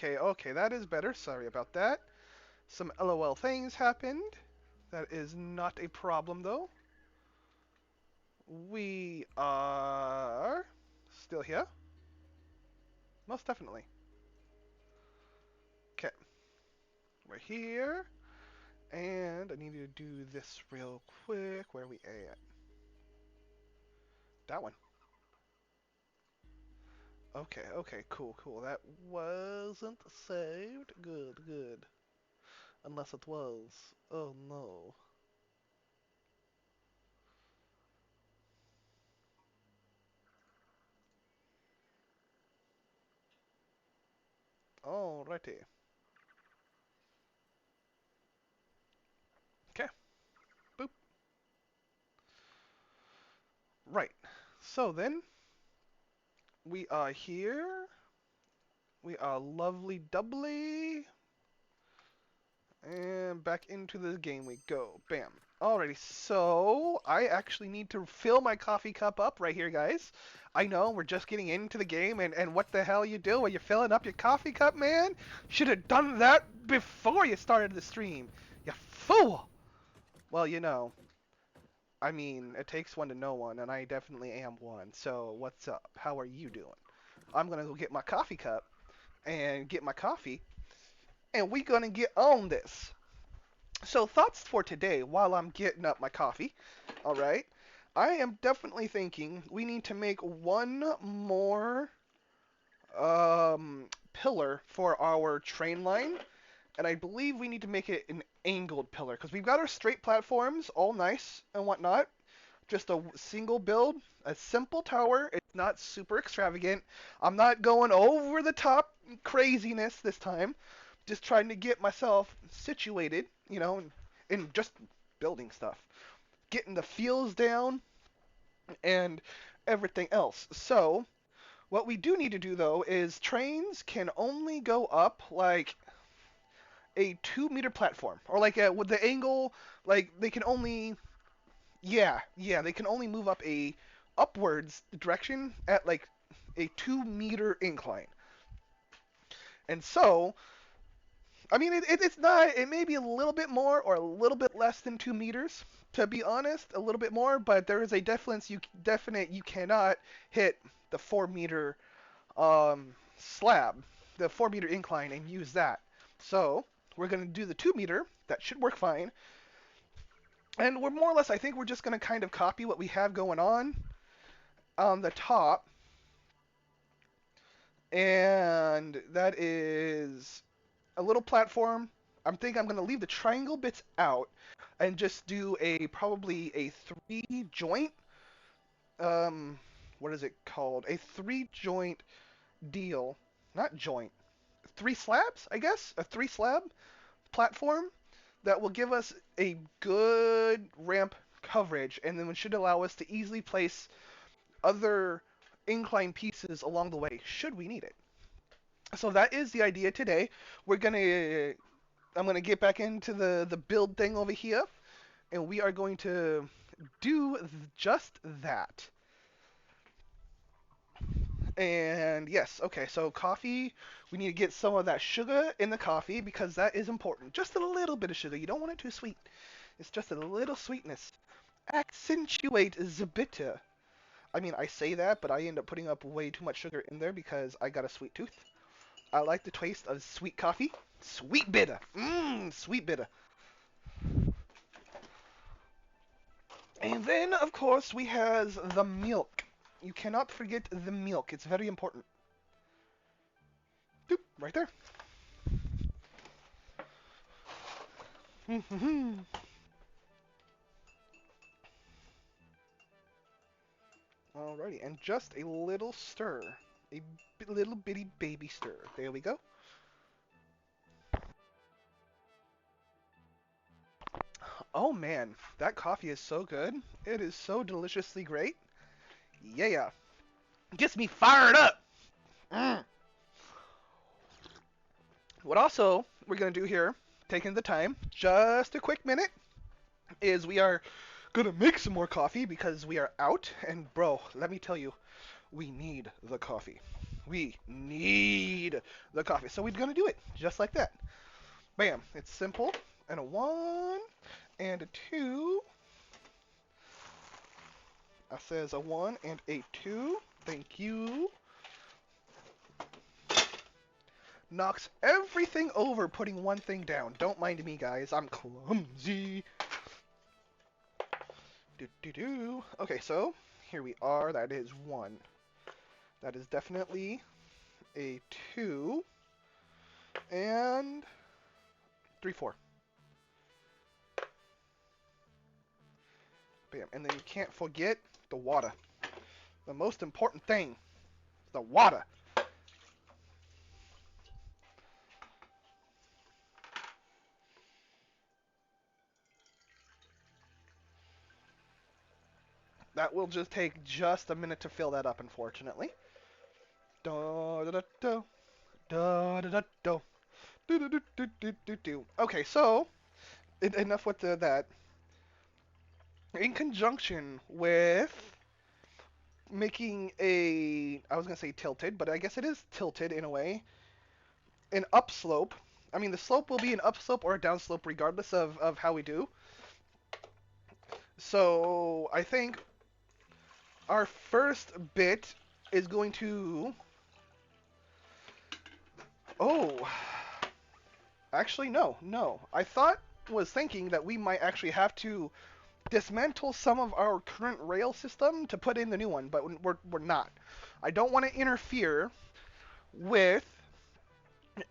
Okay, that is better. Sorry about that. Some LOL things happened. That is not a problem, though. We are still here. Most definitely. Okay, we're here. And I need to do this real quick. Where are we at? That one. Okay, cool. That wasn't saved. Good. Unless it was. Oh no. Alrighty. Okay, boop. Right. So then, we are here. We are lovely doubly. And back into the game we go. Bam. Alrighty, so I actually need to fill my coffee cup up right here, guys. I know we're just getting into the game, and what the hell you do? Are you filling up your coffee cup, man? Should have done that before you started the stream. You fool! Well, I mean, it takes one to know one, and I definitely am one. So, what's up? How are you doing? I'm gonna go get my coffee cup and get my coffee, and we gonna get on this. So, thoughts for today while I'm getting up my coffee. All right. I am definitely thinking we need to make one more pillar for our train line, and I believe we need to make it an angled pillar because we've got our straight platforms, all nice and whatnot. Just a single build, a simple tower. It's not super extravagant. I'm not going over the top craziness this time. Just trying to get myself situated, in just building stuff, getting the feels down, and everything else. So, what we do need to do though is trains can only go up like a 2 meter platform, or like with the angle, like they can only, yeah, they can only move up a upwards direction at like a 2 meter incline. And so, I mean, it's not. It may be a little bit more or a little bit less than 2 meters. To be honest, a little bit more, but there is a definite you cannot hit the 4 meter slab, the 4 meter incline, and use that. So we're gonna do the 2 meter. That should work fine. And we're more or less. I think we're just gonna kind of copy what we have going on the top, and that is a little platform. I'm gonna leave the triangle bits out and just do a probably a three joint. Um, what is it called? A three joint deal, not joint. Three slabs, I guess. A three slab platform that will give us a good ramp coverage, and then it should allow us to easily place other incline pieces along the way should we need it. So that is the idea today. We're gonna I'm gonna get back into the build thing over here, and we are going to do just that. And yes, okay, so coffee, we need to get some of that sugar in the coffee because that is important. Just a little bit of sugar. You don't want it too sweet. It's just a little sweetness. Accentuate the bitter. I mean, I say that, but I end up putting up way too much sugar in there because I got a sweet tooth. I like the taste of sweet coffee. Sweet bitter. Mmm, sweet bitter. And then, of course, we has the milk. You cannot forget the milk. It's very important. Boop, right there. Alrighty, and just a little stir. A little bitty baby stir. There we go. Oh man, that coffee is so good. It is so deliciously great. Yeah. Gets me fired up. Mm. What also we're going to do here, taking the time, just a quick minute, is we are going to make some more coffee because we are out. And bro, let me tell you, we need the coffee. We need the coffee. So we're going to do it just like that. Bam. It's simple. And a 1 and a 2. I says a 1 and a 2. Thank you. Knocks everything over putting one thing down. Don't mind me, guys. I'm clumsy. Do. Okay, so here we are. That is 1. That is definitely a 2. And 3, 4. Bam. And then you can't forget the water. The most important thing. The water. That will just take just a minute to fill that up, unfortunately. Da da da da da da da da do do do do do do do. Okay, so enough with that. In conjunction with making I was gonna say tilted, but I guess it is tilted in a way, an upslope. I mean, the slope will be an upslope or a downslope regardless of how we do. So I think our first bit is going to. Oh, actually, no. Was thinking that we might actually have to dismantle some of our current rail system to put in the new one, but we're not. I don't want to interfere with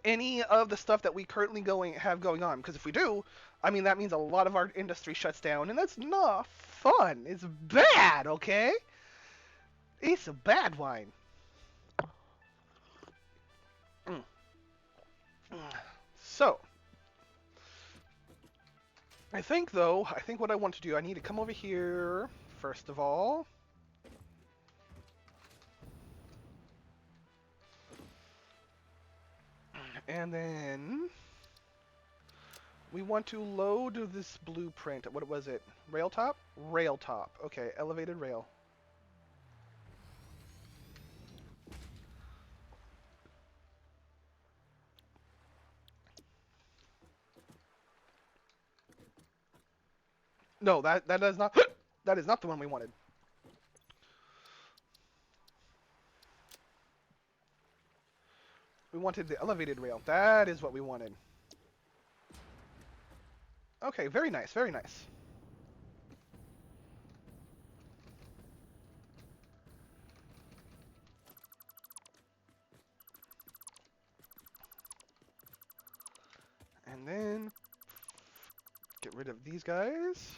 any of the stuff that we currently have going on, because if we do, I mean that means a lot of our industry shuts down, and that's not fun. It's bad, okay? It's a bad wine. Mm. So, I think what I want to do, I need to come over here first of all. And then we want to load this blueprint. What was it? Rail top? Rail top. Okay, elevated rail. No, that is not that is not the one we wanted. We wanted the elevated rail. That is what we wanted. Okay, very nice, very nice. And then get rid of these guys.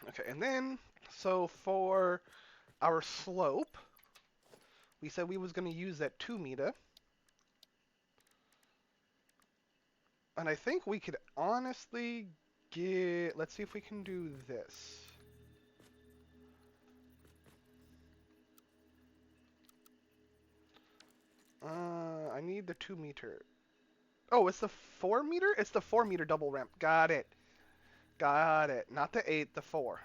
Okay, and then so for our slope, we said we was going to use that 2 meter. And I think we could honestly get, let's see if we can do this. I need the 2 meter. Oh, it's the 4 meter? It's the 4 meter double ramp. Got it. Got it. Not the 8, the 4.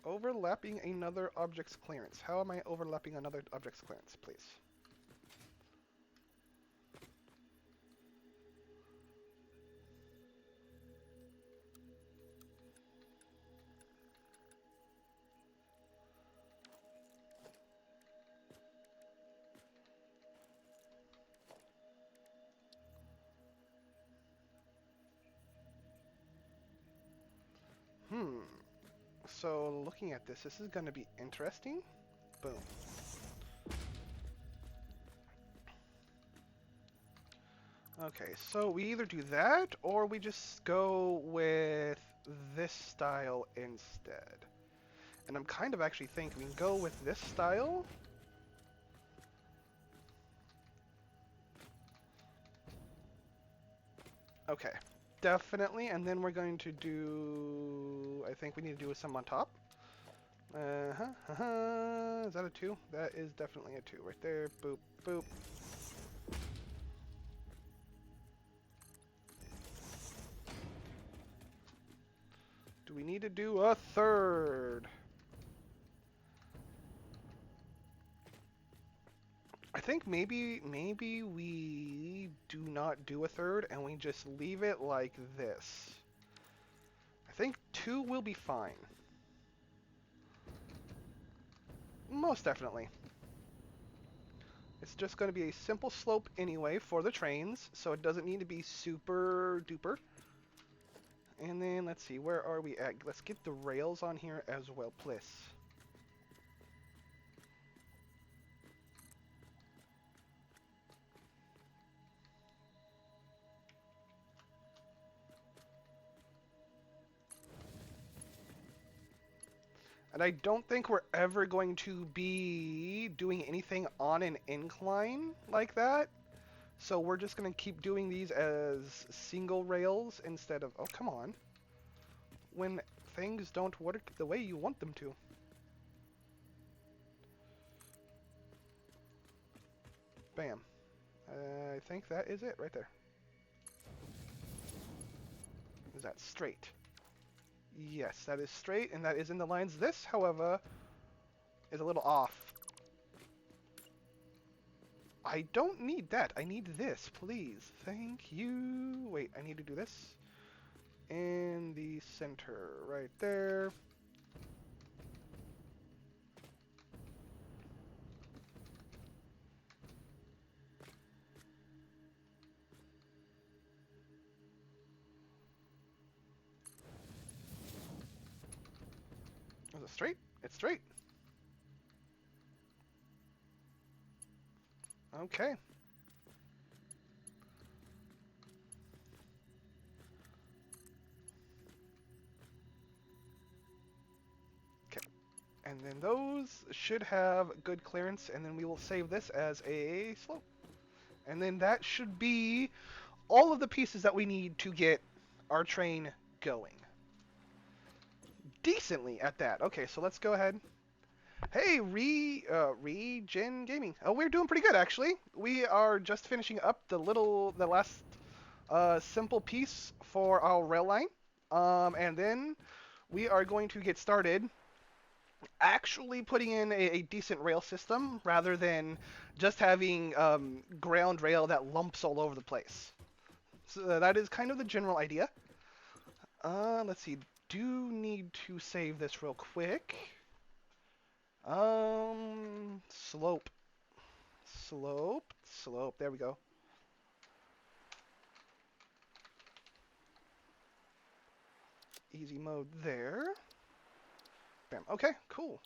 Overlapping another object's clearance. How am I overlapping another object's clearance, please? So looking at this is going to be interesting. Boom. Okay, so we either do that or we just go with this style instead. And I'm kind of actually thinking we can go with this style. Okay. Definitely, and then we're going to do... I think we need to do some on top. Is that a 2? That is definitely a 2 right there. Boop, boop. Do we need to do a third? I think maybe we do not do a third and we just leave it like this. I think 2 will be fine. Most definitely. It's just going to be a simple slope anyway for the trains, so it doesn't need to be super duper. And then let's see, where are we at? Let's get the rails on here as well, please. And I don't think we're ever going to be doing anything on an incline like that. So we're just going to keep doing these as single rails instead of... Oh, come on. When things don't work the way you want them to. Bam. I think that is it right there. Is that straight? Yes, that is straight, and that is in the lines. This, however, is a little off. I don't need that. I need this, please. Thank you. Wait, I need to do this. In the center, right there. Is it straight? It's straight. Okay. Okay. And then those should have good clearance, and then we will save this as a slope. And then that should be all of the pieces that we need to get our train going. Decently at that. Okay, so let's go ahead. Hey, Regen Gaming. Oh, we're doing pretty good actually. We are just finishing up the last simple piece for our rail line, and then we are going to get started actually putting in a decent rail system rather than just having ground rail that lumps all over the place. So that is kind of the general idea. Let's see. Do need to save this real quick. Slope. Slope. Slope. There we go. Easy mode there. Bam. Okay, cool.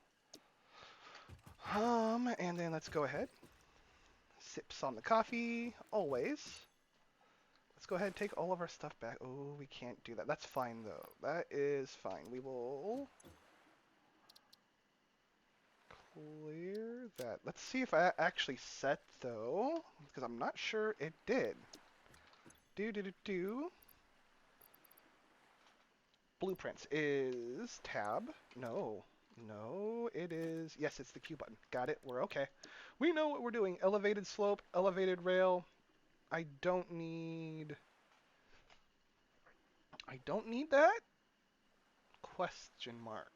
And then let's go ahead. Sips on the coffee, always. Let's go ahead and take all of our stuff back. Oh, we can't do that. That's fine, though. That is fine. We will clear that. Let's see if I actually set, though, because I'm not sure it did. Do. Blueprints is tab. No, it is. Yes, it's the Q button. Got it. We're okay. We know what we're doing. Elevated slope, elevated rail. I don't need that? Question mark.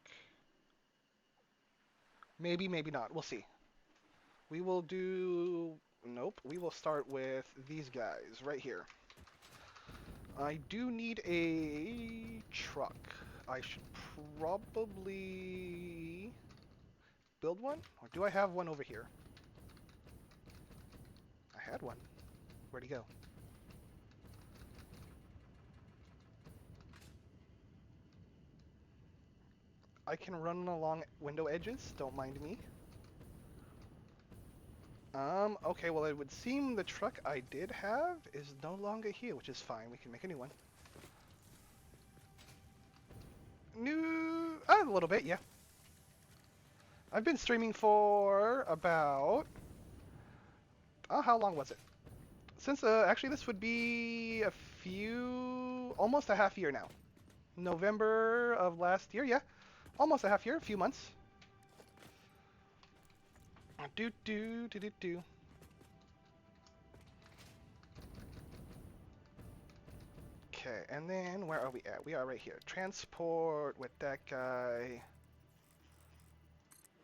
Maybe, maybe not. We'll see. We will do... Nope. We will start with these guys right here. I do need a truck. I should probably build one? Or do I have one over here? I had one. Where'd he go? I can run along window edges. Don't mind me. Okay, well, it would seem the truck I did have is no longer here, which is fine. We can make a new one. A little bit, yeah. I've been streaming for about... how long was it? Since, actually, this would be a almost a half year now. November of last year, yeah. Almost a half year, a few months. Do do do do do. Okay, and then where are we at? We are right here. Transport with that guy.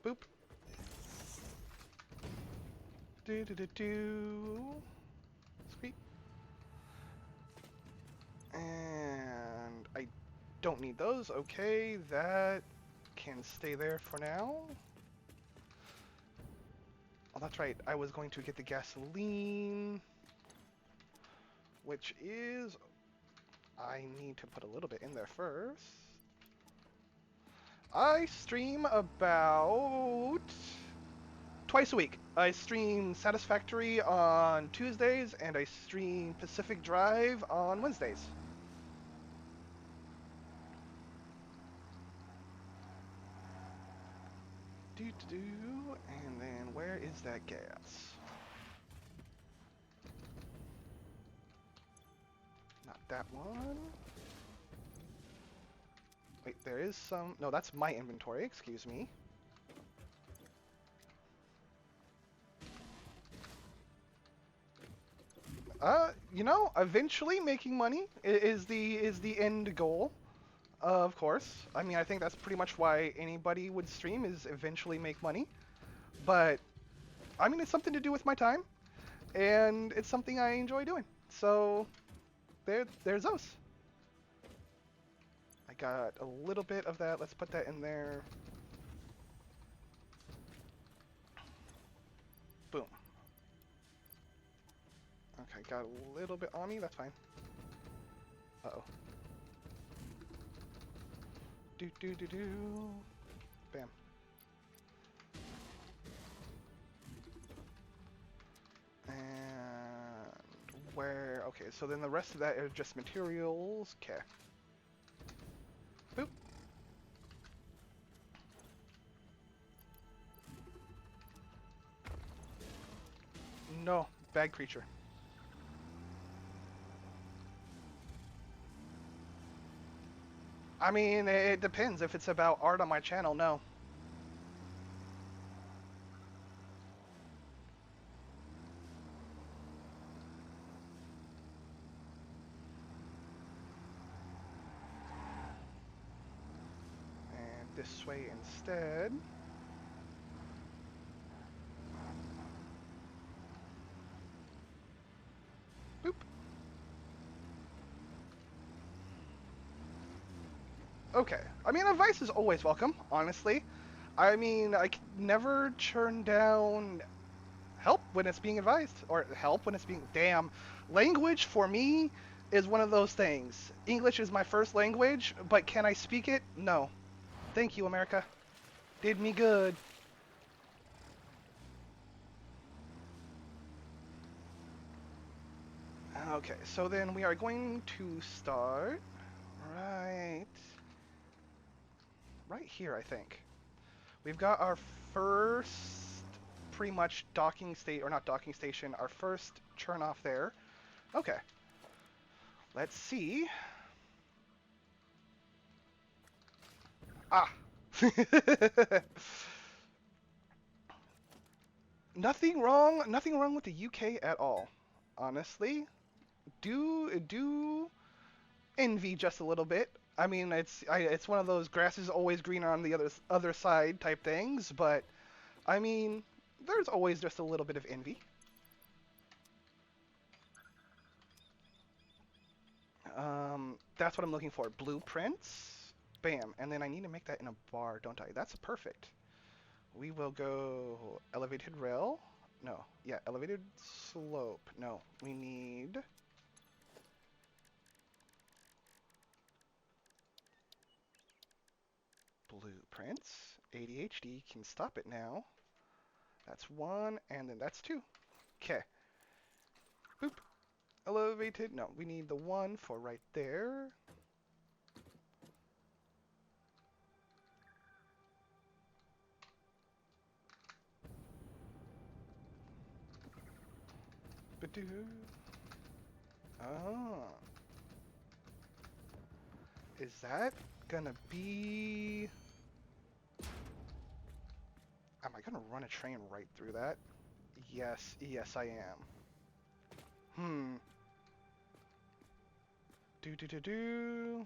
Boop. Do do do do. Sweet. And I don't need those. Okay, that can stay there for now. Oh, that's right. I was going to get the gasoline, which is... I need to put a little bit in there first. I stream about twice a week. I stream Satisfactory on Tuesdays, and I stream Pacific Drive on Wednesdays. Do, and then where is that gas? Not that one. Wait, there is some... No, that's my inventory, excuse me. You know, eventually making money is the end goal, of course. I mean, I think that's pretty much why anybody would stream, is eventually make money. But, I mean, it's something to do with my time, and it's something I enjoy doing. So, there's those. I got a little bit of that. Let's put that in there. Boom. Okay, got a little bit on me. That's fine. Uh-oh. Do do do do. Bam. And where? Okay, so then the rest of that are just materials. Okay. Boop. No, bad creature. I mean, it depends. If it's about art on my channel, no. And this way instead. Boop. Okay. I mean, advice is always welcome, honestly. I mean, I can never turn down help when it's being advised, or help when it's being... Damn. Language, for me, is one of those things. English is my first language, but can I speak it? No. Thank you, America. Did me good. Okay, so then we are going to start right here, I think. We've got our first pretty much docking state, or not docking station, our first turn off there. Okay. Let's see. Ah. Nothing wrong with the UK at all. Honestly, do envy just a little bit. I mean, it's one of those grass is always greener on the other side type things, but I mean, there's always just a little bit of envy. That's what I'm looking for. Blueprints. Bam. And then I need to make that in a bar, don't I? That's perfect. We will go elevated rail. No. Yeah, elevated slope. No. We need... blueprints. ADHD can stop it now. That's one, and then that's two. Okay. Boop. Elevated. No, we need the one for right there. Badoo. Ah. Is that gonna be... Am I gonna run a train right through that? Yes, yes I am. Hmm. Do do do do.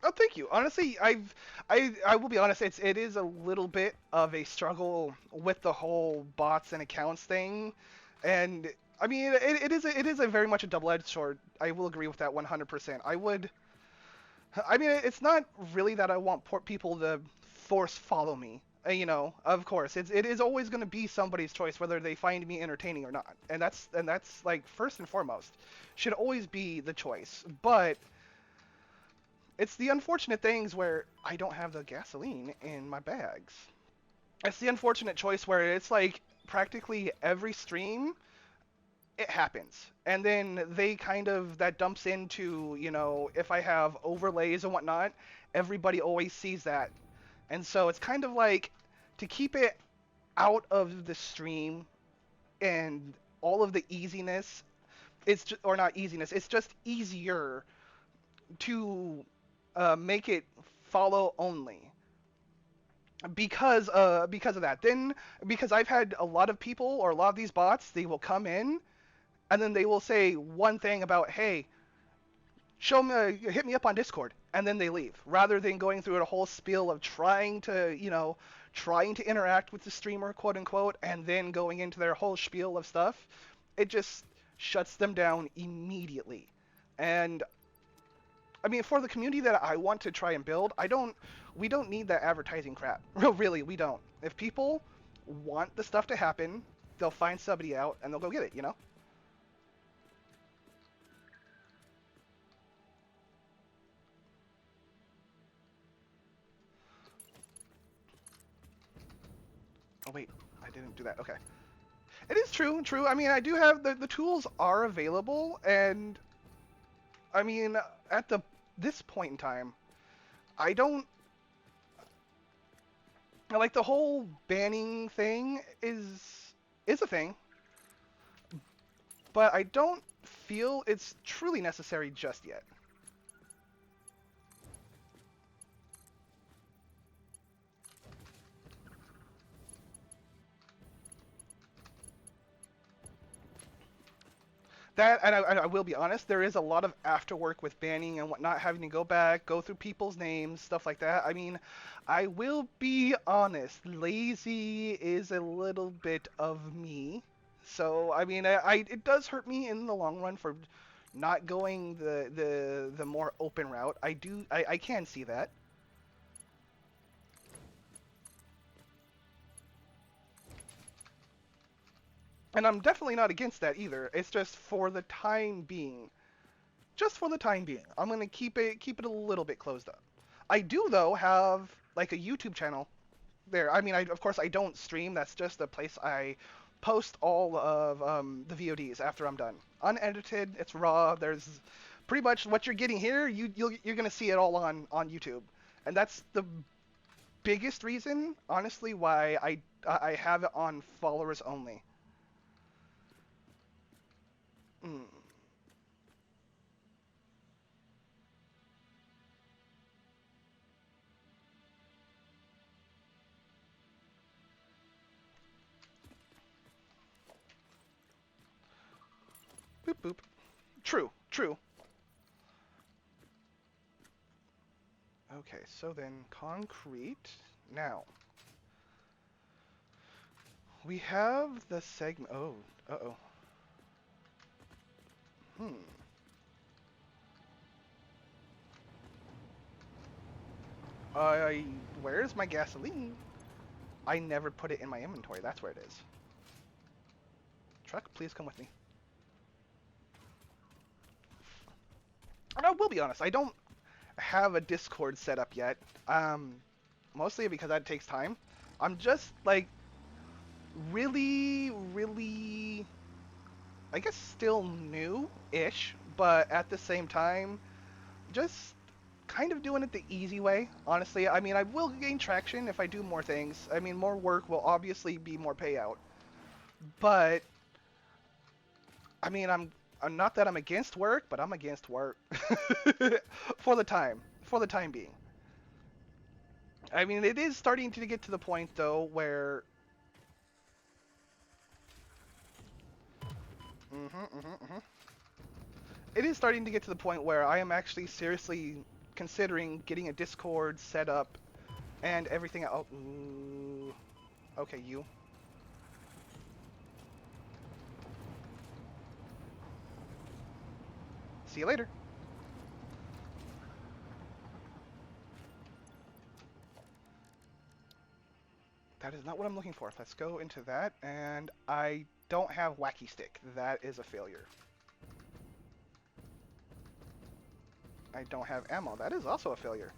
Oh, thank you. Honestly, I will be honest. It is a little bit of a struggle with the whole bots and accounts thing, and I mean it is a very much a double-edged sword. I will agree with that 100%. I mean it's not really that I want people to force follow me. You know, of course, it is always going to be somebody's choice whether they find me entertaining or not, and that's like first and foremost should always be the choice. But it's the unfortunate things where I don't have the gasoline in my bags. It's the unfortunate choice where it's like practically every stream it happens. And then they kind of that dumps into, you know, if I have overlays and whatnot, everybody always sees that. And so it's kind of like to keep it out of the stream and all of the easiness, it's just, or not easiness, it's just easier to make it follow only because of that. Then because I've had a lot of people or a lot of these bots, they will come in and then they will say one thing about, hey, show me, hit me up on Discord, and then they leave rather than going through a whole spiel of trying to, you know, trying to interact with the streamer, quote unquote, and then going into their whole spiel of stuff. It just shuts them down immediately. And I mean, for the community that I want to try and build, we don't need that advertising crap. Really, we don't. If people want the stuff to happen, they'll find somebody out and they'll go get it, you know? Oh, wait, I didn't do that. Okay. It is true, true. I mean, I do have the tools are available, and I mean, at this point in time, I don't like the whole banning thing is a thing, but I don't feel it's truly necessary just yet. That, and I will be honest, there is a lot of after work with banning and whatnot, having to go back, go through people's names, stuff like that. I mean, I will be honest, lazy is a little bit of me. So, I mean, it does hurt me in the long run for not going the more open route. I can see that. And I'm definitely not against that either. It's just for the time being. Just for the time being. I'm gonna keep it a little bit closed up. I do though have like a YouTube channel there. I mean, of course I don't stream. That's just a place I post all of the VODs after I'm done. Unedited. It's raw. There's pretty much what you're getting here. You're gonna see it all on YouTube, and that's the biggest reason, honestly, why I have it on followers only. Mm. Boop boop. True. True. Okay, so then concrete. Now, we have the segment. Oh, uh-oh. Hmm. I Where's my gasoline? I never put it in my inventory. That's where it is. Truck, please come with me. And I will be honest, I don't have a Discord set up yet. Mostly because that takes time. I'm just like really, really I guess, still new-ish, but at the same time, just kind of doing it the easy way, honestly. I mean, I will gain traction if I do more things. I mean, more work will obviously be more payout. But, I mean, I'm not that I'm against work, but I'm against work. For the time being. I mean, it is starting to get to the point, though, where... It is starting to get to the point where I am actually seriously considering getting a Discord set up and everything else. Ooh. Okay, you. See you later. That is not what I'm looking for. Let's go into that, and I don't have Wacky Stick. That is a failure. I don't have ammo. That is also a failure.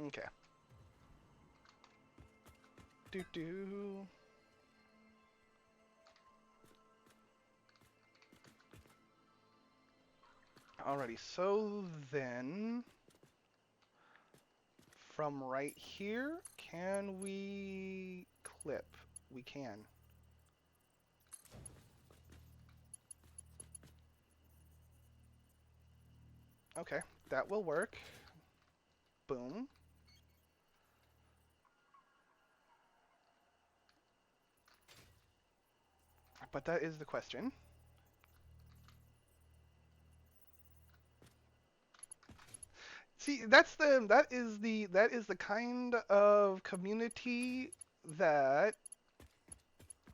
Okay. Do. Alrighty, so then... From right here, can we clip? We can. Okay, that will work. Boom. But that is the question. See, that is the kind of community that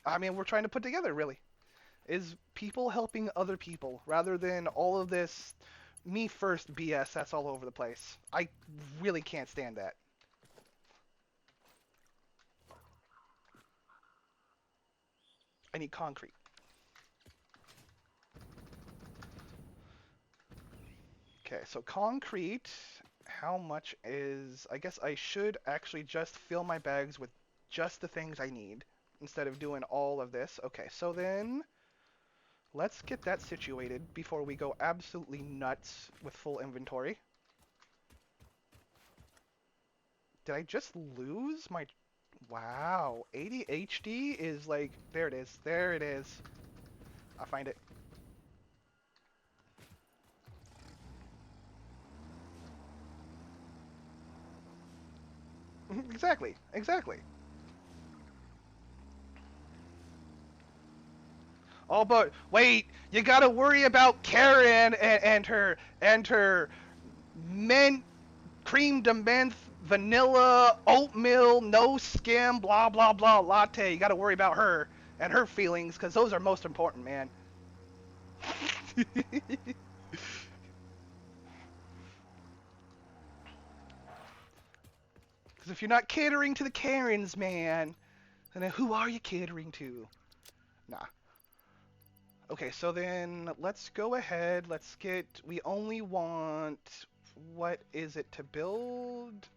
I mean we're trying to put together, really. Is people helping other people rather than all of this me first BS that's all over the place. I really can't stand that. I need concrete. Okay, so concrete, how much is... I guess I should actually just fill my bags with just the things I need instead of doing all of this. Okay, so then let's get that situated before we go absolutely nuts with full inventory. Did I just lose my... Wow, ADHD is like... There it is. There it is. I'll find it. Exactly. Exactly. Oh, but wait, you gotta worry about Karen and her mint cream de menthe vanilla oatmeal no skim blah blah blah latte. You gotta worry about her and her feelings because those are most important, man. Because if you're not catering to the Karens, man, then who are you catering to? Nah. Okay, so then let's go ahead. Let's get... We only want... What is it to build?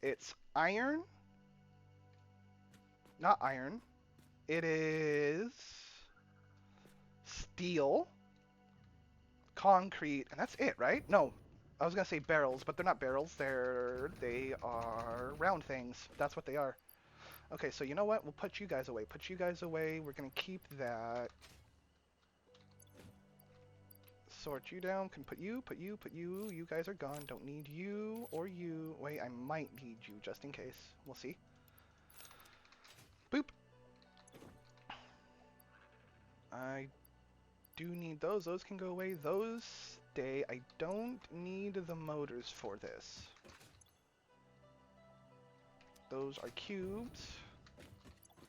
It's iron. Not iron. It is steel, concrete, and that's it, right? No, I was gonna say barrels, but they're not barrels. They are round things. That's what they are. Okay, so you know what? We'll put you guys away. Put you guys away. We're gonna keep that. Sort you down. Can put you, put you, put you. You guys are gone. Don't need you or you. Wait, I might need you just in case. We'll see. Boop. I do need those. Those can go away. Those stay. I don't need the motors for this. Those are cubes.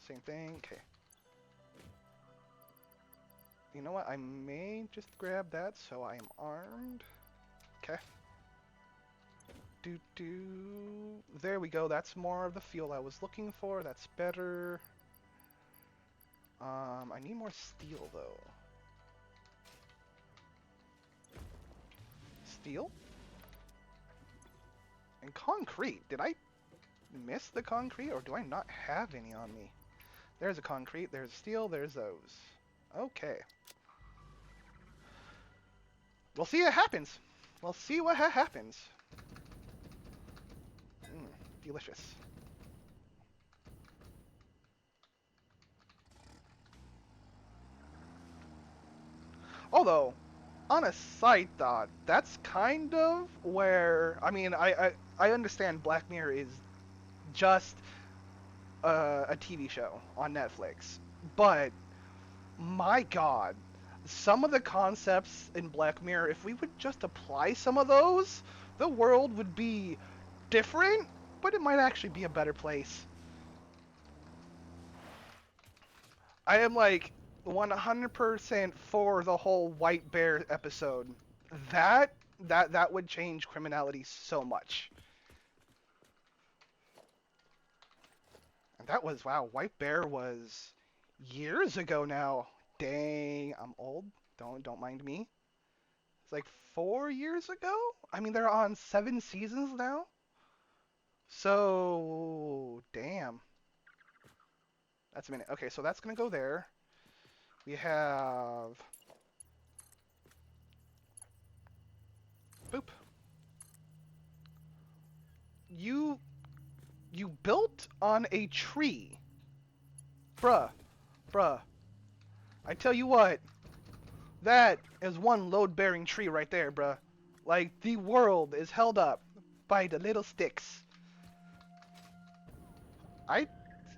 Same thing. Okay. You know what? I may just grab that so I am armed. Okay. Do. There we go. That's more of the fuel I was looking for. That's better. I need more steel though. Steel? And concrete. Did I miss the concrete, or do I not have any on me? There's a concrete, there's steel, there's those. Okay. We'll see what happens. We'll see what happens. Delicious. Although, on a side thought, that's kind of where I mean, I understand Black Mirror is just a TV show on Netflix, but my God, some of the concepts in Black Mirror, if we would just apply some of those, the world would be different, but it might actually be a better place. I am like 100% for the whole white bear episode. That that would change criminality so much. And that was wow, white bear was years ago now. Dang, I'm old. Don't mind me. It's like 4 years ago. I mean, they're on 7 seasons now. So damn, that's a minute. Okay, so that's gonna go there. We have boop. You you built on a tree. Bruh, bruh. I tell you what, that is one load-bearing tree right there, bruh. Like, the world is held up by the little sticks. I...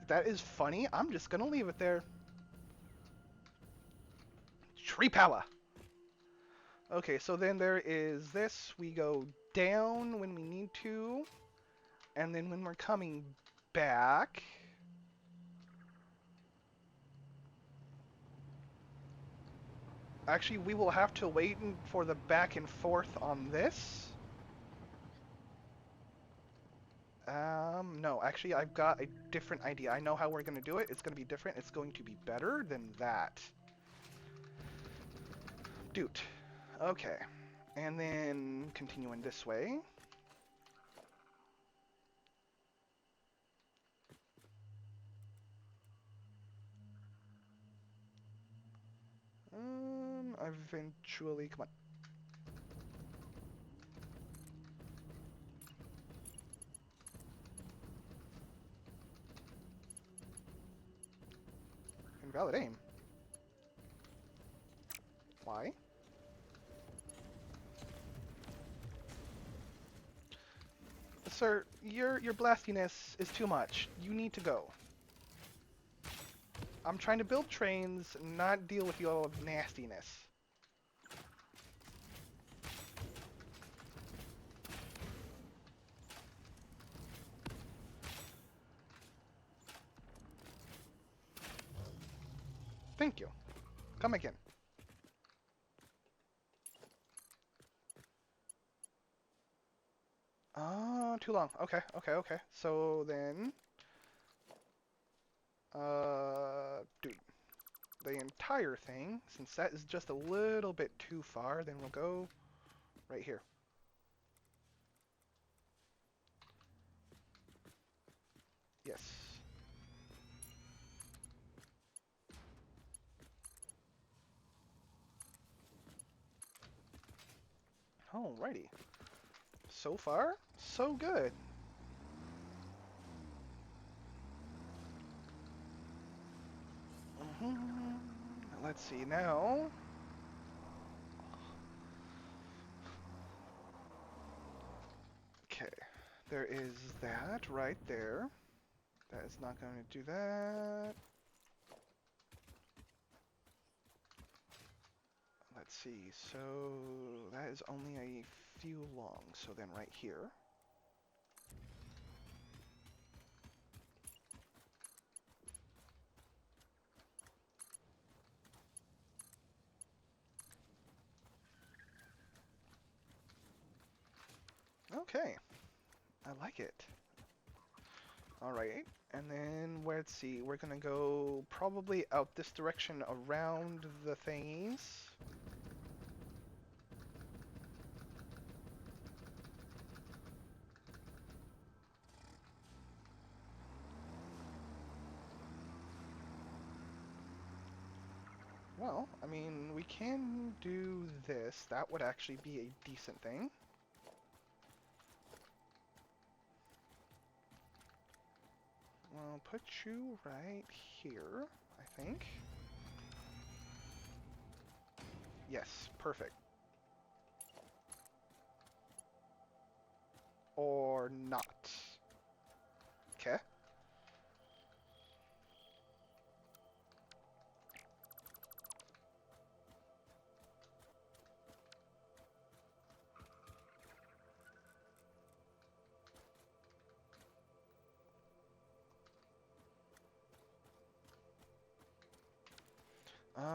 That is funny. I'm just gonna leave it there. Tree power! Okay, so then there is this. We go down when we need to. And then when we're coming back... Actually, we will have to wait for the back and forth on this. No, actually, I've got a different idea. I know how we're going to do it. It's going to be different. It's going to be better than that. Dude. Okay. And then continuing this way. Eventually, come on. Invalid aim. Why? Sir, your blastiness is too much. You need to go. I'm trying to build trains, not deal with your nastiness. Thank you. Come again. Too long. Okay, okay, okay. So then... dude. The entire thing, since that is just a little bit too far, then we'll go right here. Yes. Alrighty. So far, so good. Let's see now. Okay, there is that right there. That is not going to do that. Let's see, so that is only a few long, so then right here. Okay, I like it. Alright, and then let's see, we're gonna go probably out this direction around the thingies. Well, I mean, we can do this. That would actually be a decent thing. Well, put you right here, I think. Yes, perfect. Or not. Okay.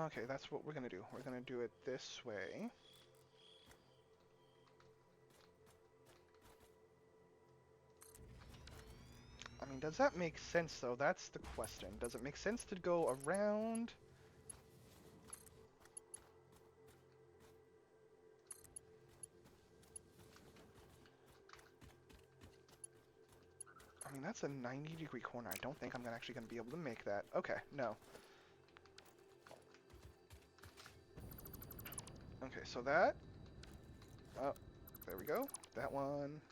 Okay, that's what we're gonna do. We're gonna do it this way. I mean, does that make sense, though? That's the question. Does it make sense to go around? I mean, that's a 90-degree corner. I don't think I'm actually going to be able to make that. Okay, no. Okay, so that... Oh, there we go. That one.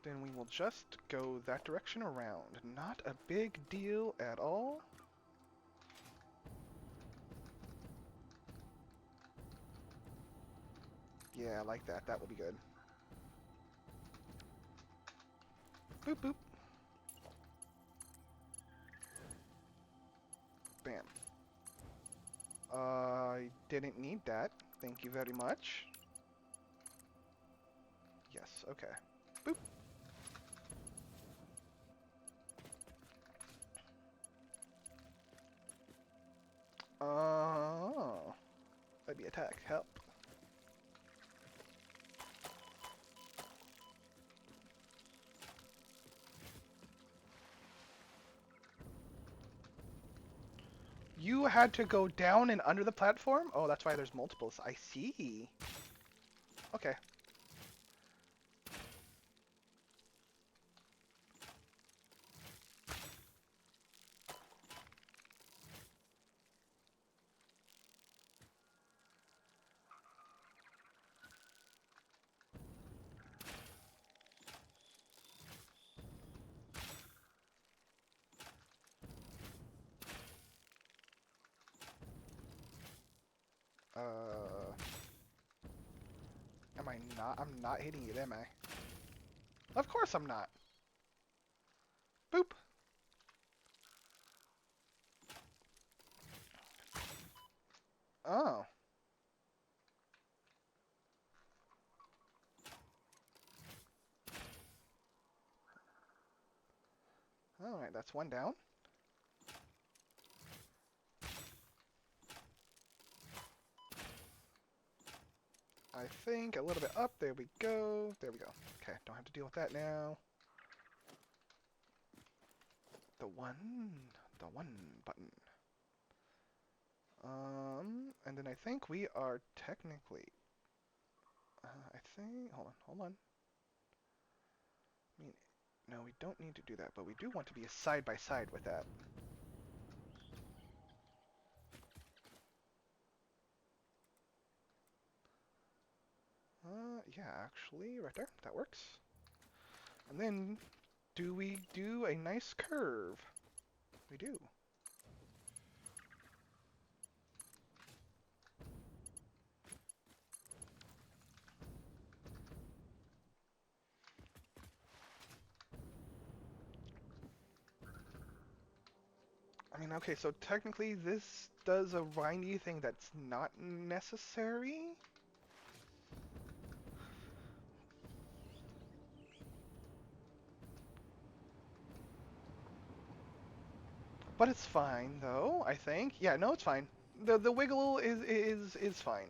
Then we will just go that direction around. Not a big deal at all. Yeah, like that. That will be good. Boop, boop. Bam. I didn't need that. Thank you very much. Yes, okay. Boop. Oh. That'd be attack. Help. You had to go down and under the platform? Oh, that's why there's multiples. I see. Okay. Am I not? I'm not hitting it, am I? Of course I'm not. Boop. Oh. Alright, that's one down. I think a little bit up. There we go. There we go. Okay, don't have to deal with that now. The one button. And then I think we are technically... I think... hold on. I mean, no, we don't need to do that, but we do want to be side by side with that. Yeah, actually, right there. That works. And then, do we do a nice curve? We do. I mean, okay, so technically this does a windy thing that's not necessary. But it's fine, though, I think. Yeah, no, it's fine. The wiggle is fine.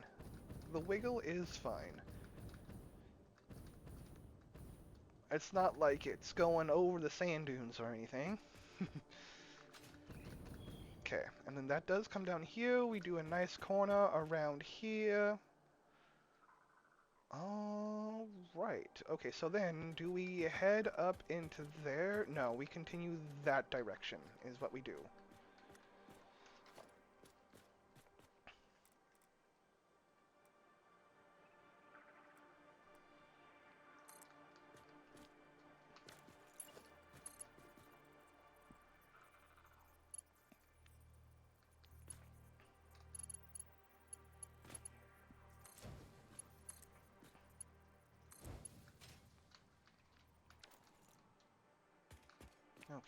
The wiggle is fine. It's not like it's going over the sand dunes or anything. Okay, and then that does come down here. We do a nice corner around here. All Right. Okay, so then do we head up into there? No, we continue that direction is what we do.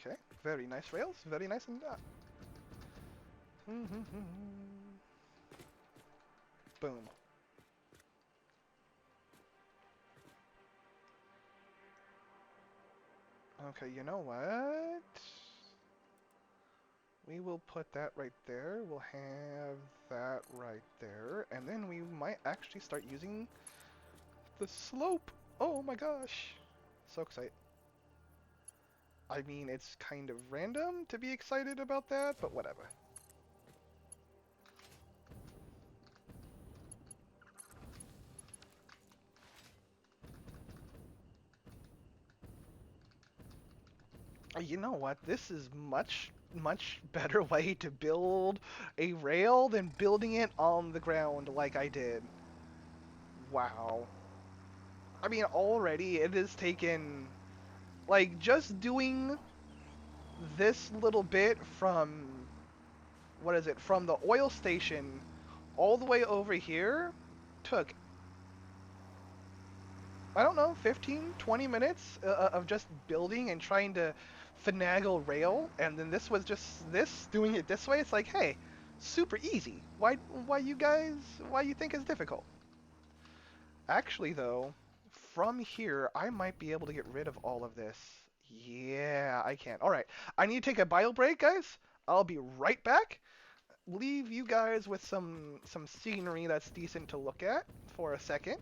Okay, very nice rails, very nice and boom. Okay, you know what? We will put that right there. We'll have that right there, and then we might actually start using the slope. Oh my gosh. So excited. I mean, it's kind of random to be excited about that, but whatever. You know what? This is much better way to build a rail than building it on the ground like I did. Wow. I mean, already it has taken, like, just doing this little bit from, what is it, from the oil station all the way over here took, I don't know, 15, 20 minutes of just building and trying to finagle rail, and then this was just this, doing it this way. It's like, hey, super easy. Why you think it's difficult? Actually, though, from here, I might be able to get rid of all of this. Yeah, I can. All right, I need to take a bio break, guys. I'll be right back. Leave you guys with some scenery that's decent to look at for a second.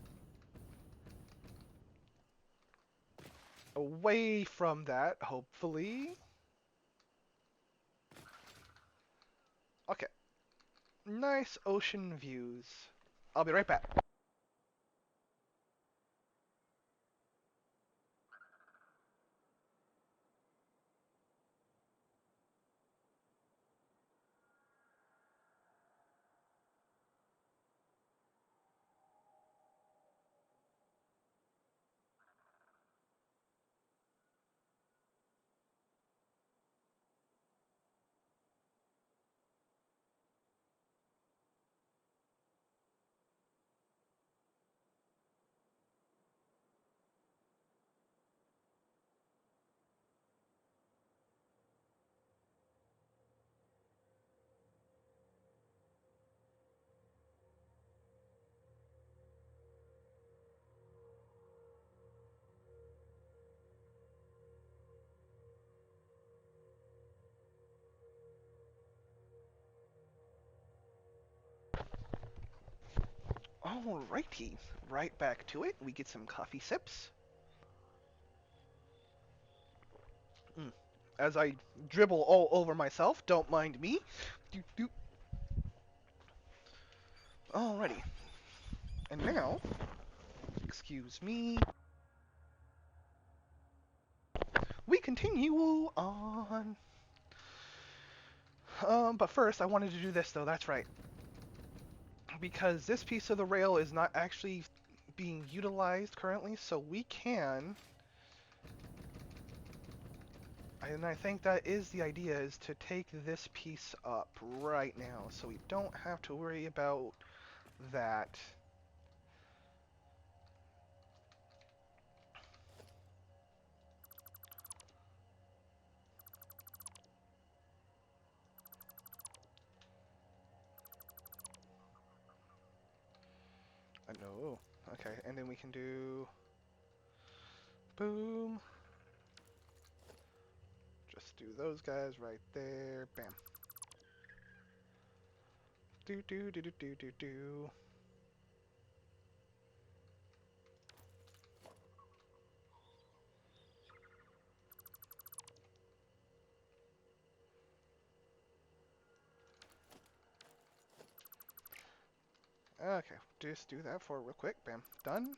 Away from that, hopefully. Okay, nice ocean views. I'll be right back. Alrighty, right back to it. We get some coffee sips. Mm. As I dribble all over myself, don't mind me. Doop, doop. Alrighty, and now, excuse me, we continue on. But first, I wanted to do this though. That's right, because this piece of the rail is not actually being utilized currently, so we can. And I think that is the idea, is to take this piece up right now, so we don't have to worry about that. No. Okay, and then we can do boom. Just do those guys right there. Bam. Do do do do do do do. Okay, just do that for real quick. Bam. Done.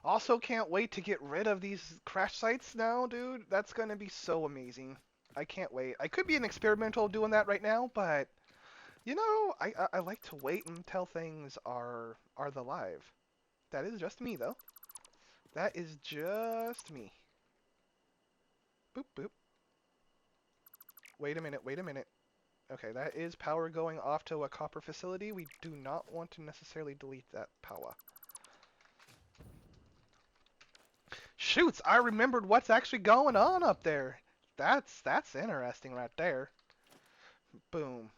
Also, can't wait to get rid of these crash sites now, dude. That's gonna be so amazing. I can't wait. I could be an experimental doing that right now, but you know, I like to wait until things are the live. That is just me, though. That is just me. Boop boop. Wait a minute. Wait a minute. Okay, that is power going off to a copper facility. We do not want to necessarily delete that power. Shoots! I remembered what's actually going on up there. That's interesting right there. Boom.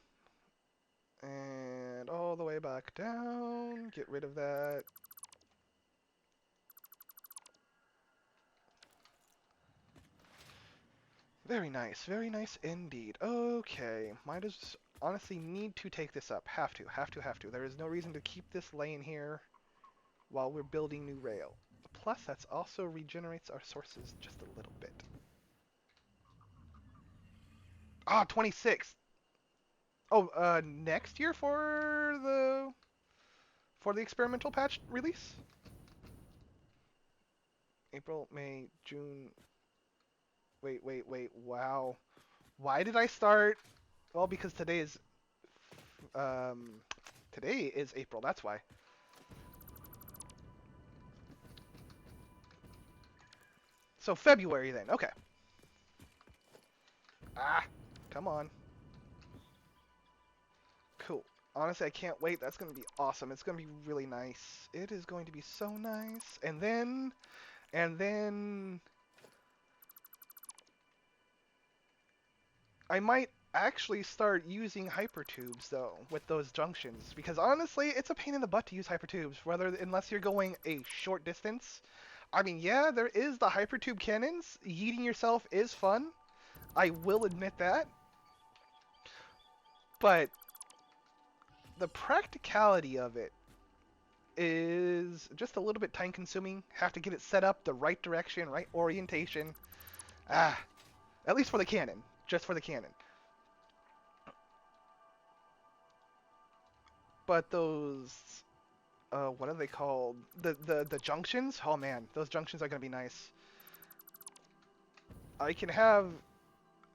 And all the way back down. Get rid of that. Very nice indeed. Okay, might as honestly need to take this up. Have to. There is no reason to keep this laying here while we're building new rail. Plus, that's also regenerates our sources just a little bit. Ah, 26. Oh, next year for the experimental patch release? April, May, June. Wait. Wow. Why did I start? Well, because um today is April. That's why. So February then. Okay. Ah, come on. Cool. Honestly, I can't wait. That's going to be awesome. It's going to be really nice. It is going to be so nice. And then I might actually start using hypertubes though with those junctions because honestly, it's a pain in the butt to use hypertubes whether unless you're going a short distance. I mean, yeah, there is the hypertube cannons. Yeeting yourself is fun. I will admit that. But the practicality of it is just a little bit time consuming. Have to get it set up the right direction, right orientation. Ah, at least for the cannon. Just for the cannon. But those, what are they called? The junctions? Oh man, those junctions are going to be nice. I can have,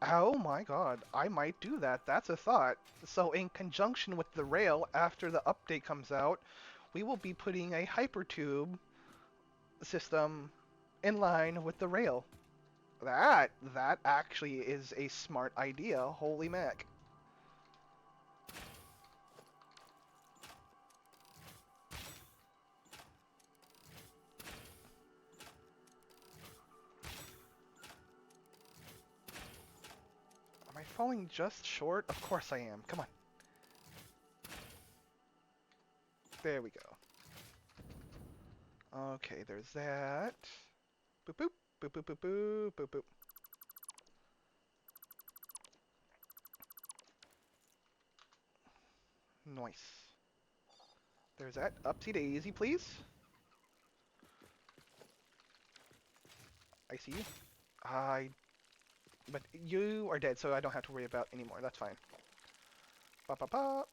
oh my god, I might do that. That's a thought. So in conjunction with the rail, after the update comes out, we will be putting a hypertube system in line with the rail. That actually is a smart idea. Holy mac. Am I falling just short? Of course I am. Come on. There we go. Okay, there's that. Boop boop. Boop boop boop boop boop boop. Nice. There's that. Upsy daisy, please. I see you. But you are dead, so I don't have to worry about anymore. That's fine. Ba ba ba.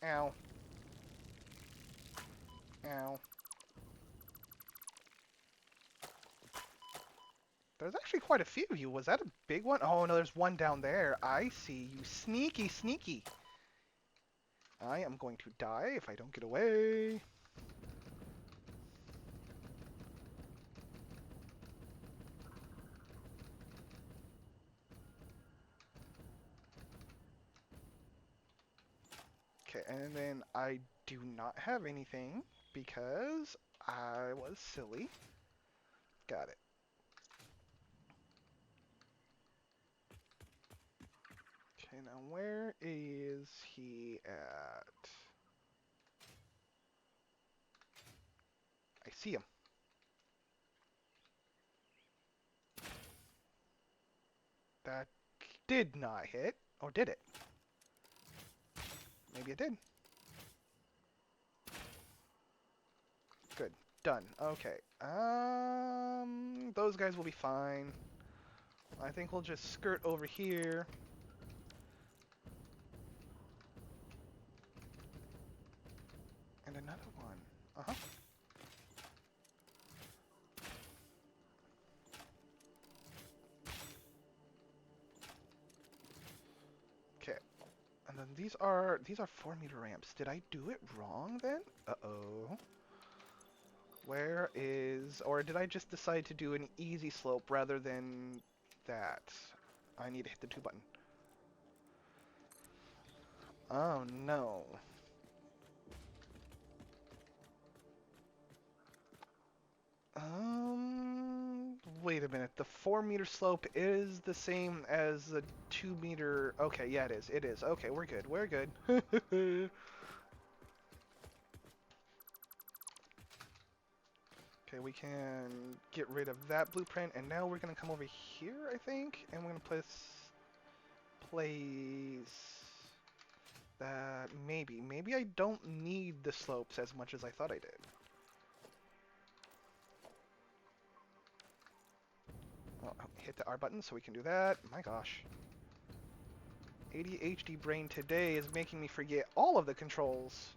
Ow. Ow. There's actually quite a few of you. Was that a big one? Oh no, there's one down there. I see you. Sneaky, sneaky. I am going to die if I don't get away. Okay, and then I do not have anything because I was silly. Got it. Okay, now where is he at? I see him. That did not hit. Or did it? Maybe it did. Good. Done. Okay. Those guys will be fine. I think we'll just skirt over here. And another one. these are 4-meter ramps. Did I do it wrong then? Uh-oh. Where is, or did I just decide to do an easy slope rather than that? I need to hit the 2 button. Oh no. Wait a minute. The 4-meter slope is the same as the 2-meter. Okay, yeah, it is. It is. Okay, we're good. We're good. Okay, we can get rid of that blueprint, and now we're gonna come over here, I think, and we're gonna place that. Maybe I don't need the slopes as much as I thought I did. Well, hit the R button so we can do that. My gosh. ADHD brain today is making me forget all of the controls.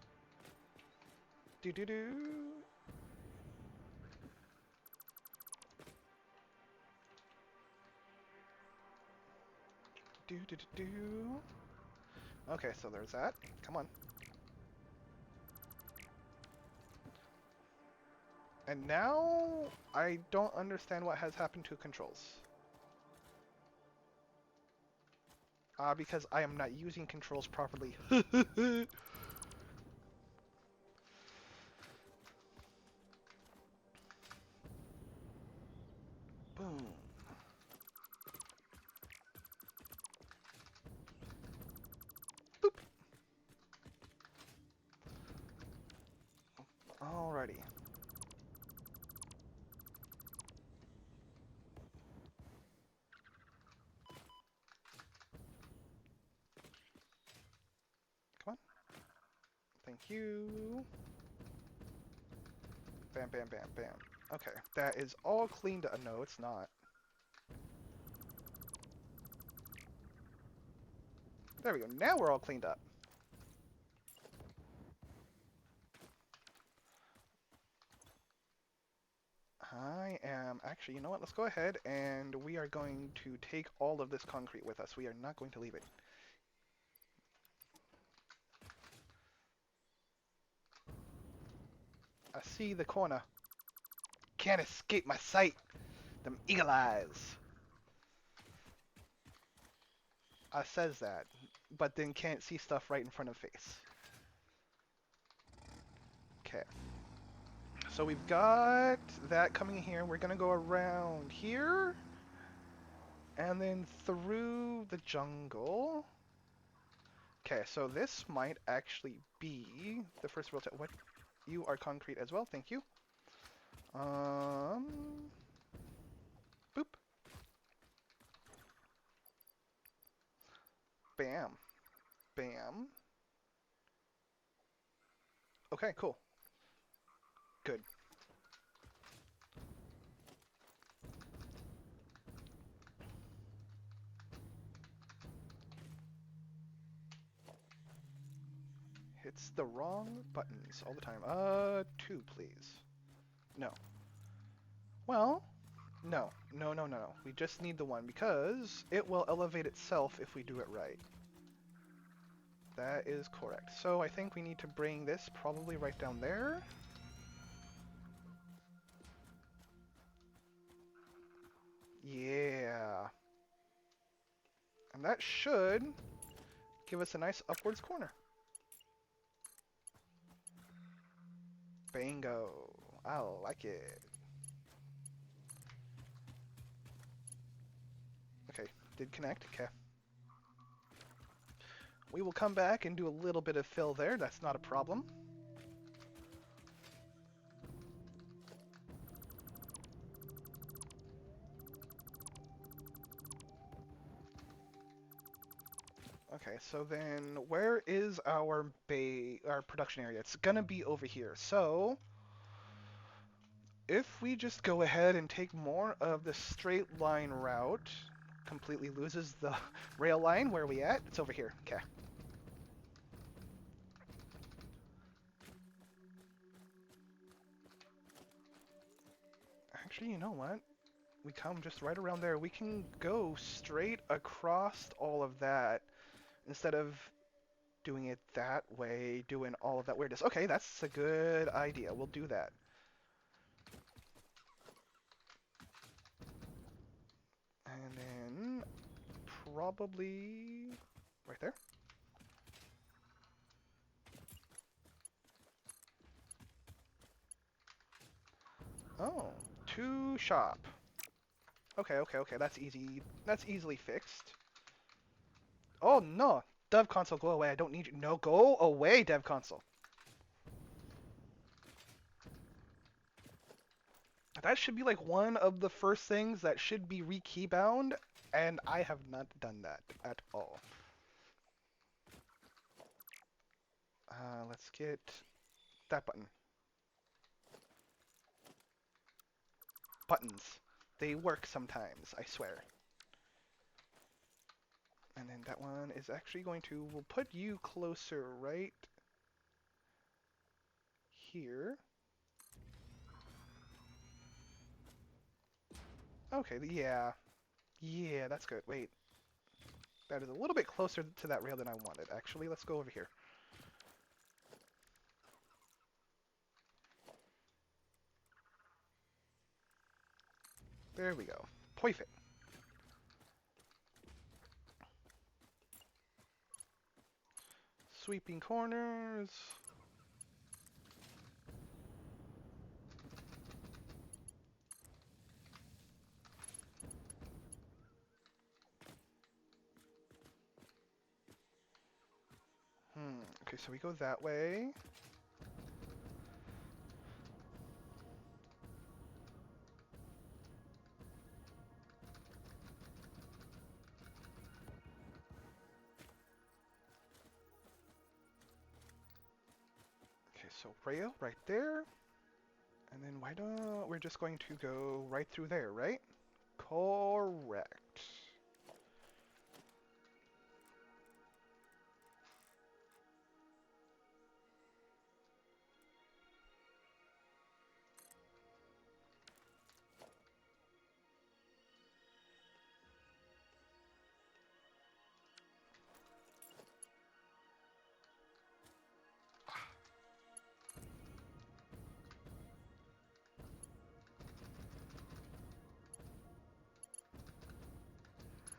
Do do do. Do do do do. Okay, so there's that. Come on. And now I don't understand what has happened to controls. Because I am not using controls properly. Boom. Boop. Alrighty. Come on. Thank you. Bam, bam, bam, bam. Okay, that is all cleaned up. No, it's not. There we go. Now we're all cleaned up. I am actually, you know what? Let's go ahead and we are going to take all of this concrete with us. We are not going to leave it. I see the corner. Can't escape my sight. Them eagle eyes. I says that, but then can't see stuff right in front of face. Okay. So we've got that coming here. We're gonna go around here, and then through the jungle. Okay, so this might actually be the first world. What? You are concrete as well. Thank you. Boop. Bam. Bam. Okay, cool. Good. Hits the wrong buttons all the time. 2, please. No. Well, no. No, no, no, no. We just need the 1 because it will elevate itself if we do it right. That is correct. So I think we need to bring this probably right down there. Yeah. And that should give us a nice upwards corner. Bingo. I like it. Okay, did connect. Okay. We will come back and do a little bit of fill there. That's not a problem. Okay, so then where is our production area? It's gonna be over here. So if we just go ahead and take more of the straight line route, completely loses the rail line. Where are we at? It's over here. Okay. Actually, you know what? We come just right around there. We can go straight across all of that instead of doing it that way, doing all of that weirdness. Okay, that's a good idea. We'll do that. And then probably right there. Oh, to shop. Okay, okay, okay. That's easy. That's easily fixed. Oh no, Dev console, go away. I don't need you. No, go away, Dev console. That should be like one of the first things that should be rekeybound, and I have not done that at all. Let's get that button. Buttons. They work sometimes, I swear. And then that one is actually going to, we'll put you closer right here. Okay, yeah. Yeah, that's good. Wait. That is a little bit closer to that rail than I wanted, actually. Let's go over here. There we go. Perfect. Sweeping corners. Okay, so we go that way. Okay, so rail right there. And then why don't we're just going to go right through there, right? Correct.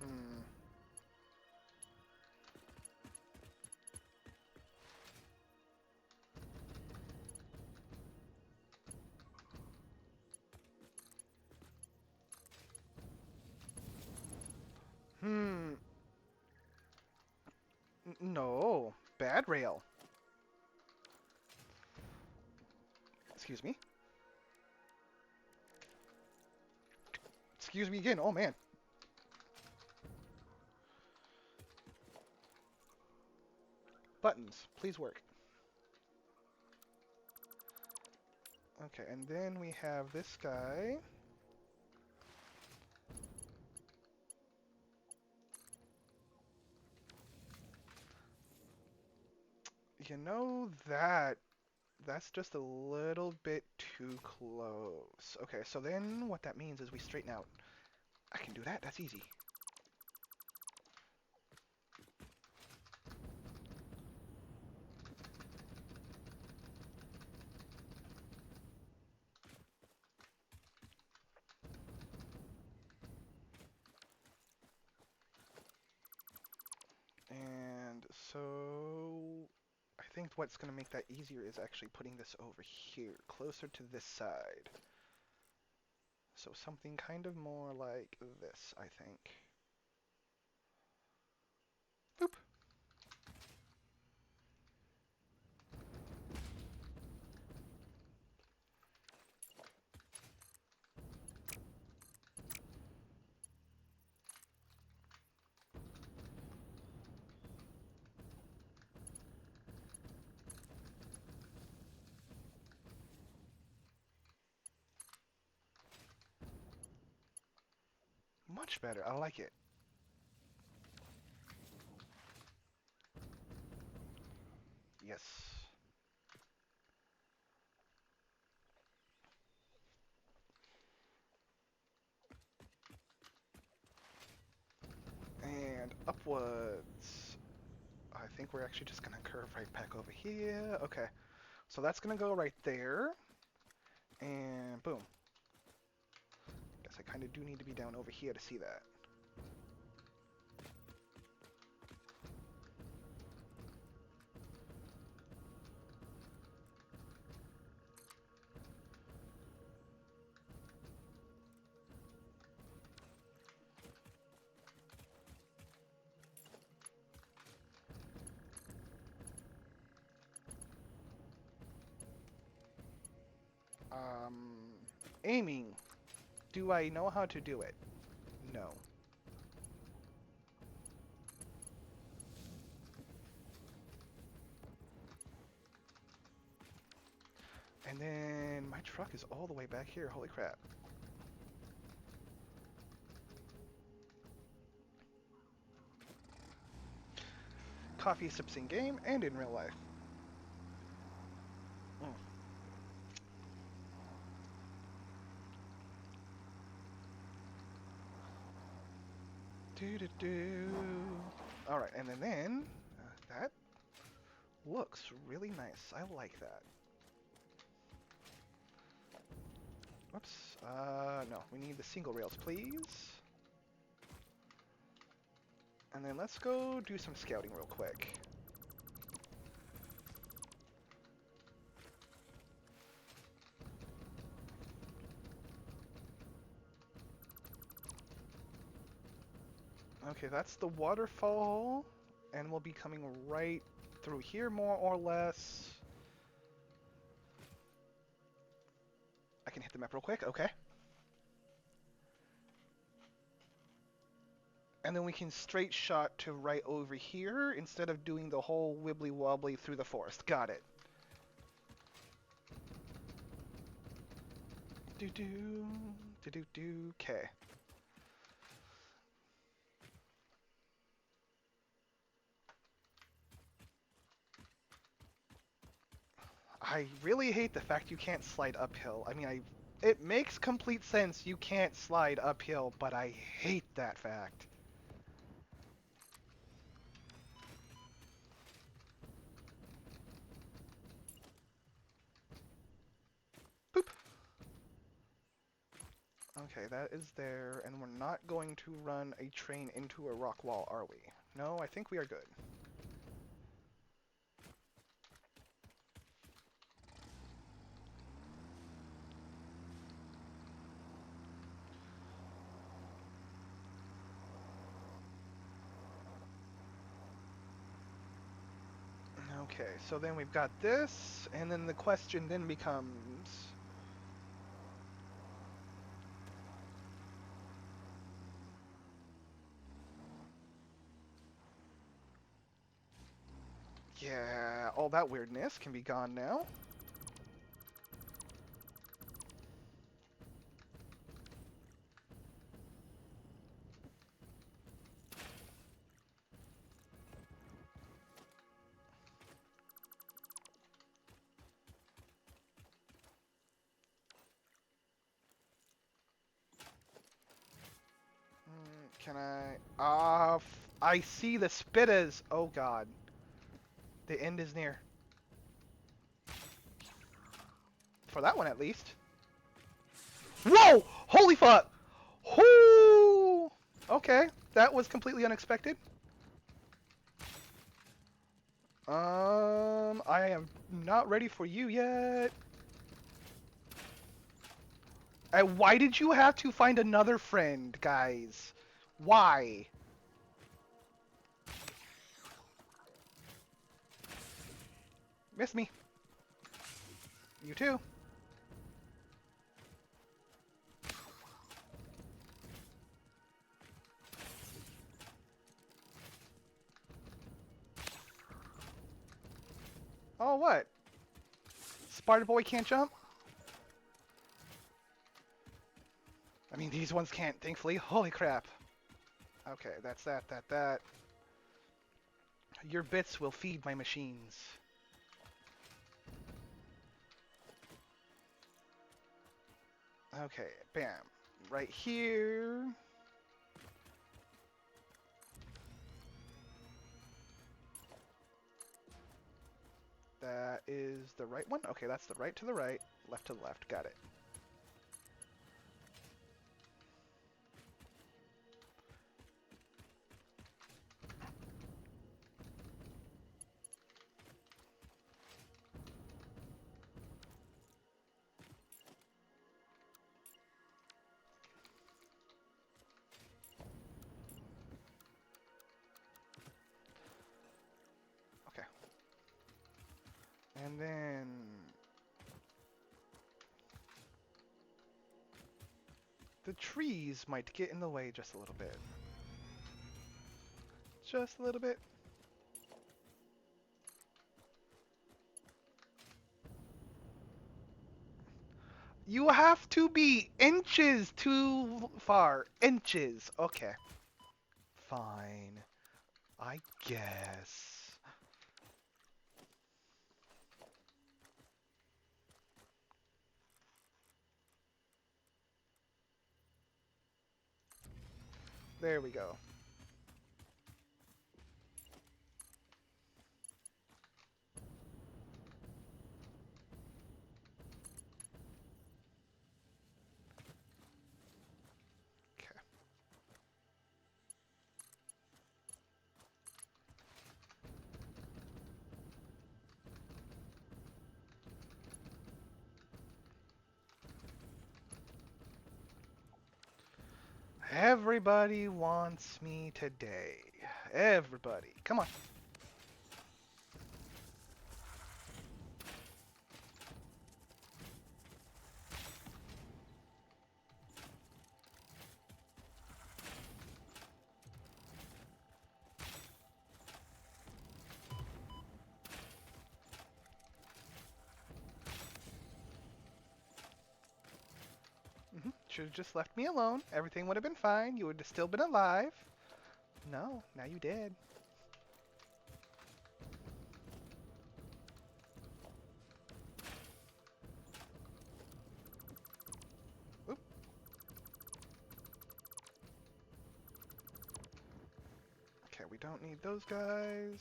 Hmm. Hmm. No. Bad rail. Excuse me. Excuse me again. Oh man. Buttons, please work. Okay, and then we have this guy. You know that's just a little bit too close. Okay, so then what that means is we straighten out. I can do that. That's easy. And so I think what's going to make that easier is actually putting this over here, closer to this side. So something kind of more like this, I think. Boop. Much better. I like it. Yes. And upwards. I think we're actually just gonna curve right back over here. Okay, so that's gonna go right there, and boom. Guess I kind of do need to be down over here to see that. Aiming. Do I know how to do it? No. And then my truck is all the way back here. Holy crap. Coffee sips in game and in real life. Mm. Do do do. All right, and then that looks really nice. I like that. Whoops. No, we need the single rails, please. And then let's go do some scouting real quick. Okay, that's the waterfall, and we'll be coming right through here more or less. I can hit the map real quick, okay. And then we can straight shot to right over here instead of doing the whole wibbly wobbly through the forest. Got it. Do do do do do. Okay. I really hate the fact you can't slide uphill. I mean, it makes complete sense you can't slide uphill, but I hate that fact. Boop. Okay, that is there, and we're not going to run a train into a rock wall, are we? No, I think we are good. Okay, so then we've got this, and then the question then becomes... Yeah, all that weirdness can be gone now. Can I... I see the spitters! Oh god. The end is near. For that one, at least. Whoa! Holy fuck! Whoo! Okay, that was completely unexpected. I am not ready for you yet. Why did you have to find another friend, guys? Why? Miss me. You too. Oh, what? Spider Boy can't jump? I mean, these ones can't, thankfully. Holy crap. Okay, that's that. Your bits will feed my machines. Okay, bam. Right here. That is the right one? Okay, that's the right to the right, left to the left. Got it. Okay. And then the trees might get in the way just a little bit. Just a little bit. You have to be inches too far. Inches. Okay. Fine. I guess. There we go. Okay. Everybody wants me today. Everybody. Come on. Should have just left me alone. Everything would have been fine. You would have still been alive. No, now you did. Oop. Okay, we don't need those guys.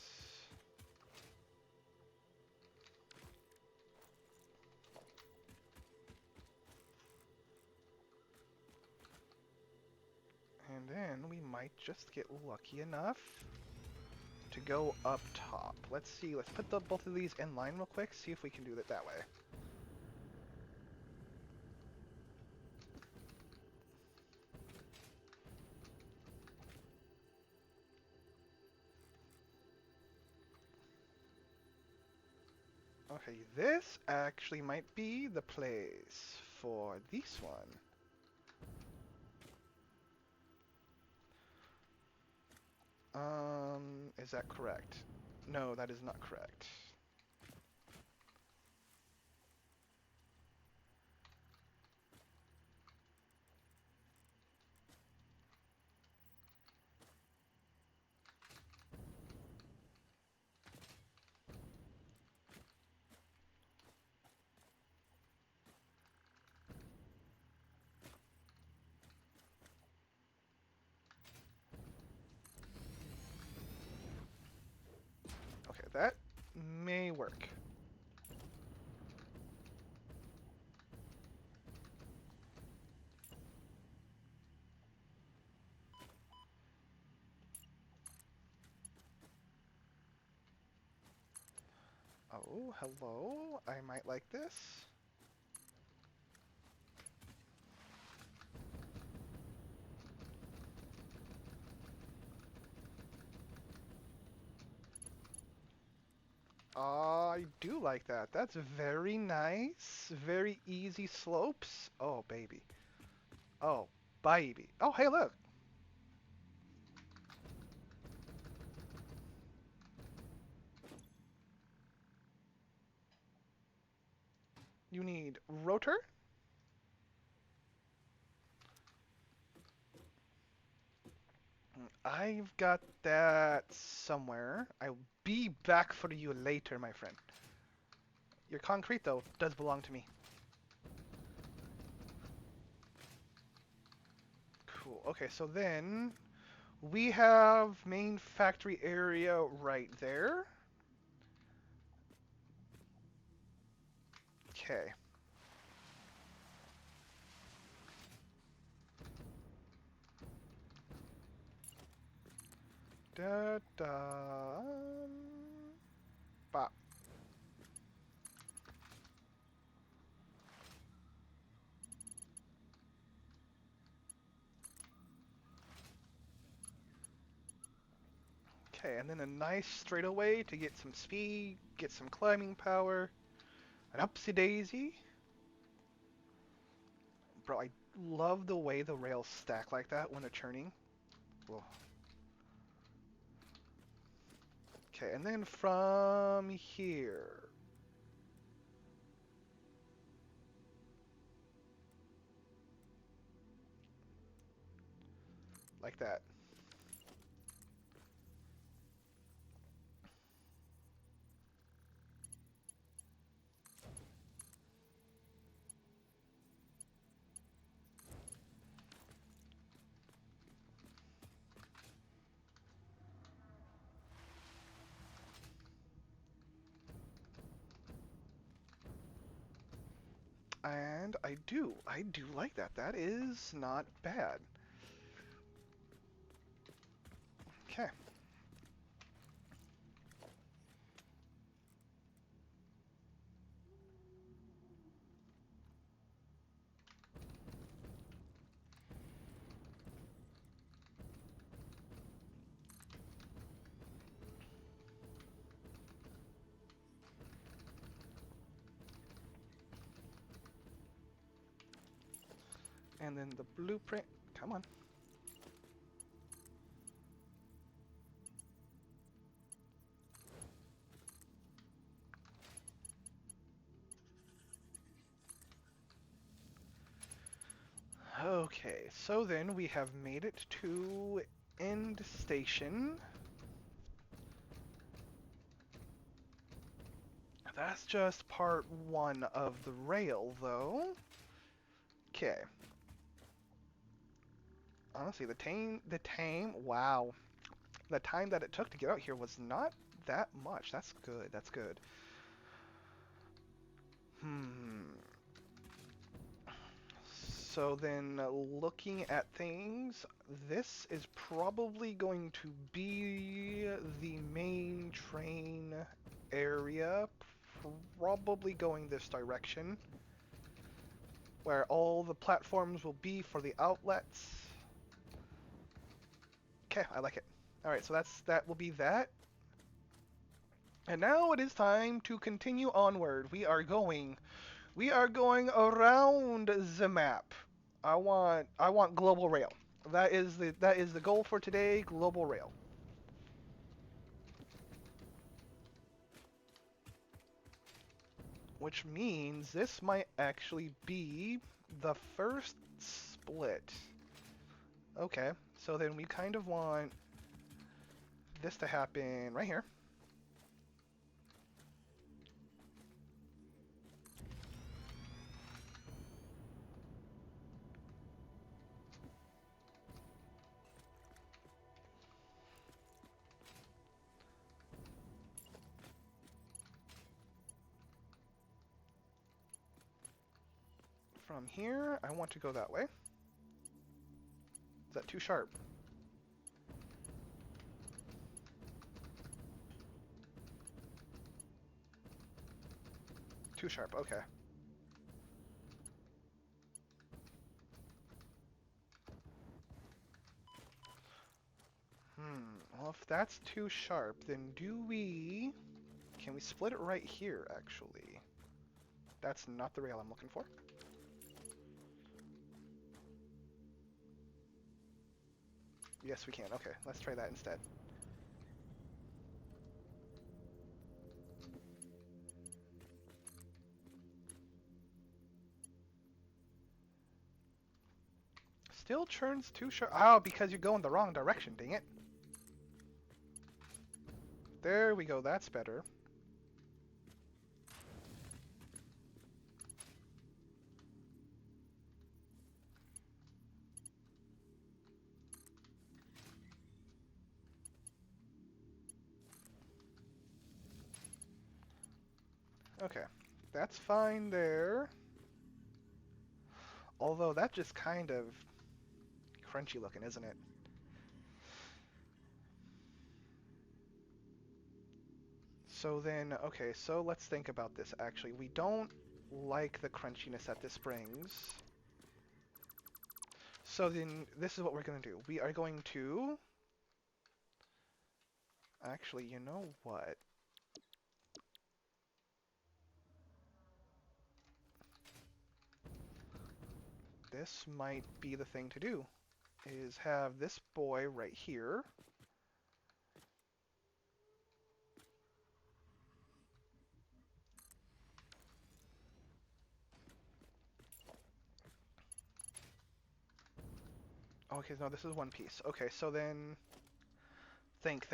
And then we might just get lucky enough to go up top. Let's see. Let's put both of these in line real quick. See if we can do it that way. Okay, this actually might be the place for this one. Is that correct? No, that is not correct. Okay, that may work. Oh, hello. I might like this. I do like that. That's very nice. Very easy slopes. Oh, baby. Oh, baby. Oh, hey, look. You need rotor. I've got that somewhere. I'll be back for you later, my friend. Your concrete, though, does belong to me. Cool. Okay, so then we have main factory area right there. Okay. Da da. Bop. Okay, and then a nice straightaway to get some speed, get some climbing power. An upsy daisy. Bro, I love the way the rails stack like that when they're churning. Whoa. Okay, and then from here. Like that. And I do like that. That is not bad. Okay. And then the blueprint. Come on. Okay, so then we have made it to end station. That's just part one of the rail, though. Okay. Honestly, wow. The time that it took to get out here was not that much. That's good, that's good. So then, looking at things, this is probably going to be the main train area, probably going this direction, where all the platforms will be for the outlets. Okay, I like it. Alright, so that will be that. And now it is time to continue onward. We are going around the map. I want global rail. That is the goal for today, global rail. Which means this might actually be the first split. Okay, so then we kind of want this to happen right here. From here, I want to go that way. Is that too sharp? Too sharp, okay. Well, if that's too sharp, then can we split it right here, actually? That's not the rail I'm looking for. Yes, we can. Okay, let's try that instead. Still churns too sharp. Oh, because you're going the wrong direction, dang it. There we go, that's better. Okay, That's fine there. Although that's just kind of crunchy looking, isn't it? So then, okay, so let's think about this actually. We don't like the crunchiness that this brings. So then, this is what we're going to do. We are going to... Actually, you know what? This might be the thing to do, is have this boy right here. Okay, no, this is one piece. Okay, so then... Think.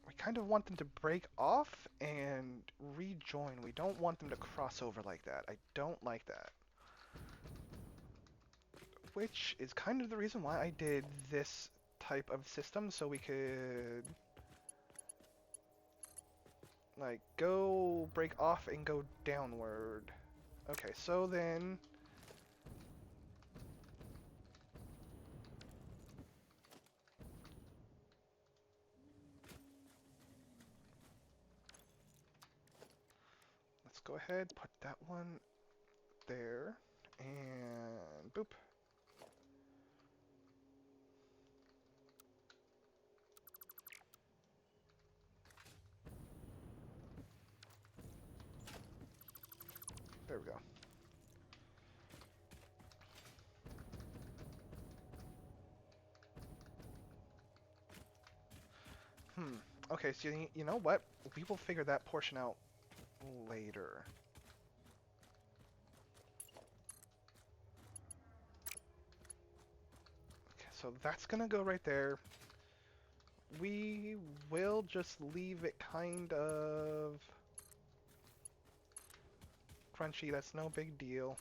We kind of want them to break off and rejoin. We don't want them to cross over like that. I don't like that. Which is kind of the reason why I did this type of system, so we could like go break off and go downward. Okay, so then let's go ahead, put that one there, and boop. There we go. Okay, so you know what? We will figure that portion out later. Okay, so that's gonna go right there. We will just leave it kind of crunchy. That's no big deal.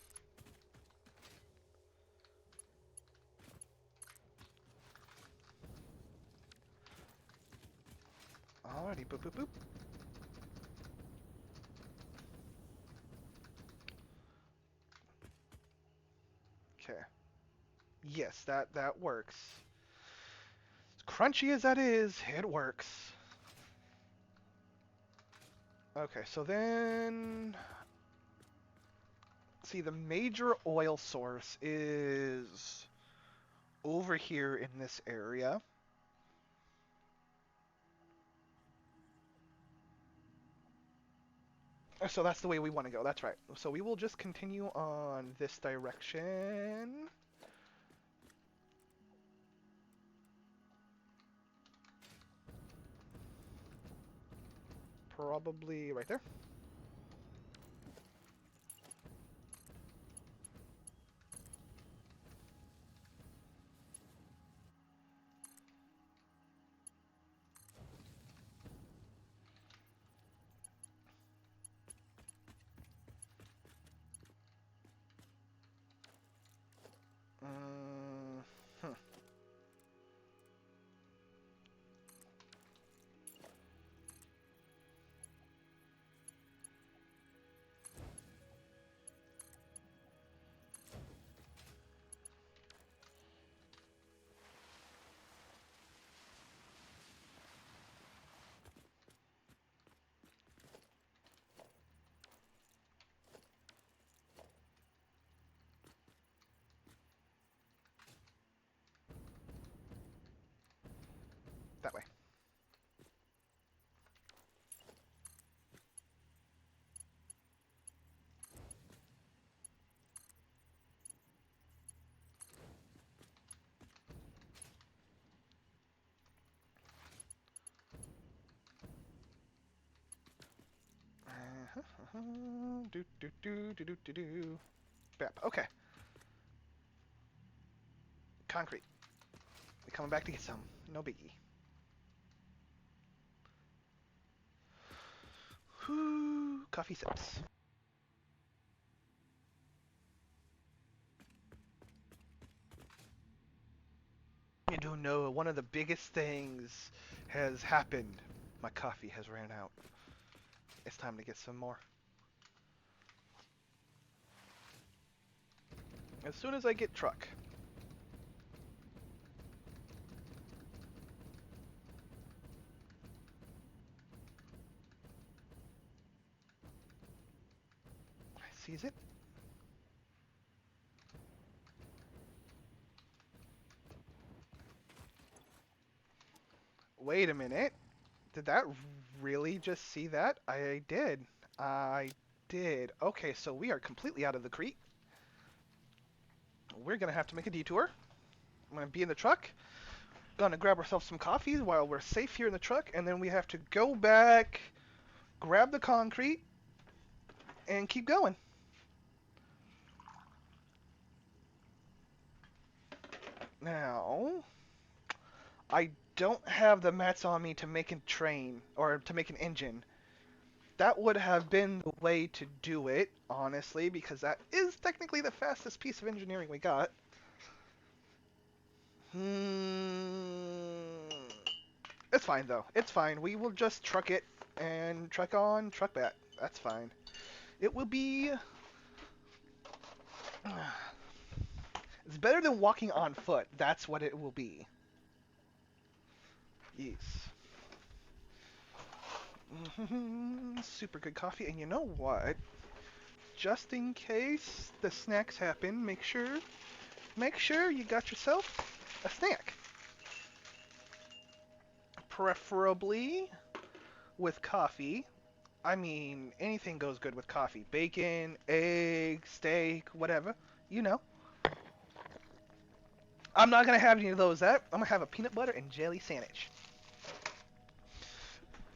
Alrighty, boop, boop, boop. Okay. Yes, that works. As crunchy as that is, it works. Okay, so then... See, the major oil source is over here in this area. So that's the way we want to go, that's right. So we will just continue on this direction. Probably right there. Hmm. That way. Do. Bap. Okay. Concrete. We're coming back to get some. No biggie. Whew. Coffee sips. You're doing no, one of the biggest things has happened. My coffee has ran out. It's time to get some more. As soon as I get truck. Sees it. Wait a minute. Did that really just see that? I did. I did. Okay, so we are completely out of the creek. We're gonna have to make a detour. I'm gonna be in the truck. Gonna grab ourselves some coffees while we're safe here in the truck, and then we have to go back, grab the concrete, and keep going. Now, I don't have the mats on me to make a train, or to make an engine. That would have been the way to do it, honestly, because that is technically the fastest piece of engineering we got. It's fine, though. It's fine. We will just truck it, and truck on, truck back. That's fine. It will be... It's better than walking on foot. That's what it will be. Yes. Super good coffee. And you know what? Just in case the snacks happen, make sure you got yourself a snack. Preferably with coffee. I mean, anything goes good with coffee. Bacon, egg, steak, whatever. You know. I'm not going to have any of those. I'm going to have a peanut butter and jelly sandwich.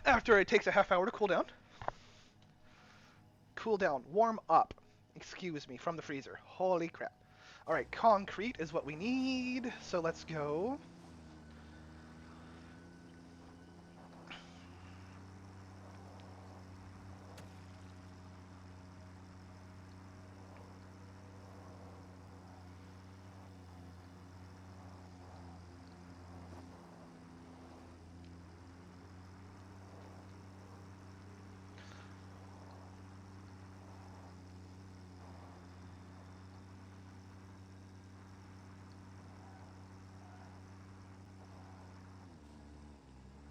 After it takes a half hour to cool down. Cool down. Warm up. Excuse me, from the freezer. Holy crap. Alright, concrete is what we need. So let's go.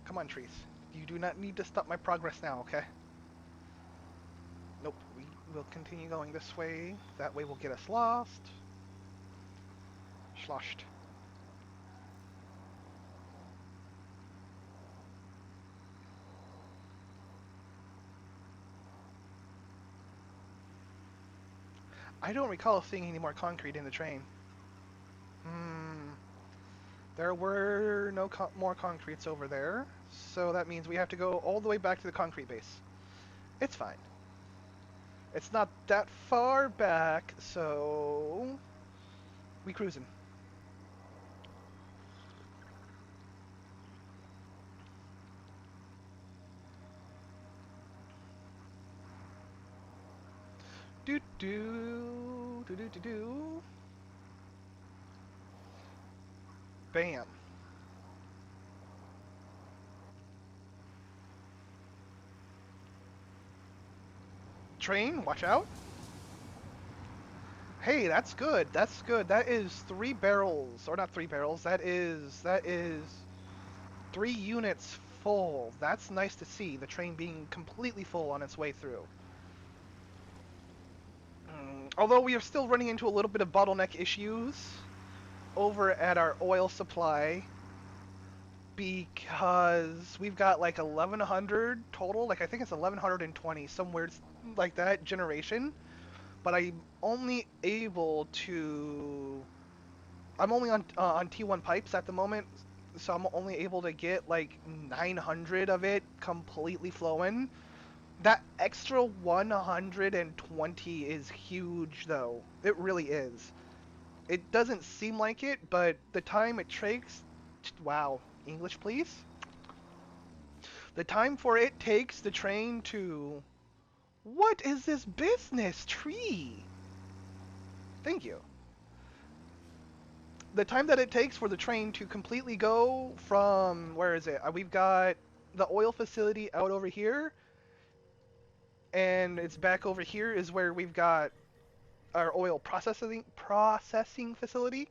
Come on, trees. You do not need to stop my progress now, okay? Nope, we will continue going this way. That way will get us lost. Sloshed. I don't recall seeing any more concrete in the train. There were no more concretes over there, so that means we have to go all the way back to the concrete base. It's fine. It's not that far back, so we cruising. Do do do do do do. Bam. Train, watch out. Hey, that's good. That's good. That is 3 barrels, or not 3 barrels. That is 3 units full. That's nice to see. The train being completely full on its way through. Although we are still running into a little bit of bottleneck issues over at our oil supply, because we've got like 1100 total, like I think it's 1120, somewhere like that generation, but I'm only able to, I'm only on T1 pipes at the moment, so I'm only able to get like 900 of it completely flowing. That extra 120 is huge though. It really is. It doesn't seem like it, but the time it takes, wow, English please? The time for it takes the train to, what is this business tree? Thank you. the time that it takes for the train to completely go from, where is it? We've got the oil facility out over here, and it's back over here is where we've got our oil processing facility.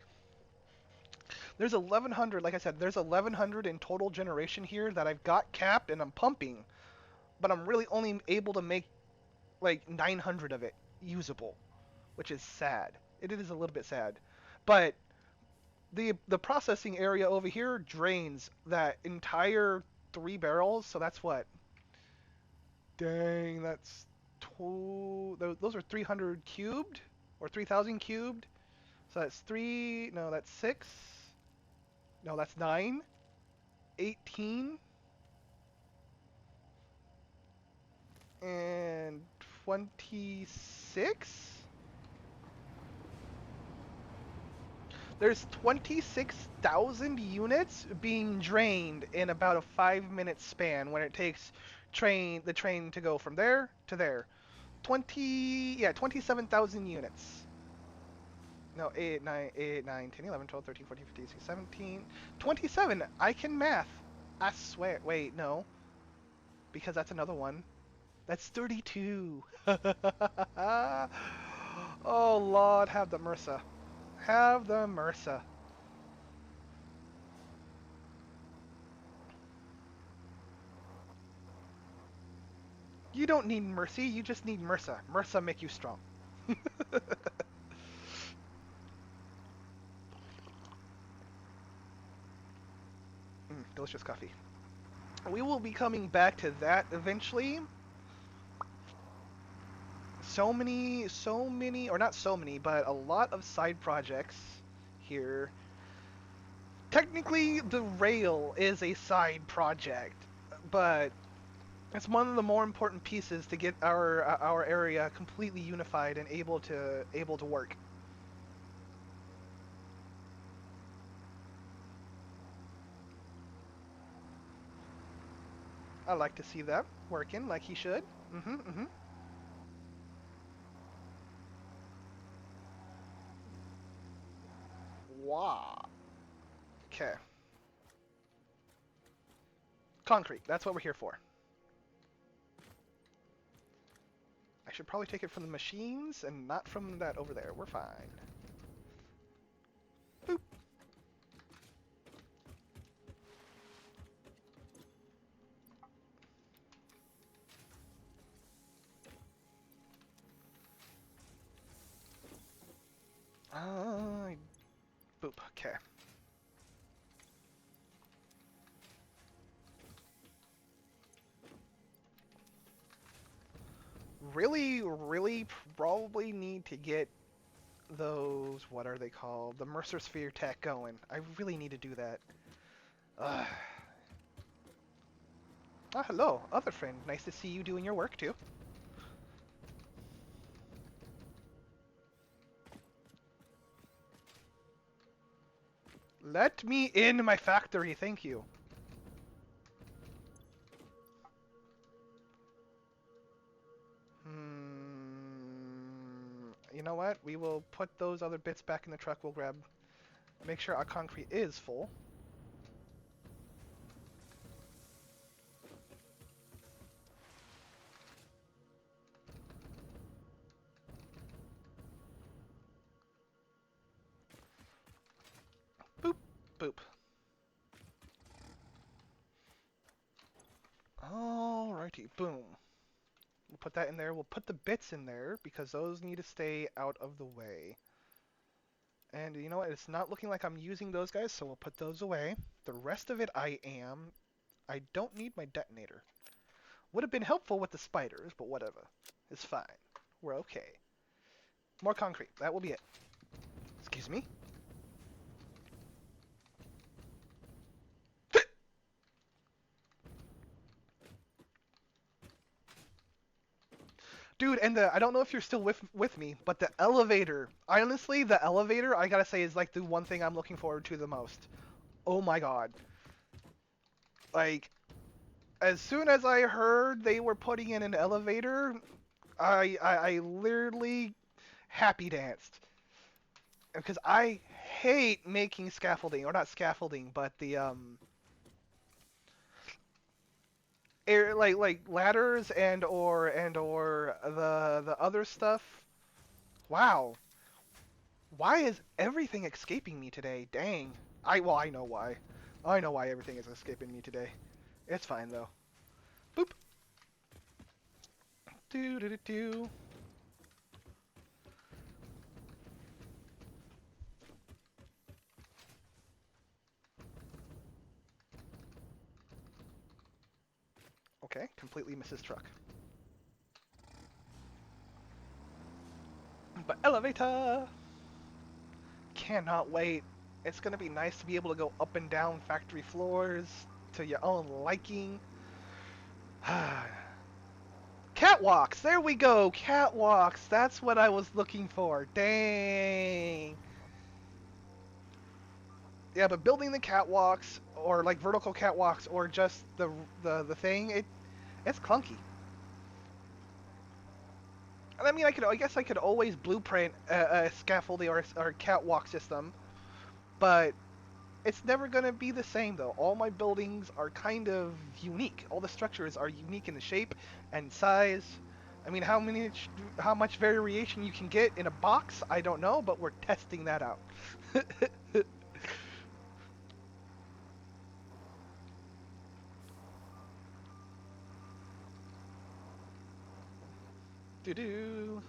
There's 1100, like I said, there's 1100 in total generation here that I've got capped and I'm pumping, but I'm really only able to make like 900 of it usable, which is sad. It is a little bit sad. But the processing area over here drains that entire 3 barrels, so that's what? Dang, that's those are 300 cubed or 3000 cubed. So that's 3, no, that's 6. No, that's 9, 18 and 26. There's 26,000 units being drained in about a 5-minute span when it takes the train to go from there to there. 27,000 units. No, 8, 9, 8, 9, 10, 11, 12, 13, 14, 15, 16, 17, 27. I can math. I swear. Wait, no. Because that's another one. That's 32. Oh, Lord, have the mercy. Have the mercy. You don't need mercy, you just need MRSA. MRSA make you strong. Delicious coffee. We will be coming back to that eventually. So many, or not so many, but a lot of side projects here. Technically, the rail is a side project, but it's one of the more important pieces to get our area completely unified and able to work. I like to see that working like he should. Wow. Okay. Concrete. That's what we're here for. I should probably take it from the machines and not from that over there. We're fine. Boop. Boop. Okay. Really probably need to get those, what are they called? The Mercer Sphere tech going. I really need to do that. Ah, hello, other friend. Nice to see you doing your work too. Let me in my factory, thank you. You know what? We will put those other bits back in the truck. We'll make sure our concrete is full. Boop, boop. Alrighty, boom. We'll put that in there. We'll put the bits in there because those need to stay out of the way. And you know what? It's not looking like I'm using those guys, so we'll put those away. The rest of it I am. I don't need my detonator. Would have been helpful with the spiders, but whatever. It's fine. We're okay. More concrete. That will be it. Excuse me. Dude, and I don't know if you're still with me, but the elevator. Honestly, the elevator, I gotta say, is like the one thing I'm looking forward to the most. Oh my god. Like, as soon as I heard they were putting in an elevator, I literally happy danced. Because I hate making scaffolding, or not scaffolding, but the air like ladders and or the other stuff. Wow. Why is everything escaping me today? Dang. I know why. I know why everything is escaping me today. It's fine though. Boop. Do do do do. Okay, completely misses truck. But elevator! Cannot wait. It's gonna be nice to be able to go up and down factory floors to your own liking. Catwalks! There we go! Catwalks! That's what I was looking for. Dang! Yeah, but building the catwalks, or like vertical catwalks, or just the thing, it's clunky. I mean, I guess I could always blueprint a scaffolding or catwalk system, but it's never gonna be the same though. All my buildings are kind of unique. All the structures are unique in the shape and size. I mean, how much variation you can get in a box, I don't know, but we're testing that out. Do do.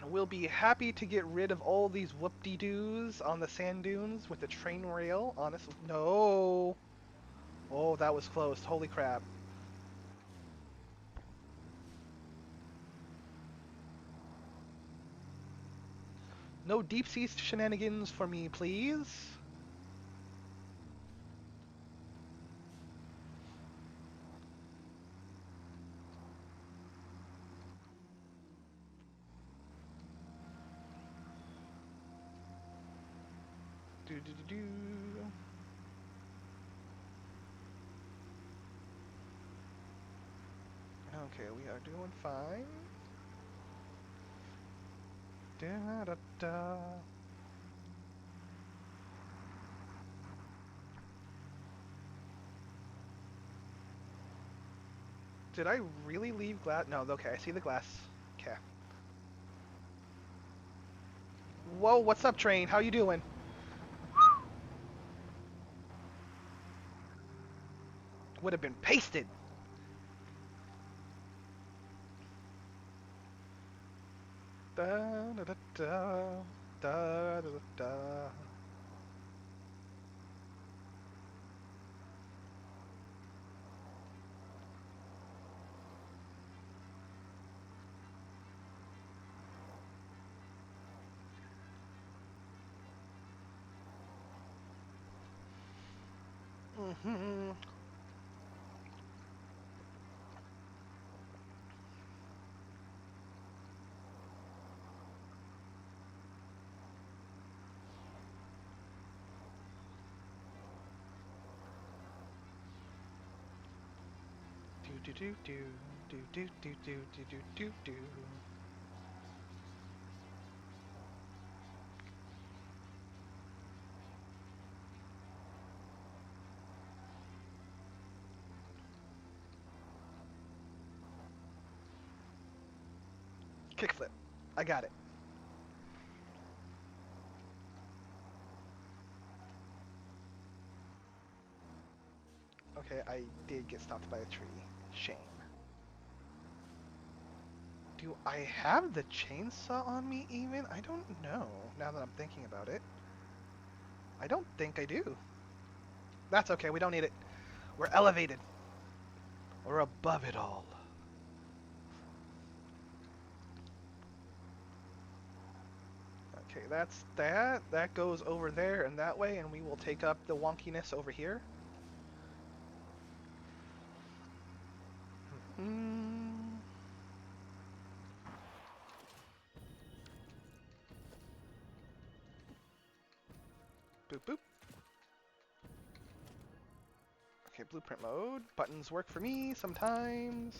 We'll be happy to get rid of all these whoop-de-doos on the sand dunes with the train rail. Honestly, no. Oh, that was close. Holy crap. No deep sea shenanigans for me, please. Do do do do. Okay, we are doing fine. Da da da. Did I really leave glass? No, okay, I see the glass. Okay. Whoa, what's up, train? How you doing? Would have been pasted. Da da da da da da da. Mm-hmm. Do do do do do do do do do do do do. Kickflip. I got it. Okay, I did get stopped by a tree. Shame. Do I have the chainsaw on me even? I don't know, now that I'm thinking about it. I don't think I do. That's okay, we don't need it. We're elevated. We're above it all. Okay, that's that. That goes over there and that way, and we will take up the wonkiness over here. Mm. Boop boop. Okay, blueprint mode. Buttons work for me sometimes.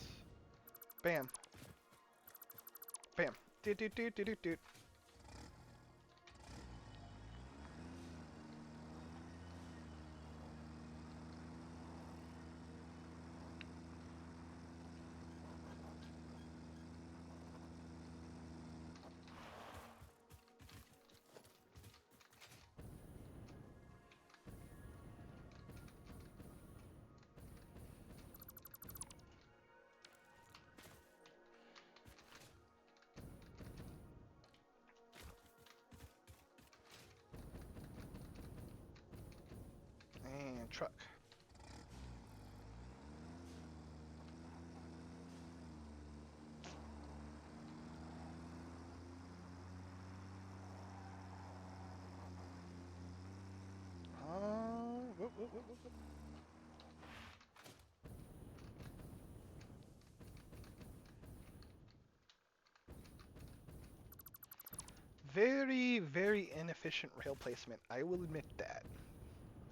Bam. Bam. Doot doot doot doot doot doot. And truck. Whoop, whoop, whoop, whoop. Very, very inefficient rail placement. I will admit that.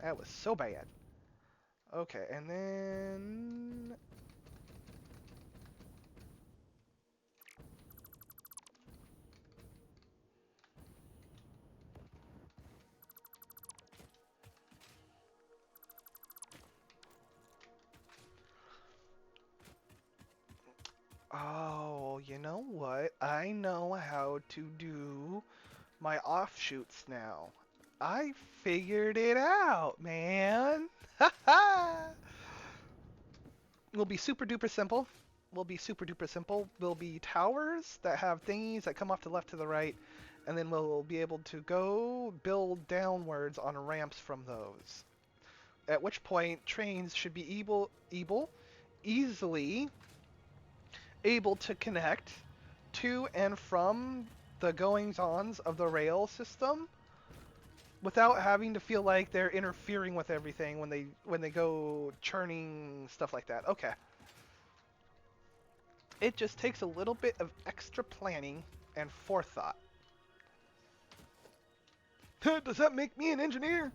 That was so bad. Okay, and then... Oh, you know what? I know how to do my offshoots now. I figured it out, man. Ha Will be super duper simple. Will be super duper simple. Will be towers that have thingies that come off to the left to the right, and then we'll be able to go build downwards on ramps from those. At which point trains should be easily able to connect to and from the goings-ons of the rail system without having to feel like they're interfering with everything when they go churning stuff like that. Okay. It just takes a little bit of extra planning and forethought. Does that make me an engineer?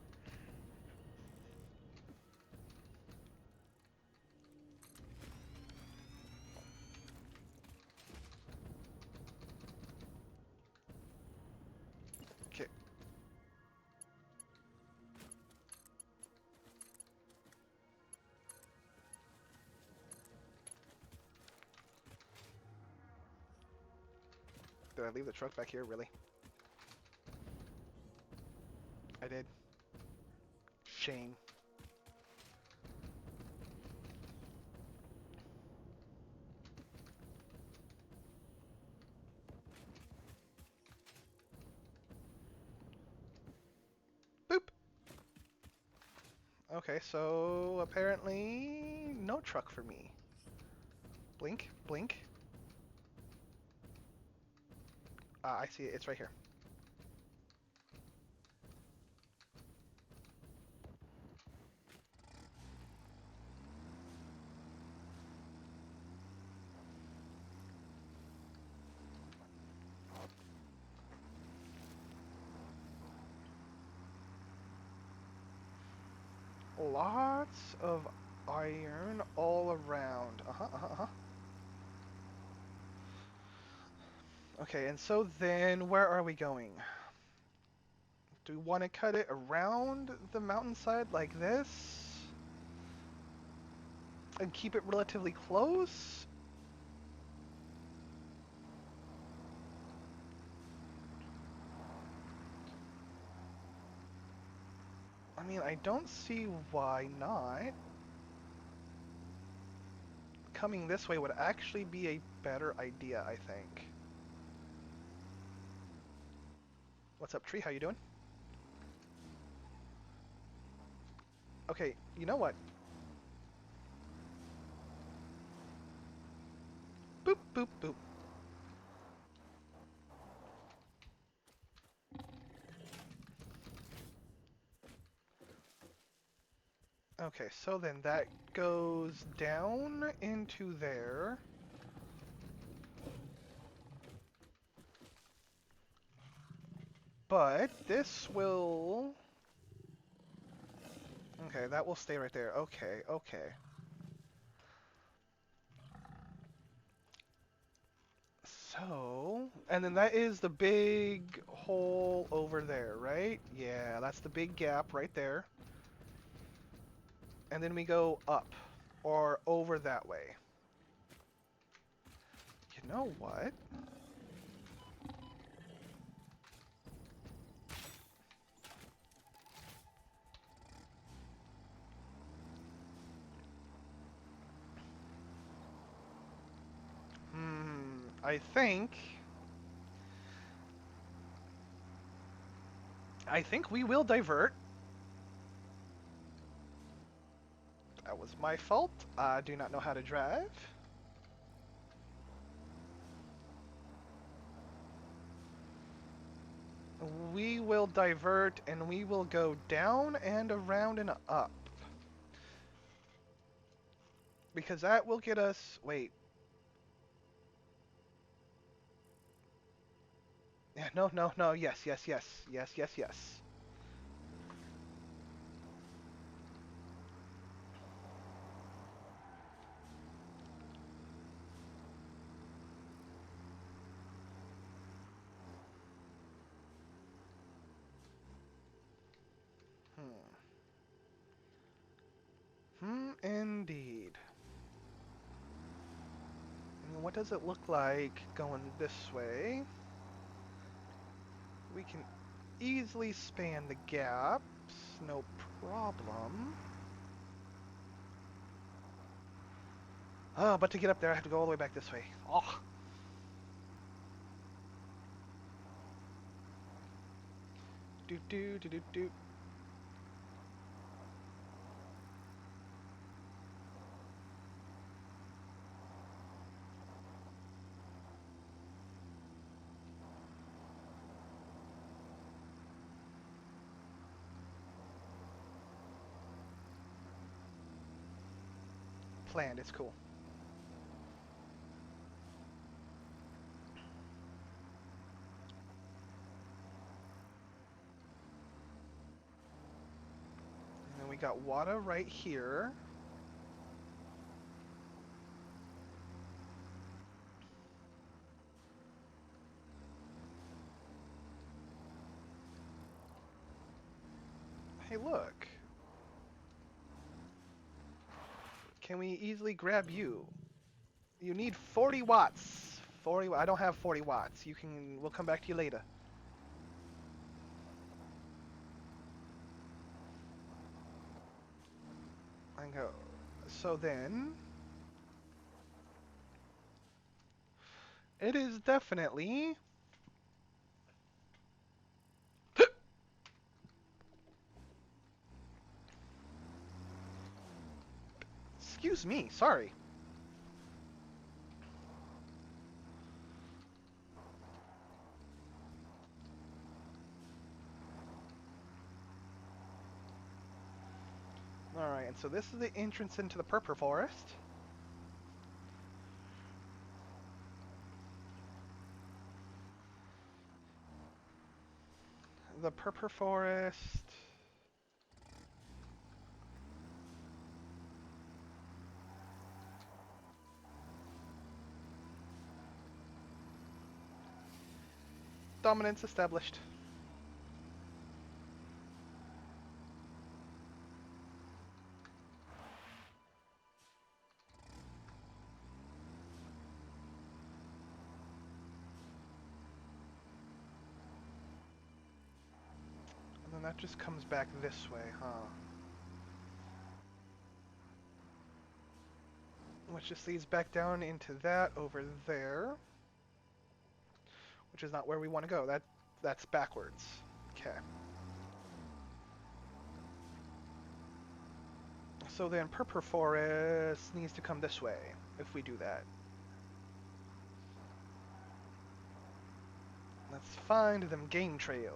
Okay. Did I leave the truck back here, really? I did. Shame. Boop! Okay, so apparently no truck for me. Blink, blink. Ah, I see it. It's right here. Lots of iron all around. Uh-huh, uh-huh, uh-huh. Okay, and so then where are we going? Do we want to cut it around the mountainside like this? And keep it relatively close? I mean, I don't see why not. Coming this way would actually be a better idea, I think. What's up, tree? How you doing? Okay, you know what? Boop, boop, boop. Okay, so then that goes down into there. But this will... Okay, that will stay right there. Okay, okay. So, and then that is the big hole over there, right? Yeah, that's the big gap right there. And then we go up or over that way. You know what? I think we will divert. That was my fault. I do not know how to drive. We will divert and we will go down and around and up. Because that will get us... Wait. Yeah, no, no, no. Yes, yes, yes. Yes, yes, yes. Indeed. And what does it look like going this way? We can easily span the gaps. No problem. Oh, but to get up there, I have to go all the way back this way. Oh. Do do do do do. Planned. It's cool. And then we got water right here. Hey, look. Can we easily grab you? You need 40 watts. 40. I don't have 40 watts. You can. We'll come back to you later. I go. So then, it is definitely. Excuse me. Sorry. Alright, and so this is the entrance into the Purple Forest. The Purple Forest. Dominance established. And then that just comes back this way, huh? Which just leads back down into that over there. Which is not where we want to go. That's backwards. Okay. So then Purple Forest needs to come this way if we do that. Let's find them game trails.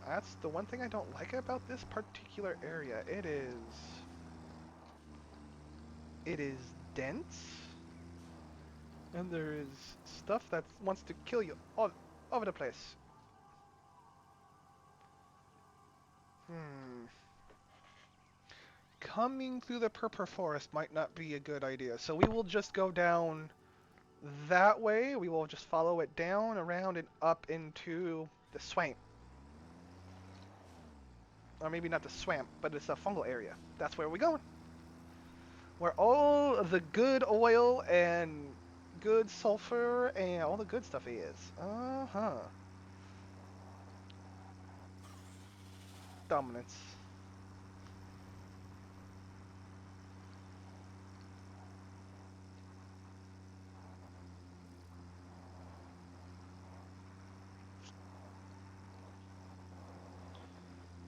That's the one thing I don't like about this particular area. It is dense, and there is stuff that wants to kill you all over the place. Hmm. Coming through the purple forest might not be a good idea. So we will just go down that way. We will just follow it down, around, and up into the swamp. Or maybe not the swamp, but it's a fungal area. That's where we're going. Where all of the good oil and good sulfur and all the good stuff is. Uh-huh. Dominance.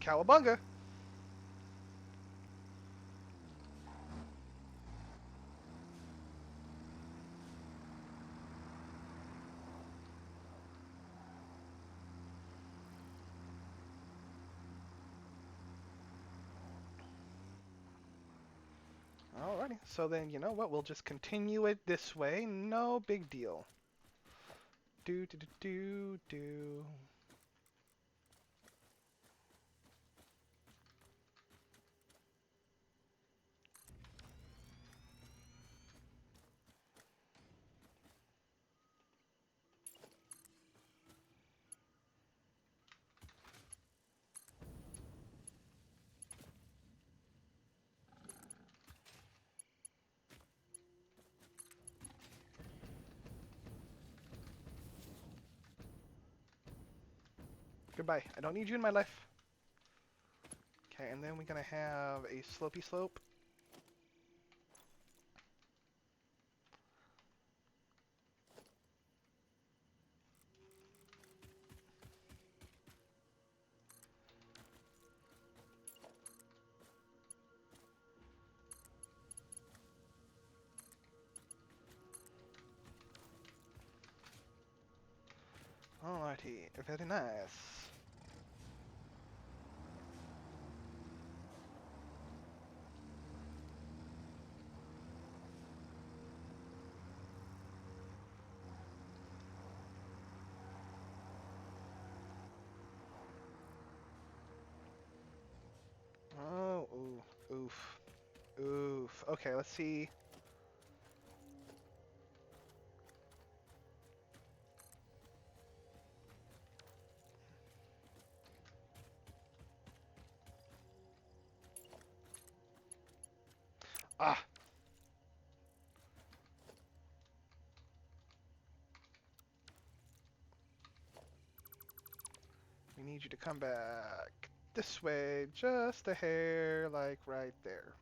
Cowabunga. Alrighty, so then you know what? We'll just continue it this way. No big deal. Do do do do do. Goodbye. I don't need you in my life. Okay, and then we're gonna have a slopey slope. Alrighty, very nice. Oh, ooh, oof, oof. Okay, let's see. Ah, we need you to come back this way, just a hair, like right there.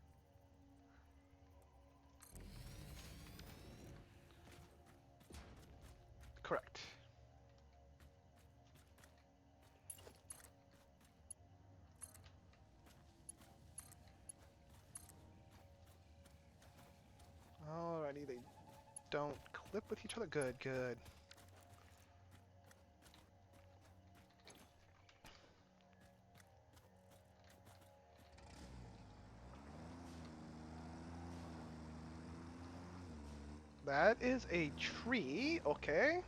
Correct. Alrighty, they don't clip with each other. Good, good. That is a tree, okay.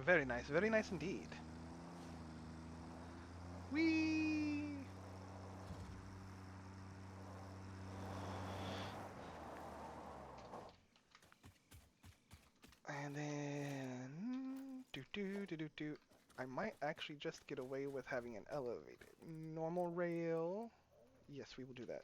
Very nice indeed. Whee! And then do. I might actually just get away with having an elevated normal rail. Yes, we will do that.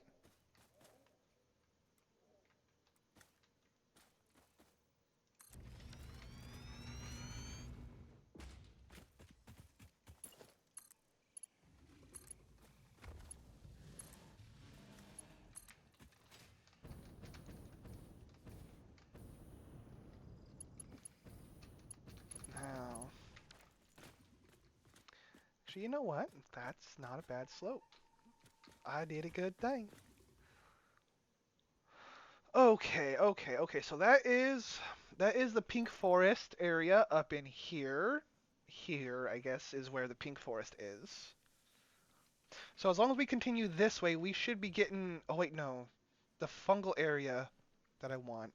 Actually, you know what? That's not a bad slope. I did a good thing. Okay. So that is the pink forest area up in here. Here, I guess, is where the pink forest is. So as long as we continue this way, we should be getting. Oh wait, no, the fungal area that I want.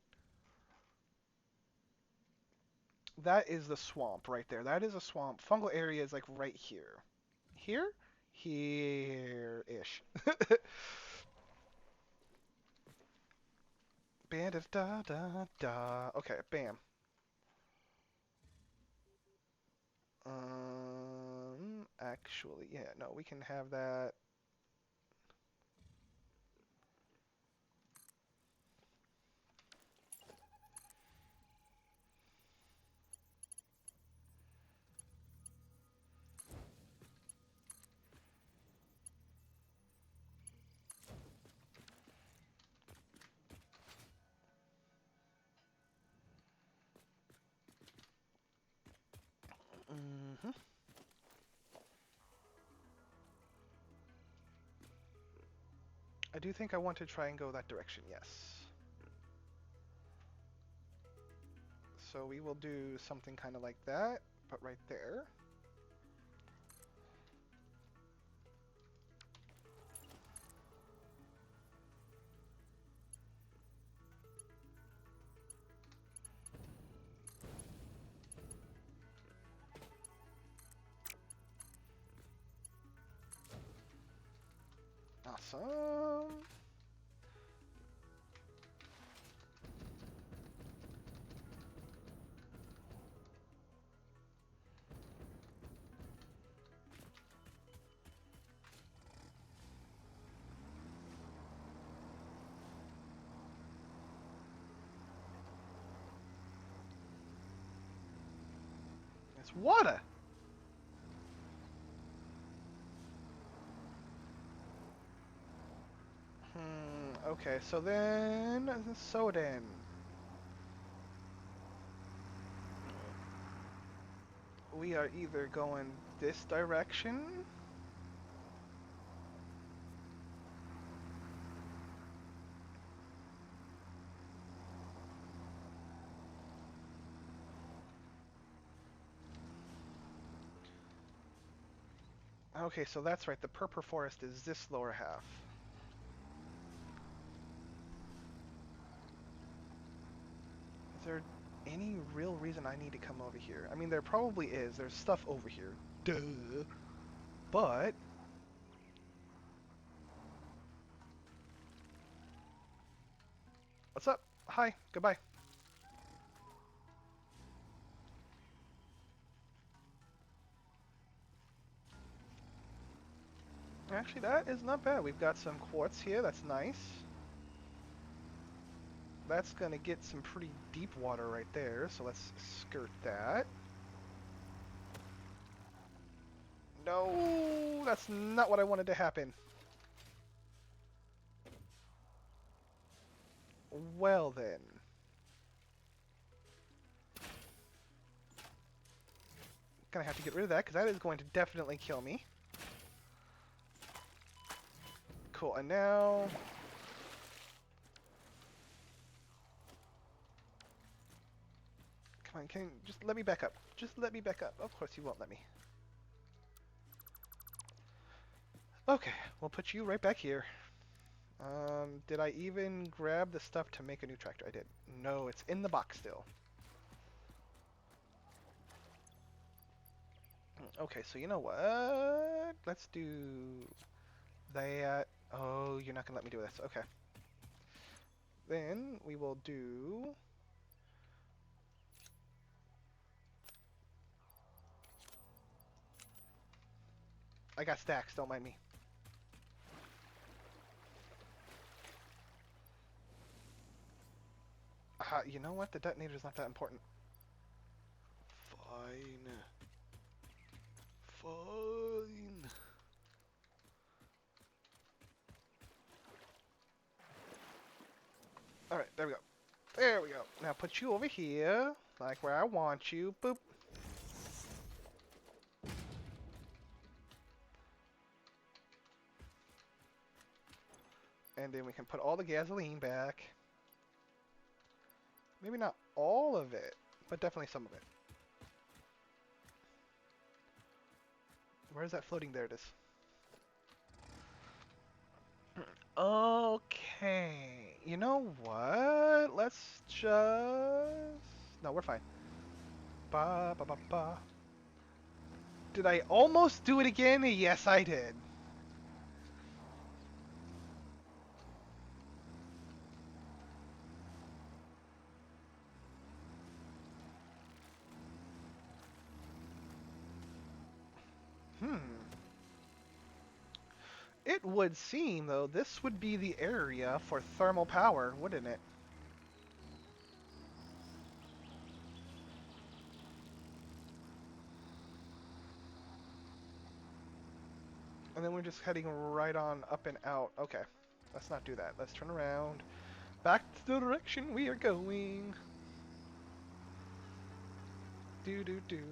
That is the swamp right there. That is a swamp. Fungal area is like right here. Here? Here-ish. Da da da. Okay, bam. Actually, yeah, no, we can have that. hmm I do think I want to try and go that direction, yes. So we will do something kind of like that, but right there. Awesome. It's water. Okay, so then, we are either going this direction. Okay, so that's right. The purple forest is this lower half. Is there any real reason I need to come over here? I mean, there probably is. There's stuff over here. Duh. But what's up? Hi. Goodbye. Actually, that is not bad. We've got some quartz here. That's nice. That's gonna get some pretty deep water right there. So let's skirt that. No, that's not what I wanted to happen. Well then. Gonna have to get rid of that because that is going to definitely kill me. Cool, and now... Come on, just let me back up. Just let me back up. Of course you won't let me. Okay, we'll put you right back here. Did I even grab the stuff to make a new tractor? I did. No, it's in the box still. Okay, so you know what? Let's do that. Oh, you're not gonna let me do this. Okay. Then we will do... I got stacks, don't mind me. You know what? The detonator's not that important. Fine. Fine. Alright, there we go. There we go. Now put you over here, like where I want you. Boop. And then we can put all the gasoline back. Maybe not all of it, but definitely some of it. Where is that floating? There it is. Okay. You know what? Let's just... No, we're fine. Ba ba ba ba. Did I almost do it again? Yes, I did. Hmm. It would seem, though, this would be the area for thermal power, wouldn't it? And then we're just heading right on up and out. Okay. Let's not do that. Let's turn around. Back to the direction we are going. Do do do.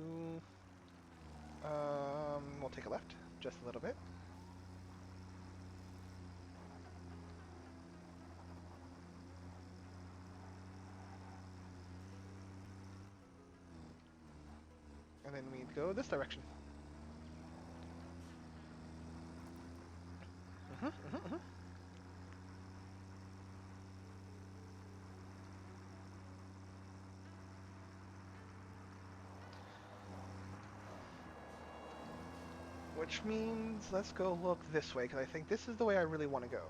We'll take a left, just a little bit. And then we go this direction. Mhm. Which means let's go look this way, because I think this is the way I really want to go.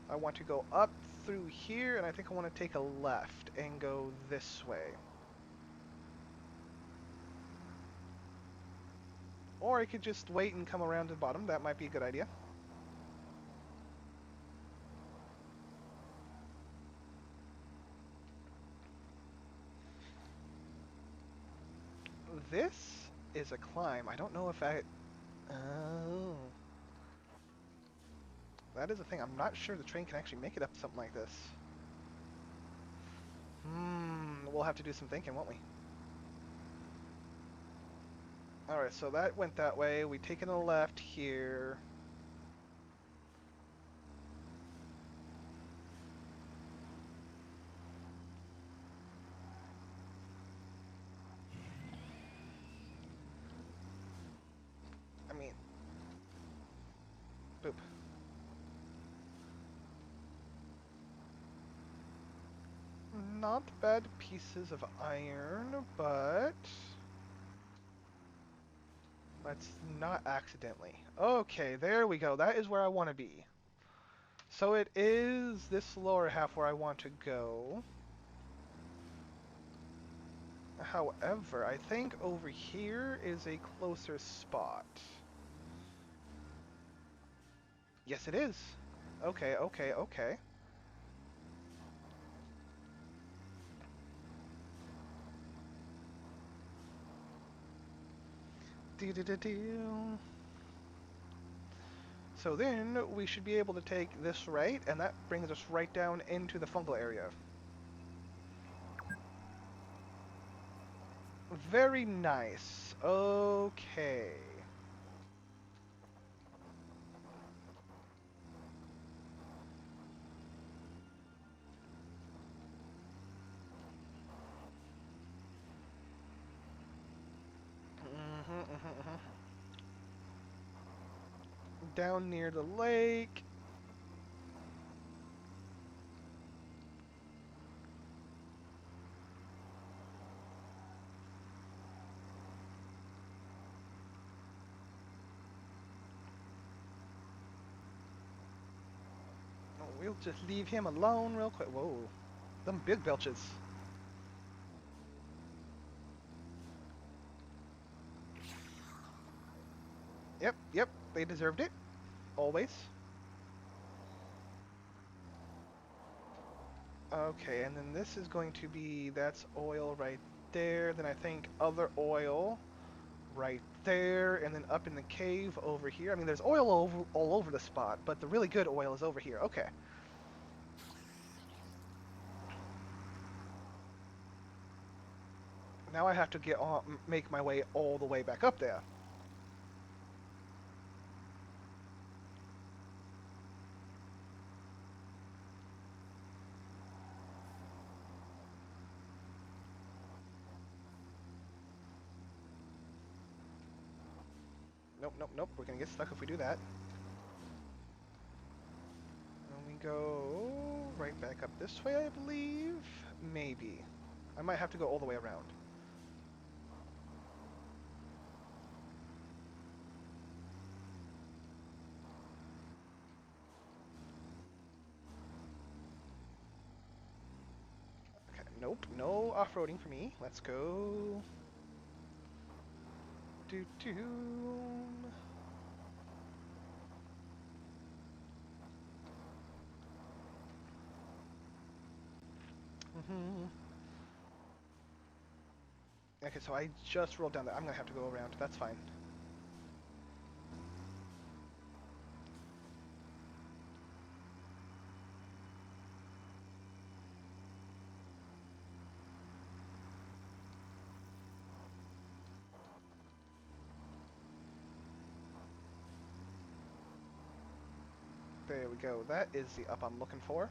I want to go up through here, and I think I want to take a left and go this way. Or I could just wait and come around to the bottom. That might be a good idea. This is a climb. I don't know if I... Oh. That is a thing. I'm not sure the train can actually make it up something like this. We'll have to do some thinking, won't we? Alright, so that went that way. We taken a left here. I mean... Boop. Not bad pieces of iron, but... Let's not accidentally. Okay, there we go. That is where I want to be. So it is this lower half where I want to go. However, I think over here is a closer spot. Yes, it is. Okay, okay, okay. Do-do-do-do. So then we should be able to take this right, and that brings us right down into the fungal area. Very nice. Okay. Down near the lake. We'll just leave him alone real quick. Whoa. Them big belches. Yep, yep. They deserved it. Always. Okay, and then this is going to be, that's oil right there. Then I think other oil right there, and then up in the cave over here. I mean, there's oil all over the spot, but the really good oil is over here. Okay. Now I have to make my way all the way back up there. nope, nope, nope. We're gonna get stuck if we do that. And we go right back up this way, I believe. Maybe. I might have to go all the way around. Okay, nope, no off-roading for me. Let's go. Doo-doo. Okay, so I just rolled down that. I'm gonna have to go around. That's fine. There we go. That is the up I'm looking for.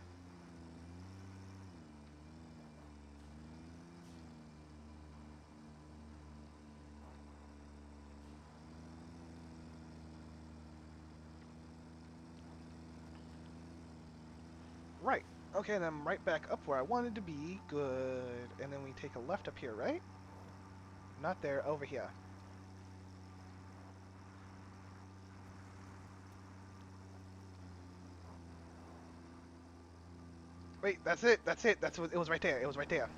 Right. Okay, and I'm right back up where I wanted to be. Good. And then we take a left up here, right? Not there, over here. Wait, that's it. That's it. That's what it was right there. It was right there.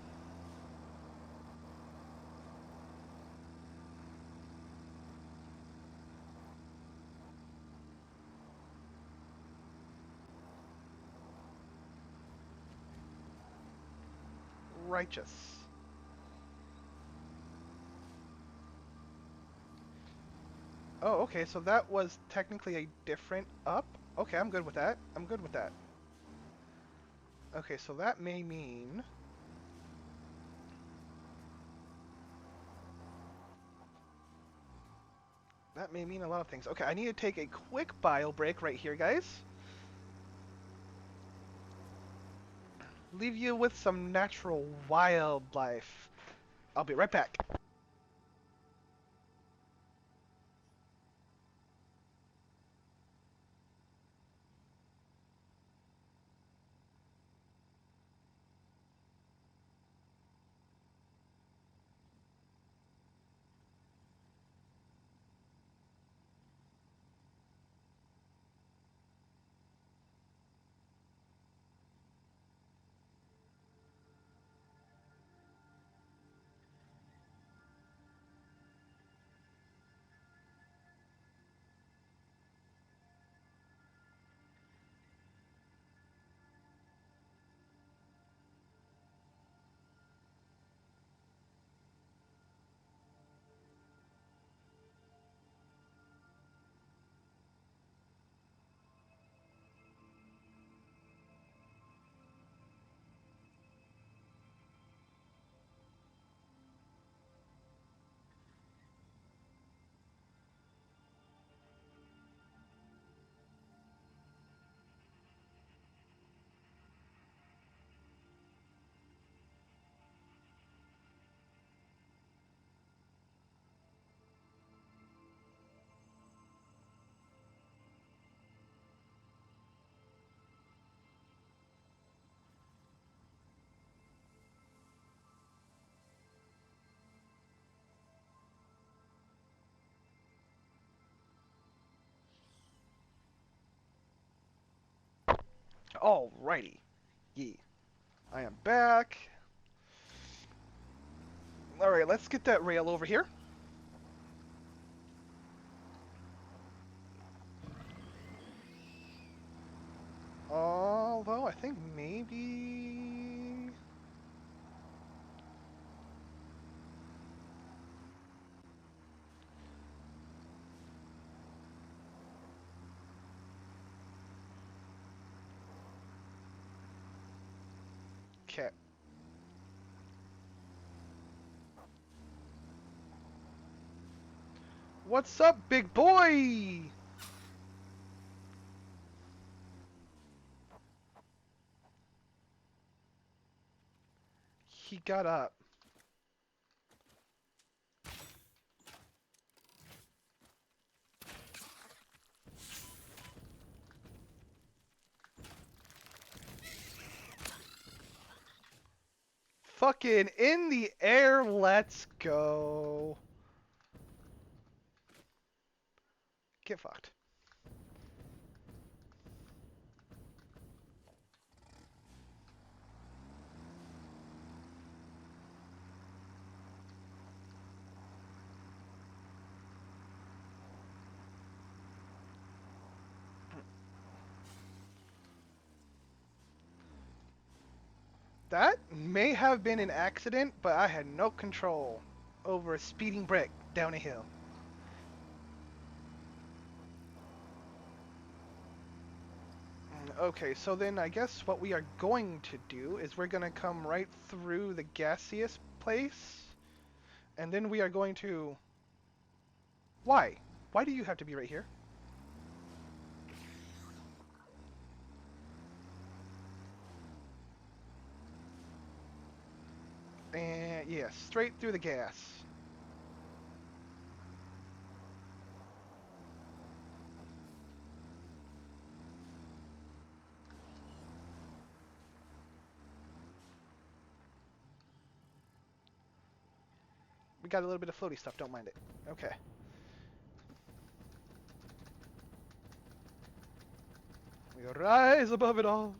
Righteous. Oh, okay, so that was technically a different up. Okay, I'm good with that. I'm good with that. Okay, so that may mean... That may mean a lot of things. Okay, I need to take a quick bio break right here, guys. Leave you with some natural wildlife. I'll be right back. Alrighty. Yee. I am back. Alright, let's get that rail over here. Although, I think maybe... Okay. What's up, big boy? He got up. Fucking in the air, let's go. Get fucked. That may have been an accident, but I had no control over a speeding brick down a hill. Okay, so then I guess what we are going to do is we're going to come right through the gaseous place, and then we are going to... Why? Why do you have to be right here? And yeah, straight through the gas. We got a little bit of floaty stuff, don't mind it. Okay. We rise above it all.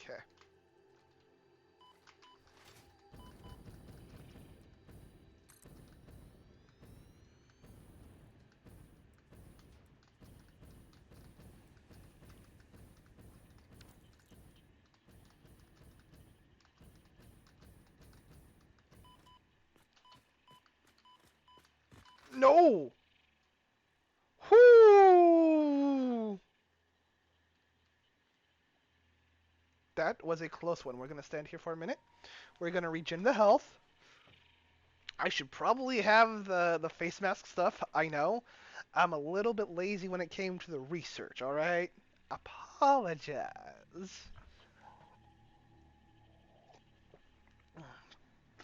Okay. No! Whoo! That was a close one. We're going to stand here for a minute. We're going to regen the health. I should probably have the face mask stuff, I know. I'm a little bit lazy when it came to the research, alright? Apologize.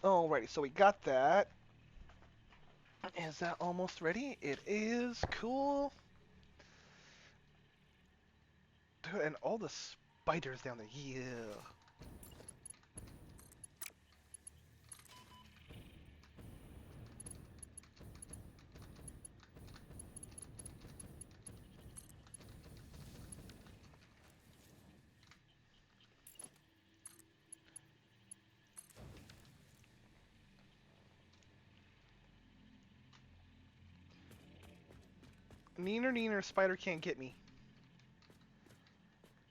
Alrighty, so we got that. Is that almost ready? It is. Cool. Dude, and all the spiders down there. Yeah. Neener, neener, spider can't get me.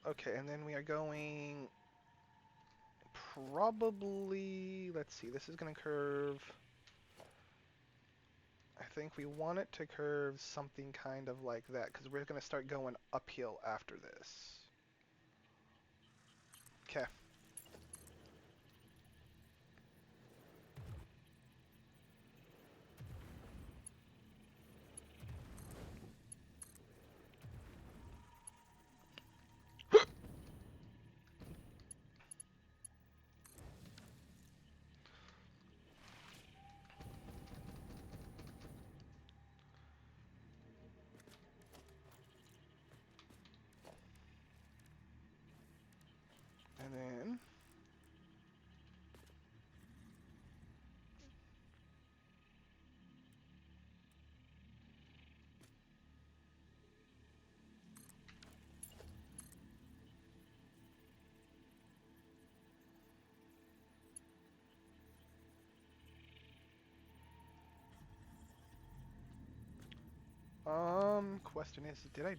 Okay, and then we are going... Probably... Let's see, this is going to curve... I think we want it to curve something kind of like that, because we're going to start going uphill after this. Okay. And then... Question is, did I?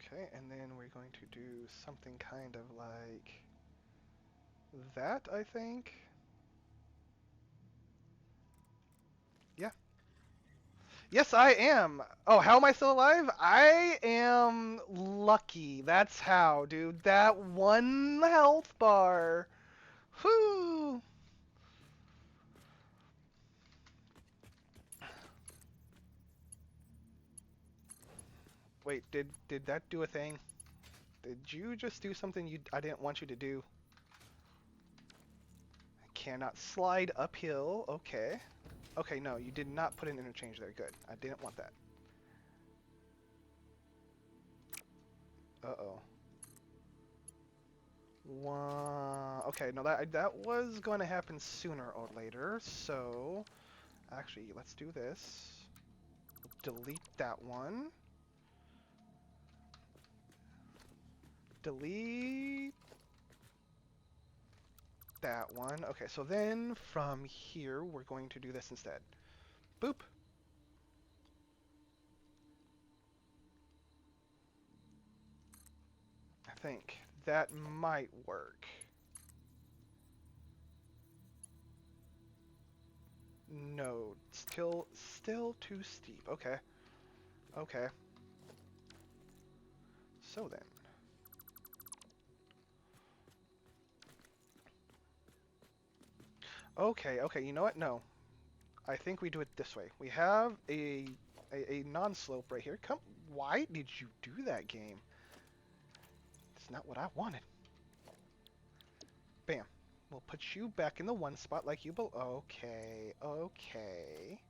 Okay, and then we're going to do something kind of like that, I think. Yeah. Yes, I am. Oh, how am I still alive? I am lucky. That's how, dude. That one health bar. Whoo! Wait, did that do a thing? Did you just do something I didn't want you to do? Cannot slide uphill. Okay. Okay, no, you did not put an interchange there. Good. I didn't want that. Uh-oh. Wow. Okay, no, that was going to happen sooner or later. So, actually, let's do this. Delete that one. Delete that one. Okay, so then from here, we're going to do this instead. Boop. I think that might work. No, still too steep. Okay. Okay. So then. Okay, okay, you know what? No. I think we do it this way. We have a non-slope right here. Come, why did you do that, game? It's not what I wanted. Bam. We'll put you back in the one spot like you okay, okay.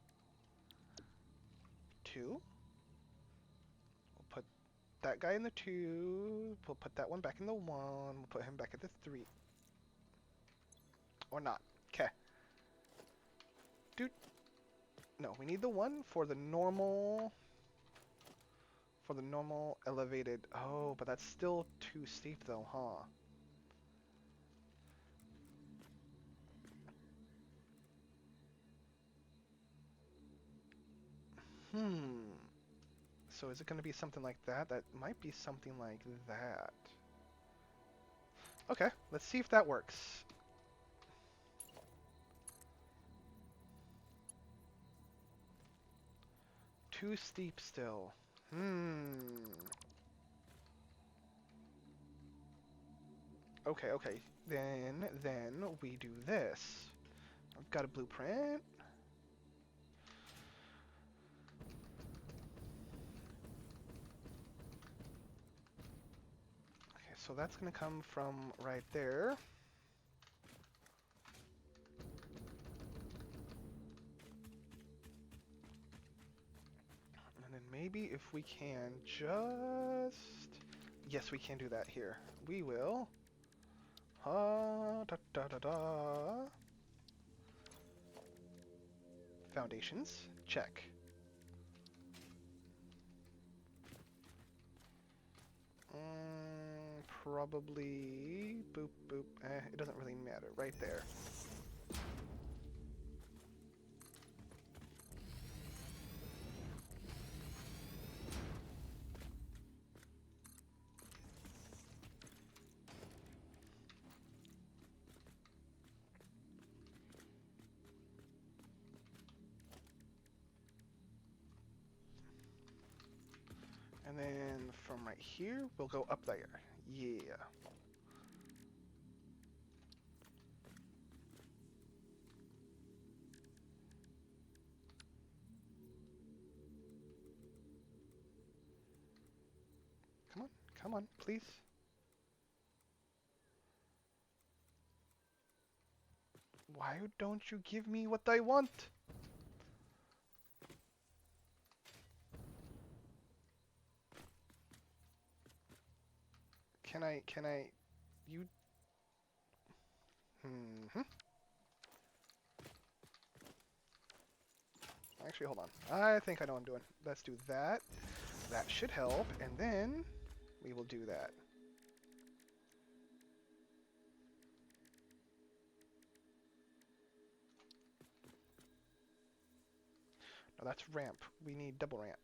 Two. We'll put that guy in the two. We'll put that one back in the one. We'll put him back at the three. Or not. Okay. Dude. No, we need the one for the normal... For the normal elevated... Oh, but that's still too steep though, huh? Hmm. So is it going to be something like that? That might be something like that. Okay, let's see if that works. Too steep still. Hmm. Okay, okay. Then we do this. I've got a blueprint. Okay, so that's gonna come from right there. And then maybe if we can just... Yes, we can do that here. We will. Da da da da. Foundations. Check. Probably boop boop. It doesn't really matter. Right there. And then from right here, we'll go up there. Yeah. Come on, please. Why don't you give me what I want? Can I, you... Mm-hmm. Actually, hold on. I think I know what I'm doing. Let's do that. That should help, and then we will do that. No, that's ramp. We need double ramp.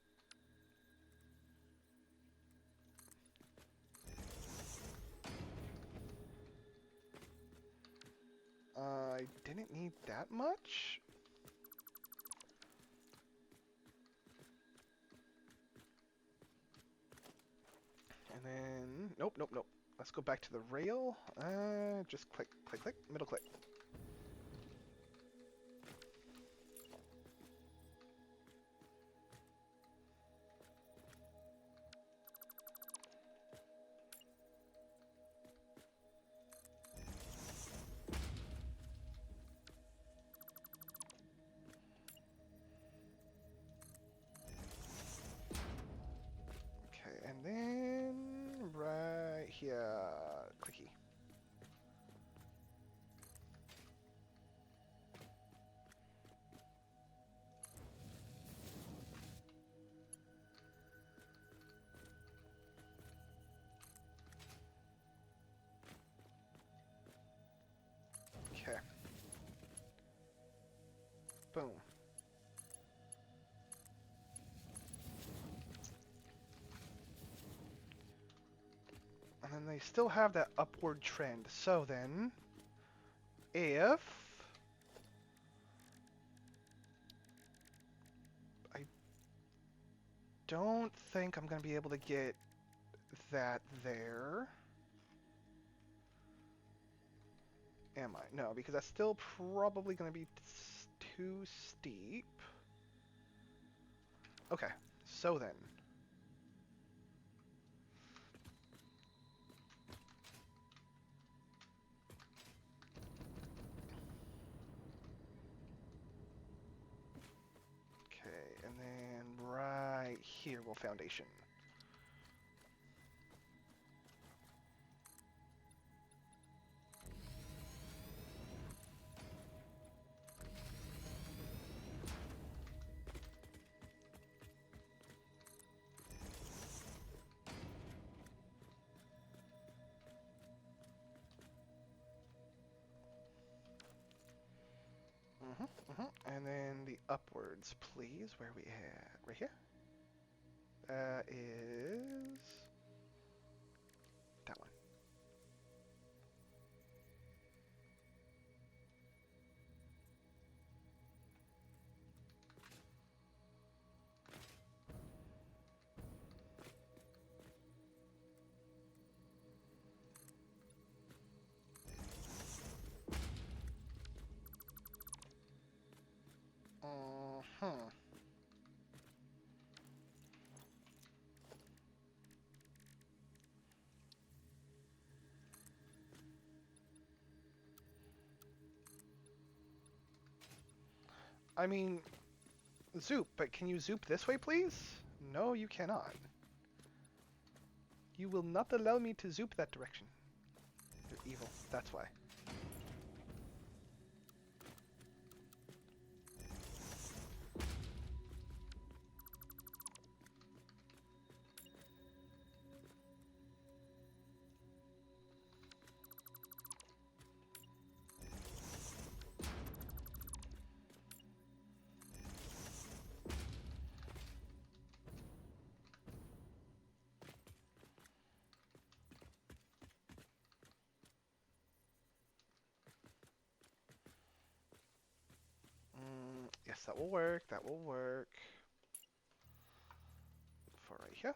I didn't need that much. And then, nope, nope, nope. Let's go back to the rail. Just click, click, click, middle click. Okay, and then right here, clicky. Okay. Boom. And then they still have that upward trend. So then, if I don't think I'm going to be able to get that there. Am I? No, because that's still probably going to be too steep. Okay, so then. Okay, and then right here will foundation. And then the upwards, please. Where are we at? Right here? That is that one. Uh-huh. I mean, zoop, but can you zoop this way, please? No, you cannot. You will not allow me to zoop that direction. You're evil, that's why. Yes, that will work, that will work. For right here.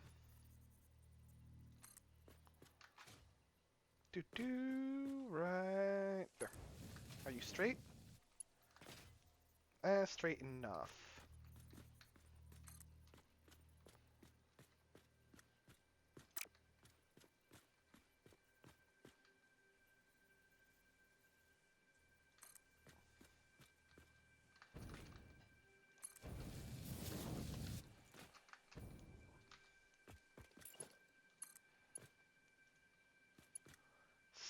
Right there. Are you straight? Straight enough.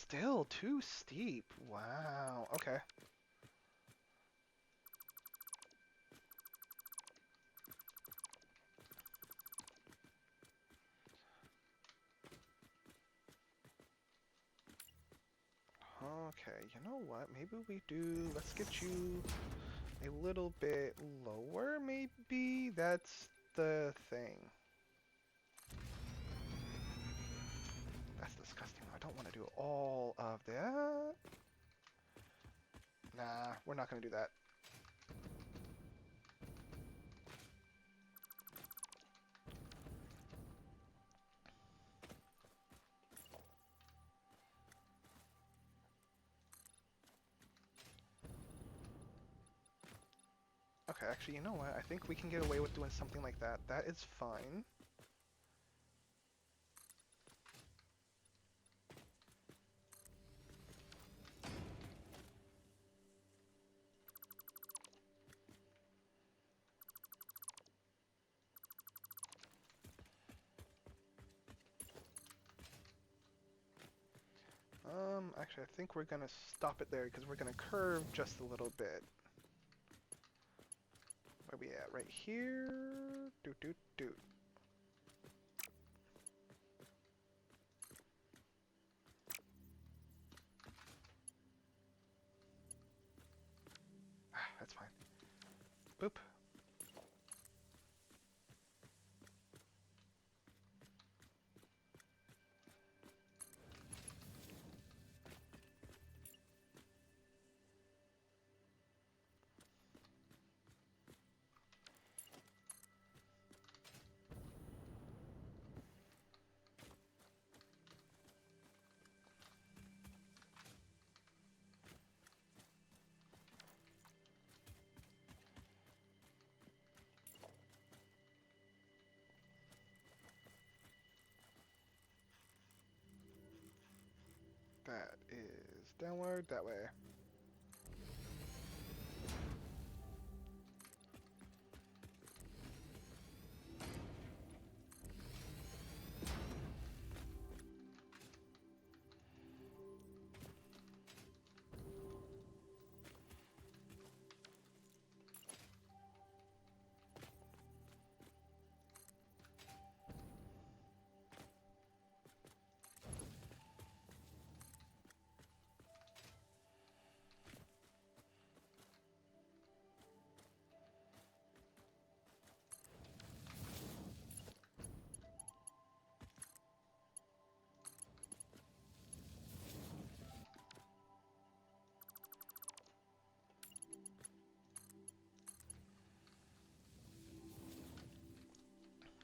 Still too steep. Wow. Okay. Okay, you know what? Maybe we do... Let's get you a little bit lower, maybe? That's the thing. That's disgusting. I don't want to do all of that. Nah, we're not going to do that. Okay, actually, you know what? I think we can get away with doing something like that. That is fine. Actually, I think we're gonna stop it there because we're gonna curve just a little bit. Where we at? Right here? Doot doot doot. Ah, that's fine. Boop. That is downward, that way.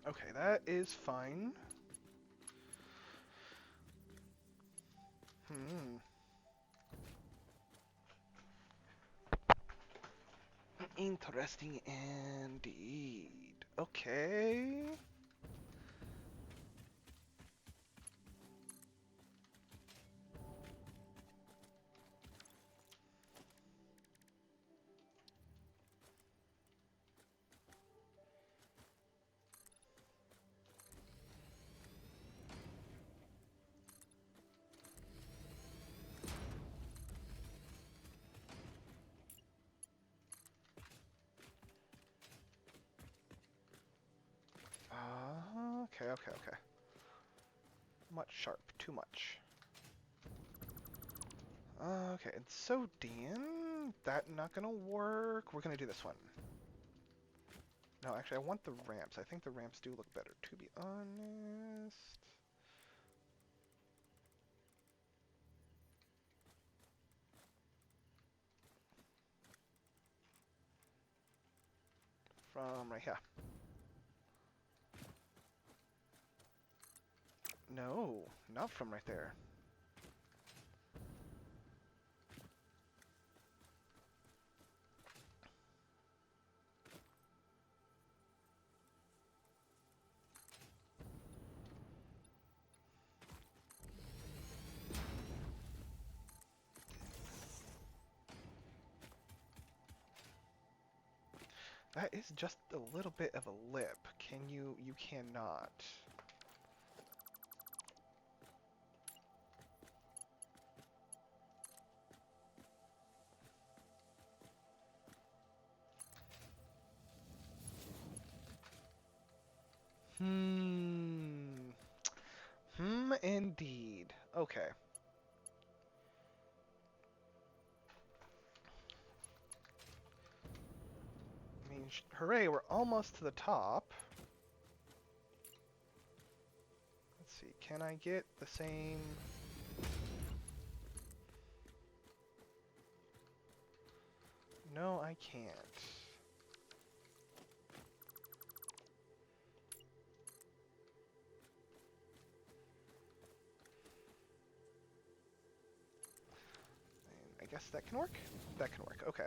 Okay, that is fine. Hmm. Interesting indeed. Okay. Okay. Much sharp, too much. Okay, and so Dan, that not gonna work. We're gonna do this one. No, actually, I want the ramps. I think the ramps do look better, to be honest. From right here. No, not from right there. That is just a little bit of a lip. Can you... You cannot. Hmm. Indeed. Okay. I mean, hooray, we're almost to the top. Let's see, can I get the same... No, I can't. I guess that can work? That can work, okay.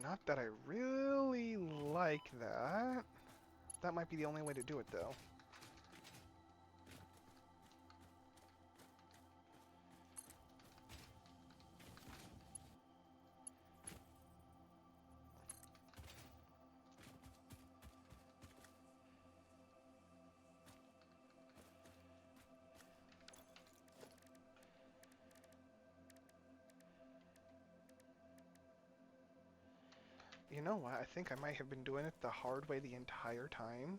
Not that I really like that. That might be the only way to do it, though. You know what? I think I might have been doing it the hard way the entire time.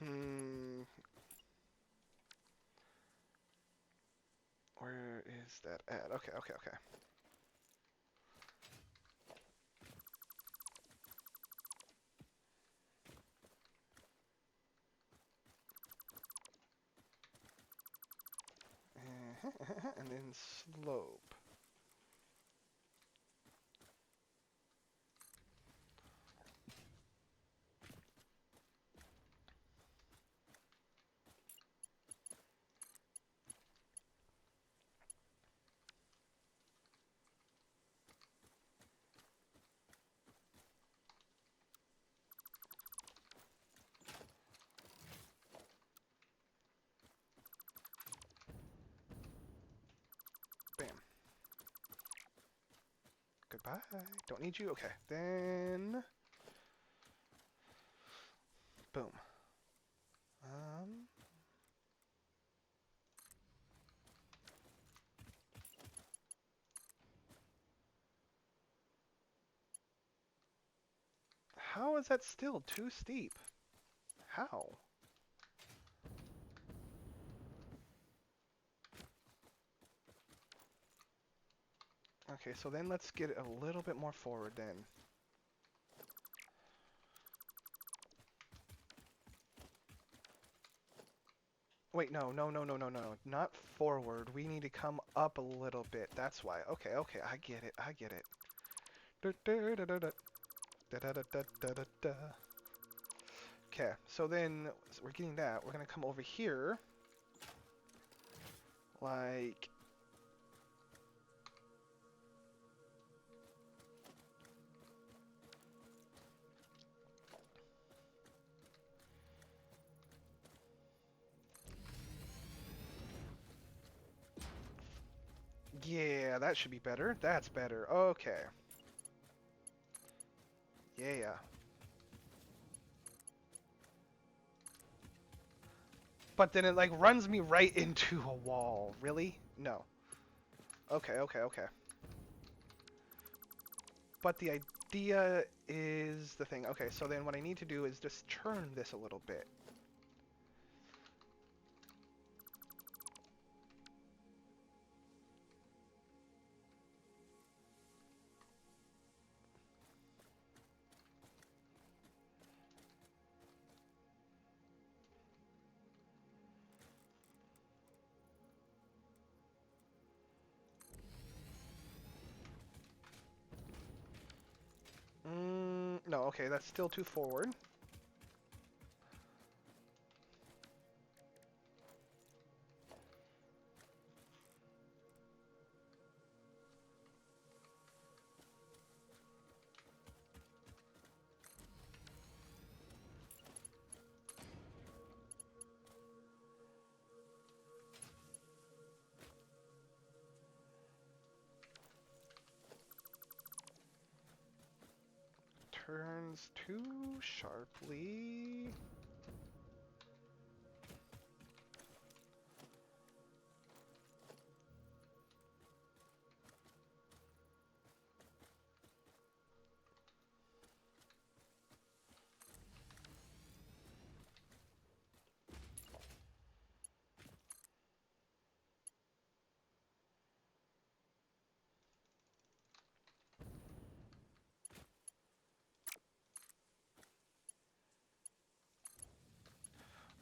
Hmm. Where is that at? Okay, okay, okay. And then slope. Bam. Goodbye. Don't need you? Okay. Then... Boom. Um... How is that still too steep? How? Okay, so then let's get it a little bit more forward then. Wait, no, no, no, no, no, no. Not forward. We need to come up a little bit. That's why. Okay, okay, I get it. I get it. Okay, so then we're getting that. We're gonna come over here. Like... Yeah, that should be better. That's better. Okay. Yeah. But then it like runs me right into a wall. Really? No. Okay, okay, okay. But the idea is the thing. Okay, so then what I need to do is just turn this a little bit. No, okay, that's still too forward. Turns too sharply.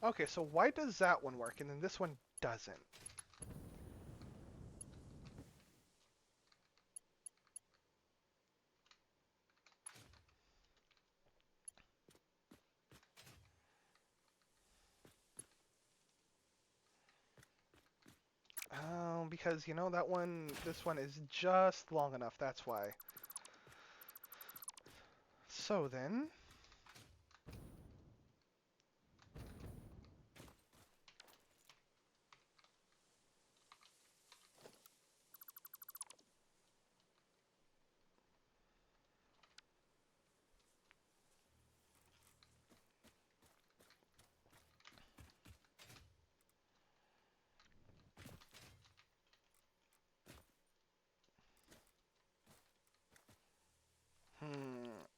Okay, so why does that one work and then this one doesn't? Because you know that one, this one is just long enough, that's why. So then,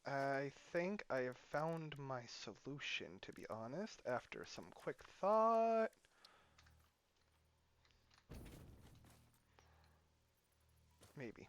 I think I have found my solution, to be honest, after some quick thought. Maybe.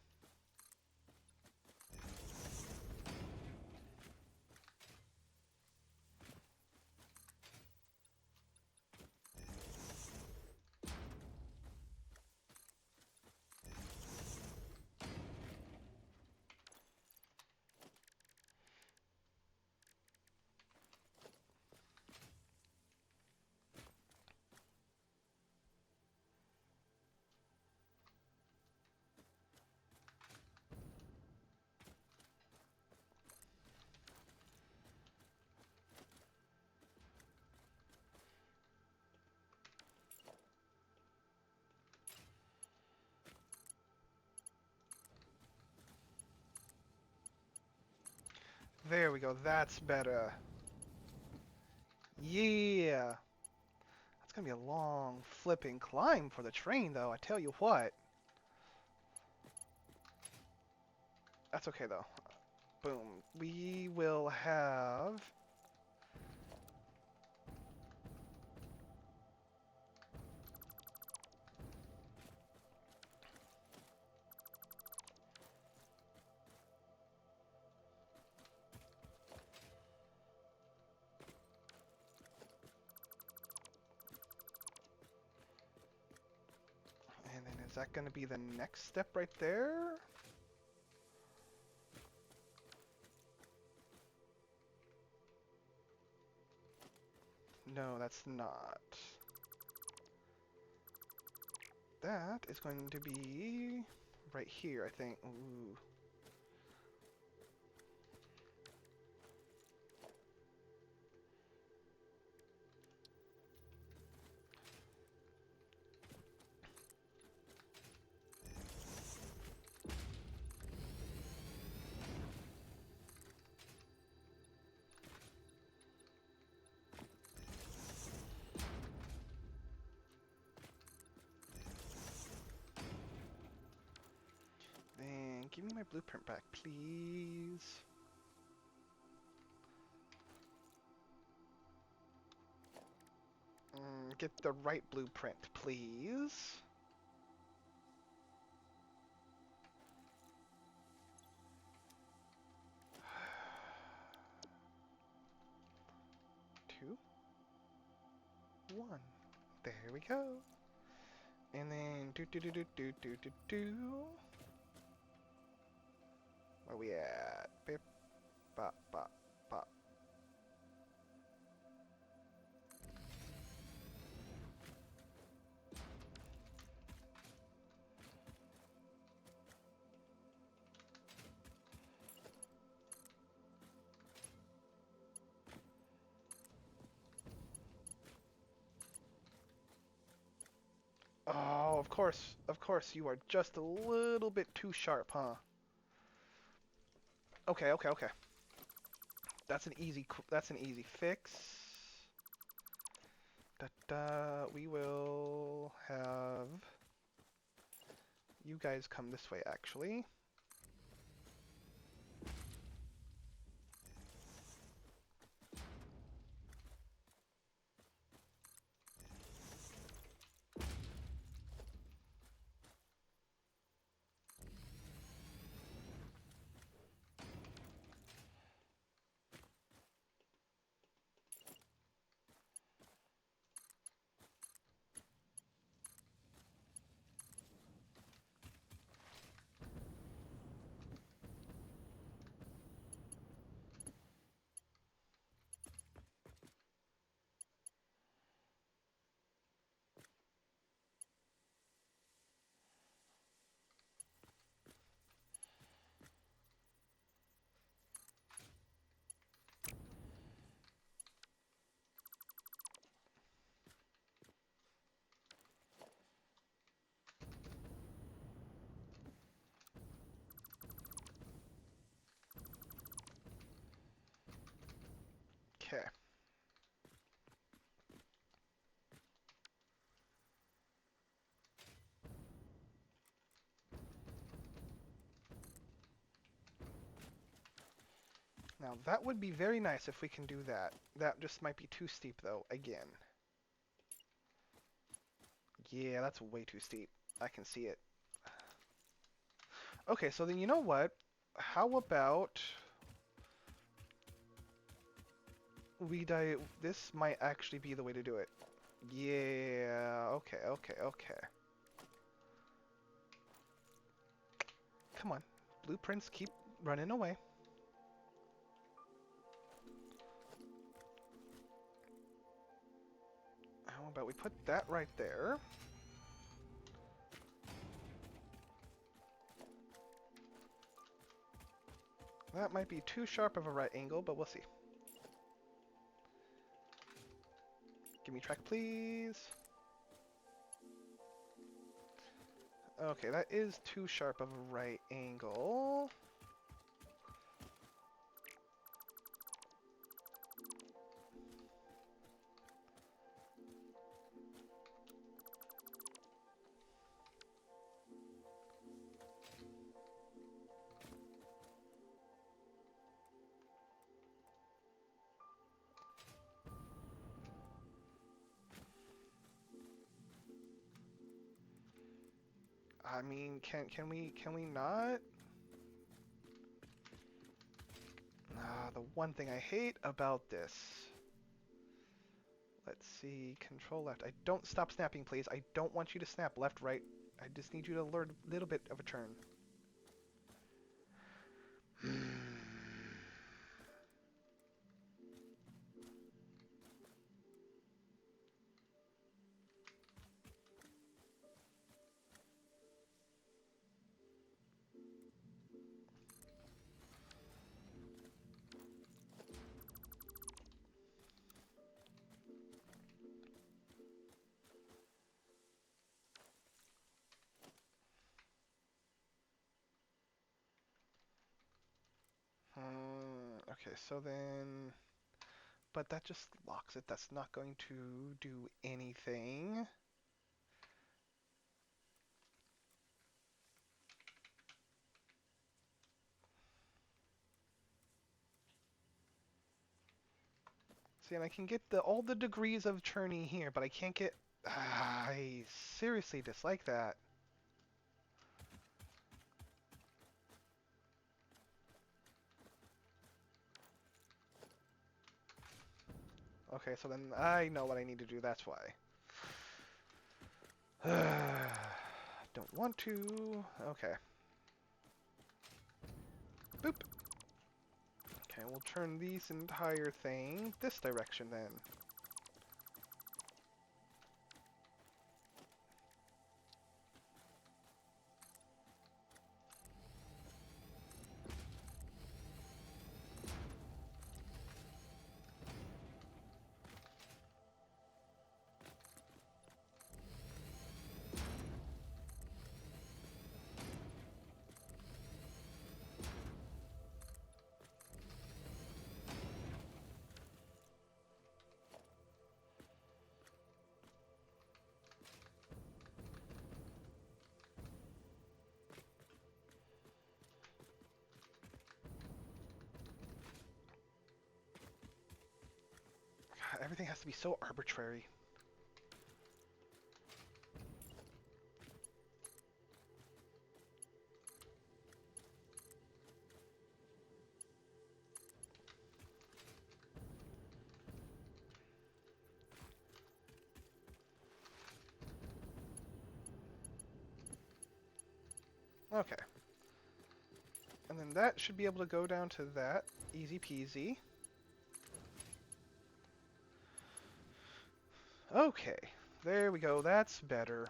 There we go, that's better. Yeah! That's gonna be a long flipping climb for the train, though, I tell you what. That's okay, though. Boom. We will have... And then is that gonna be the next step right there? No, that's not. That is going to be right here, I think. Ooh. Then give me my blueprint back, please. Get the right blueprint, please. Two, one. There we go. And then do do do do do do do do. Where we at? Beep. Bop, bop, bop. Oh, of course, you are just a little bit too sharp, huh? Okay, okay, okay. That's an easy fix. Da da. We will have you guys come this way, actually. Okay. Now that would be very nice if we can do that. That just might be too steep though, again. Yeah, that's way too steep. I can see it. Okay, so then you know what? How about this might actually be the way to do it. Yeah, okay, okay, okay. Come on. Blueprints keep running away. How about we put that right there? That might be too sharp of a right angle, but we'll see. Give me track, please. Okay, that is too sharp of a right angle. I mean, can we not? Ah, the one thing I hate about this. Let's see, control left. I don't stop snapping, please. I don't want you to snap left, right. I just need you to learn a little bit of a turn. Okay, so then... But that just locks it. That's not going to do anything. See, and I can get all the degrees of turning here, but I can't get... I seriously dislike that. Okay, so then I know what I need to do, that's why. Don't want to... Okay. Boop. Okay. And we'll turn this entire thing this direction then. God, everything has to be so arbitrary. Okay. And then that should be able to go down to that. Easy peasy. Okay. There we go. That's better.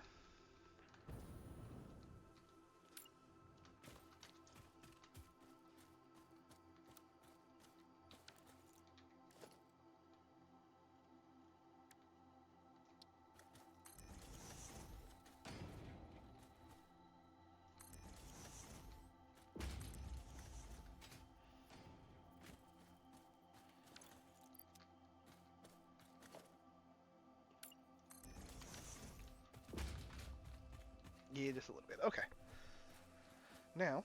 Yeah, just a little bit. Okay. Now,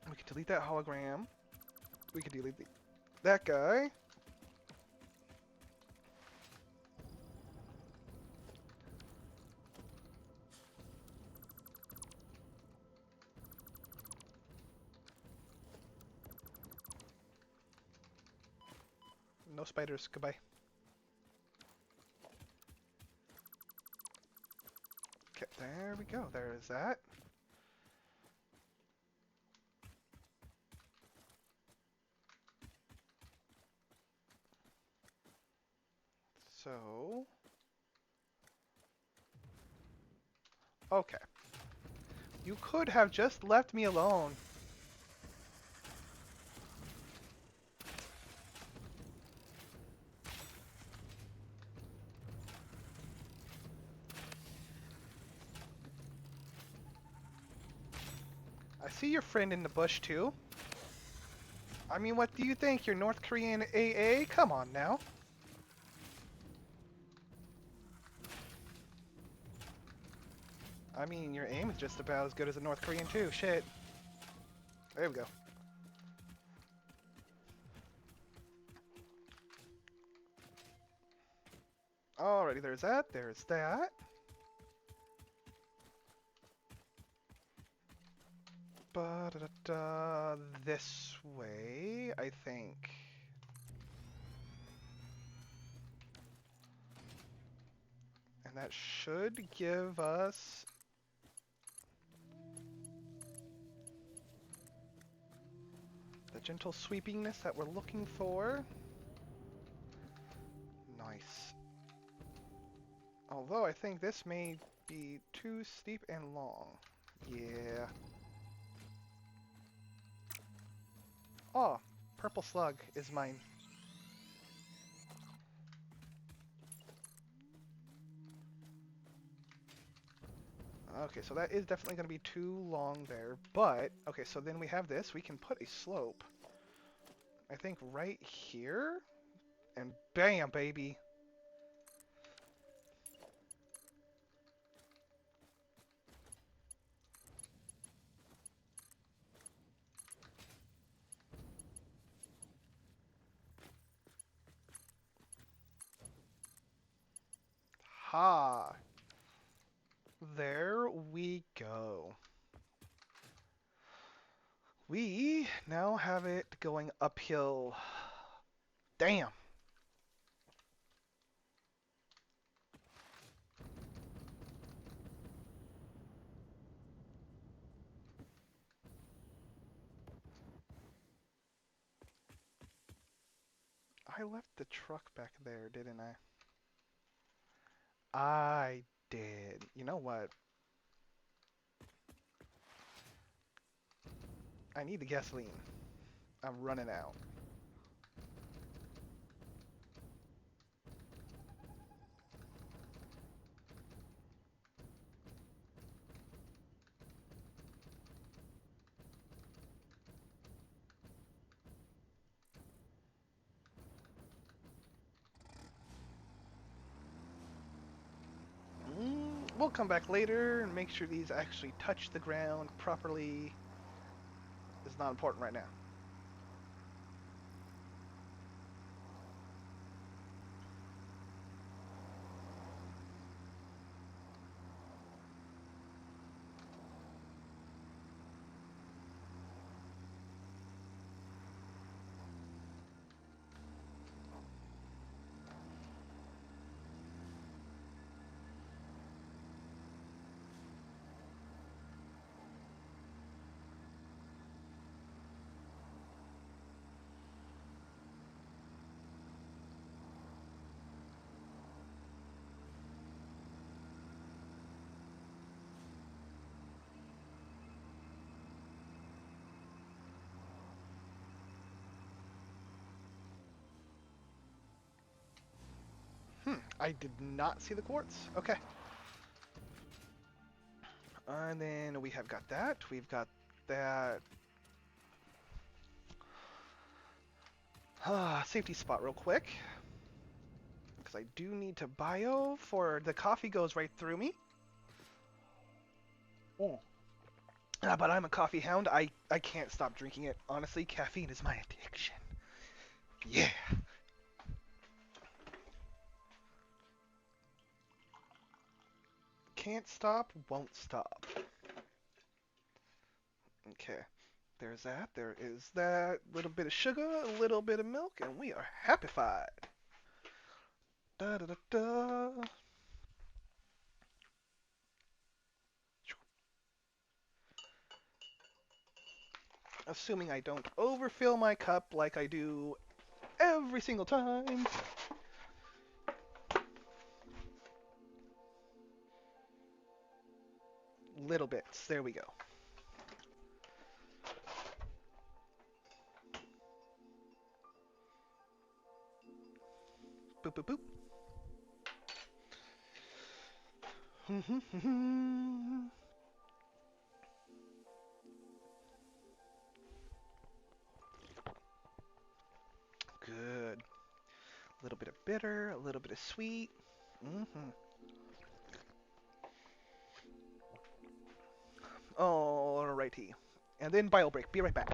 we can delete that hologram. We can delete that guy. No spiders. Goodbye. Okay, there we go. There is that. So... Okay. You could have just left me alone. I see your friend in the bush, too. I mean, what do you think? You're North Korean AA? Come on now. I mean, your aim is just about as good as a North Korean, too. Shit. There we go. Alrighty, there's that. There's that. Ba-da-da-da. This way, I think. And that should give us... the gentle sweepiness that we're looking for. Nice. Although I think this may be too steep and long. Yeah. Oh, purple slug is mine. Okay, so that is definitely going to be too long there, but, okay, so then we have this. We can put a slope, I think, right here, and bam, baby. Ha! There we go. We now have it going uphill. Damn! I left the truck back there, didn't I? I did. You know what? I need the gasoline. I'm running out. We'll come back later and make sure these actually touch the ground properly. It's not important right now. I did not see the quartz. Okay. And then we have got that. We've got that safety spot real quick. Because I do need to bio for the coffee goes right through me. Oh. But I'm a coffee hound. I can't stop drinking it. Honestly, caffeine is my addiction. Yeah. Can't stop, won't stop. Okay. There's that. There is that. Little bit of sugar, a little bit of milk, and we are happy-fied. Da da da da. Assuming I don't overfill my cup like I do every single time. Little bits. There we go. Boop boop boop. Good. A little bit of bitter, a little bit of sweet. Mm-hmm. Alrighty. And then bio break. Be right back.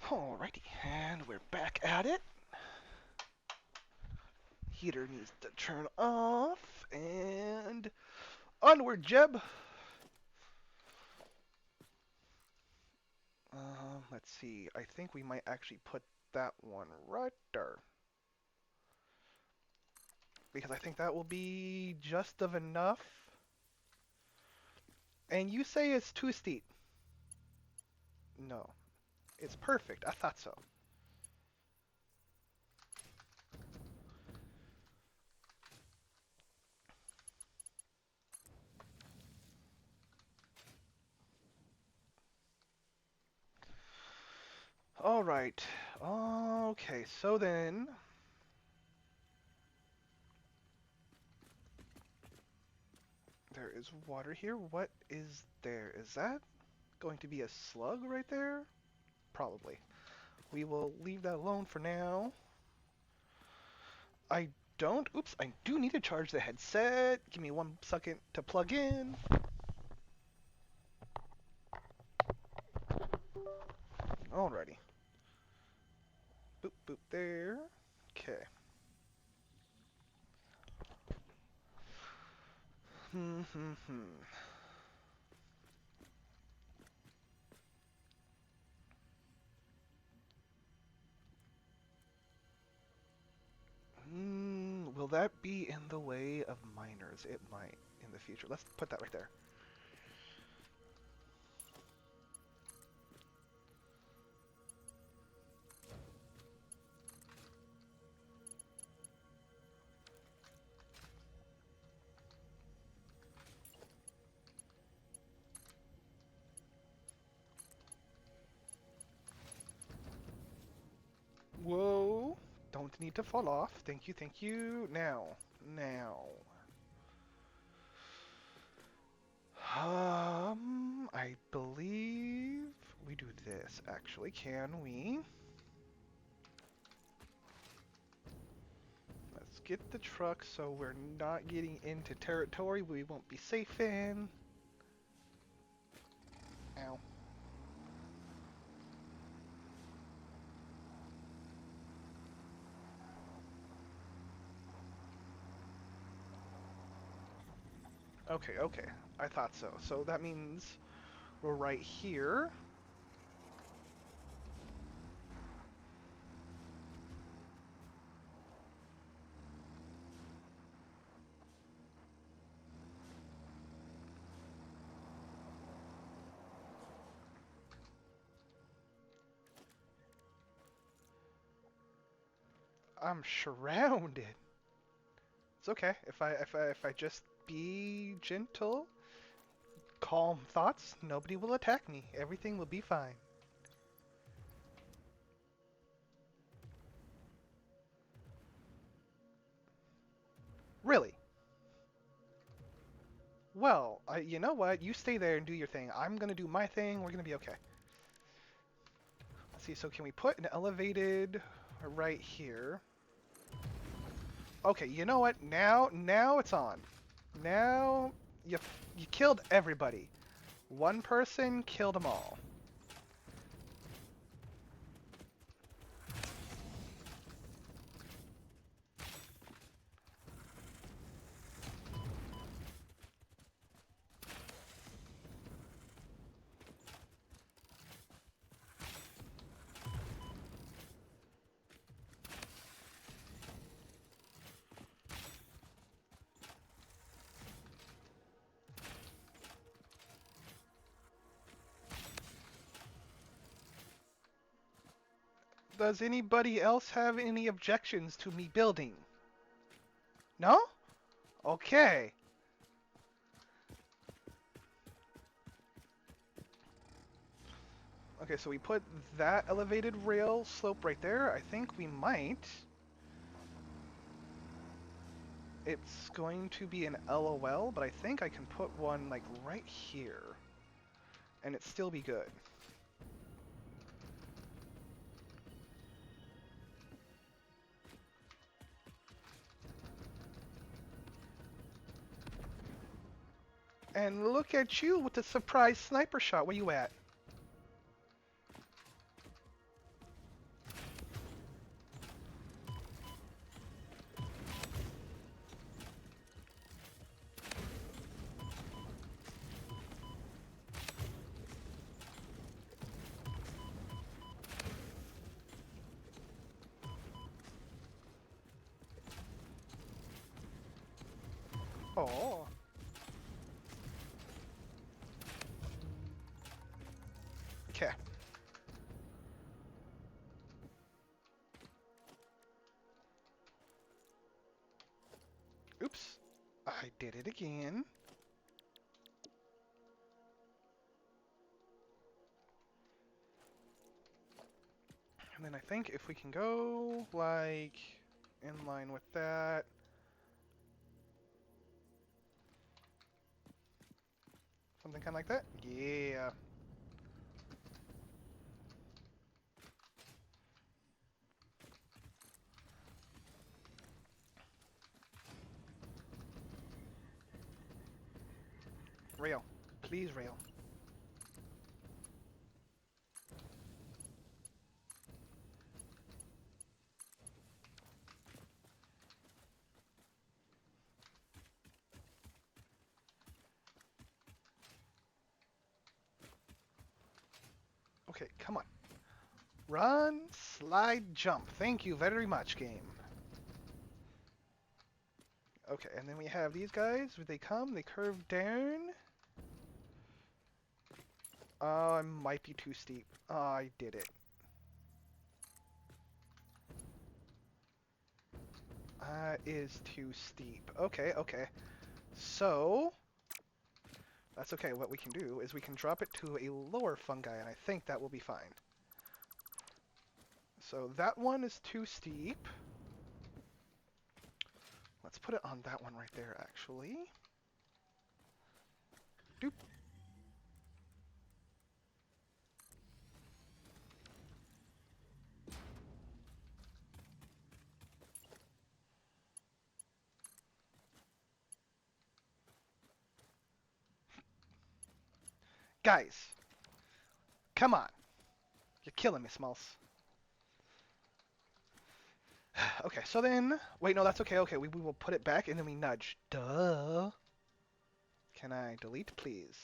Alrighty, and we're back at it. Heater needs to turn off, and onward, Jeb. Let's see. I think we might actually put that one right there. Because I think that will be just of enough. And you say it's too steep. No. It's perfect. I thought so. All right. Okay, so then there is water here. What is there? Is that going to be a slug right there? Probably. We will leave that alone for now. I don't. Oops, I do need to charge the headset. Give me 1 second to plug in. Alrighty. Boop, boop, there. Okay. Hmm, hmm, hmm. Will that be in the way of miners? It might in the future. Let's put that right there. Whoa. Don't need to fall off. Thank you, thank you. Now. Now. I believe we do this, actually. Can we? Let's get the truck so we're not getting into territory we won't be safe in. Ow. Okay, okay. I thought so. So that means we're right here. I'm surrounded. It's okay if I just be gentle, calm thoughts. Nobody will attack me. Everything will be fine. Really? Well, you know what? You stay there and do your thing. I'm gonna do my thing. We're gonna be okay. Let's see. So can we put an elevated right here? Okay. You know what? Now it's on. Now you killed everybody. One person killed them all. Does anybody else have any objections to me building? No? Okay. Okay, so we put that elevated rail slope right there. I think we might. It's going to be an LOL, but I think I can put one like right here. And it still be good. And look at you with the surprise sniper shot. Where you at? Oh. Okay. Oops. I did it again. And then I think if we can go, like, in line with that. Something kind of like that? Yeah. Rail. Please, rail. Okay, come on. Run, slide, jump. Thank you very much, game. Okay, and then we have these guys. They come, they curve down. Oh, it might be too steep. Oh, I did it. Is too steep. Okay, okay. So, that's okay. What we can do is we can drop it to a lower fungi, and I think that will be fine. So that one is too steep. Let's put it on that one right there, actually. Doop. Guys, come on. You're killing me, Smalls. Okay, so then... Wait, no, that's okay. Okay, we will put it back, and then we nudge. Duh. Can I delete, please?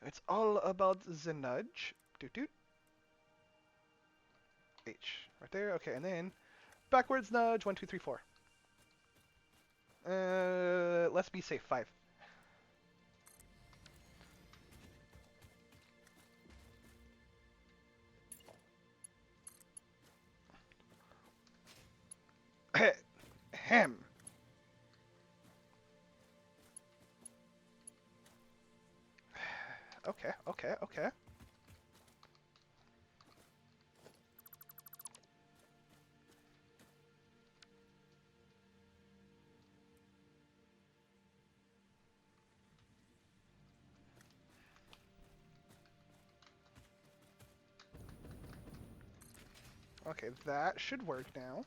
It's all about the nudge. Doot doot. H. Right there. Okay, and then backwards nudge. 1, 2, 3, 4. Let's be safe. 5. Hem. Okay, okay, okay. Okay, that should work now.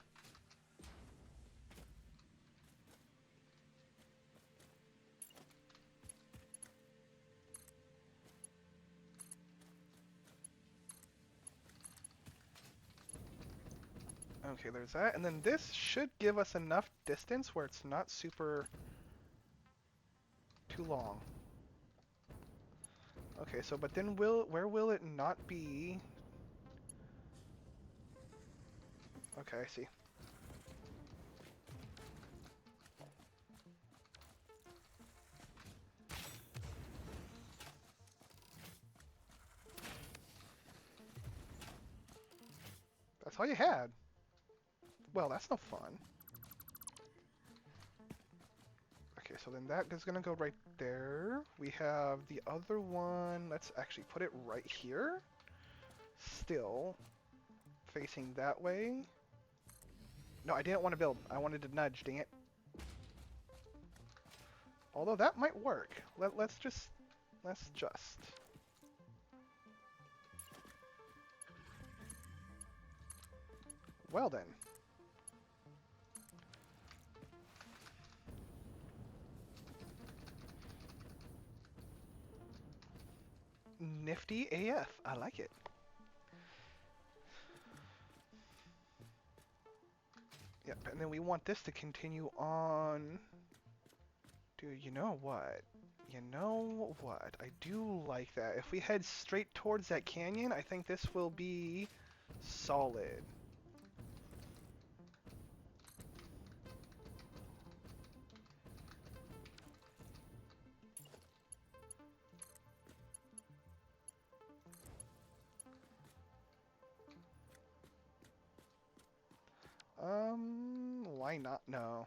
Okay, there's that. And then this should give us enough distance where it's not super too long. Okay, so but then where will it not be? Okay, I see. That's all you had. Well, that's no fun. Okay, so then that is gonna go right there. We have the other one. Let's actually put it right here. Still facing that way. No, I didn't want to build. I wanted to nudge, dang it. Although that might work. Let's just... Well then. Nifty AF. I like it. Yep, and then we want this to continue on. Dude, you know what? You know what? I do like that. If we head straight towards that canyon, I think this will be solid. Why not? No.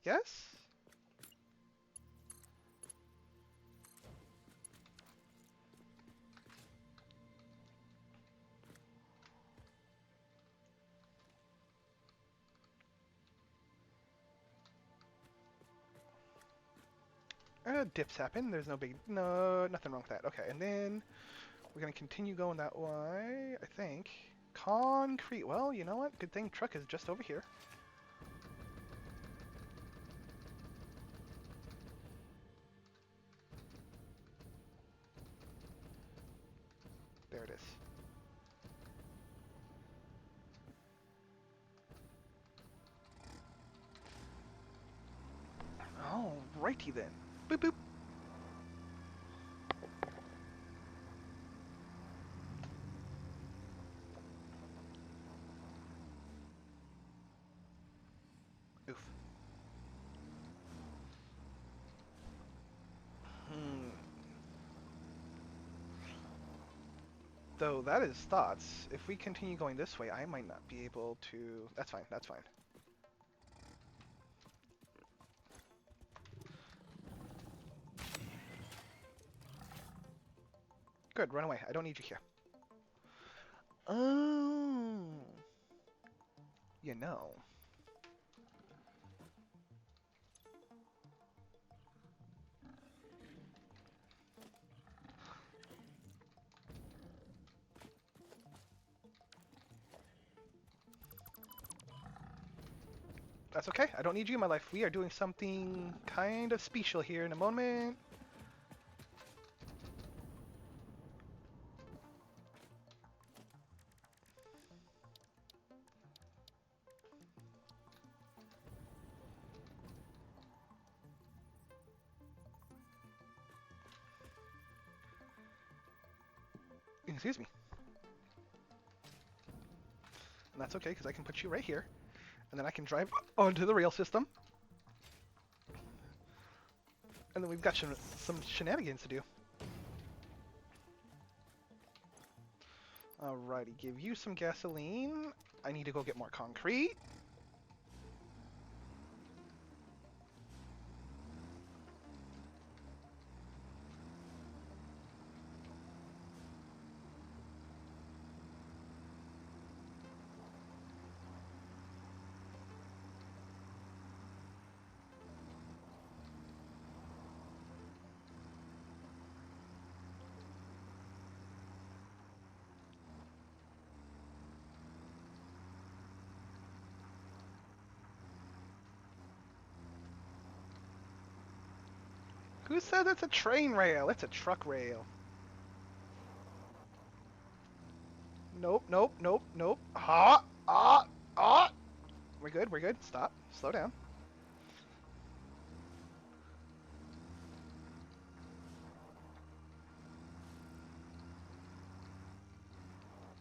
Yes? Dips happen. There's nothing wrong with that. Okay, and then we're gonna continue going that way, I think. Concrete. Well, you know what? Good thing truck is just over here. There it is. Alrighty then. Boop boop. Oof. Hmm. Though that is thoughts. If we continue going this way, I might not be able to. That's fine. That's fine. Good. Run away. I don't need you here. Oh. You know. That's okay. I don't need you in my life. We are doing something kind of special here in a moment. Excuse me. And that's okay, because I can put you right here. And then I can drive onto the rail system. And then we've got some shenanigans to do. Alrighty, give you some gasoline. I need to go get more concrete. Who said it's a train rail? It's a truck rail. Nope, nope, nope, nope. Ah, ah, ah. We're good, we're good. Stop. Slow down.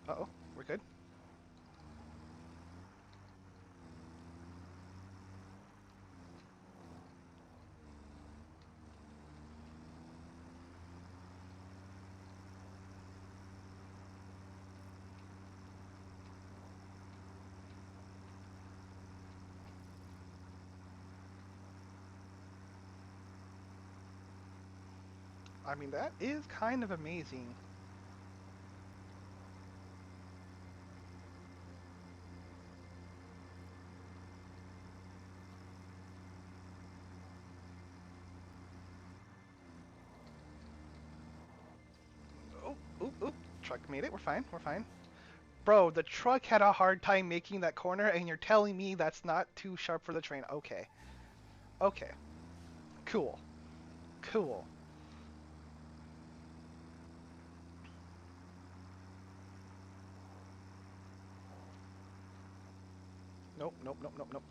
Uh-oh, we're good. I mean, that is kind of amazing. Oh, oop, oop. Truck made it. We're fine. We're fine. Bro, the truck had a hard time making that corner, and you're telling me that's not too sharp for the train. Okay. Okay. Cool. Cool. Nope, nope, nope, nope, nope.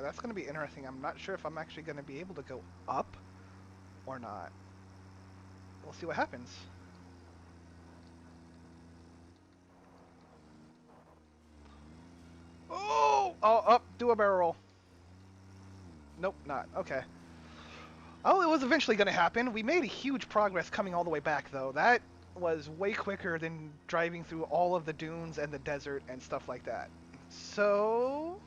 That's going to be interesting. I'm not sure if I'm actually going to be able to go up or not. We'll see what happens. Oh! Oh, up, do a barrel roll. Nope, not. Okay. Oh, it was eventually going to happen. We made huge progress coming all the way back, though. That was way quicker than driving through all of the dunes and the desert and stuff like that. So,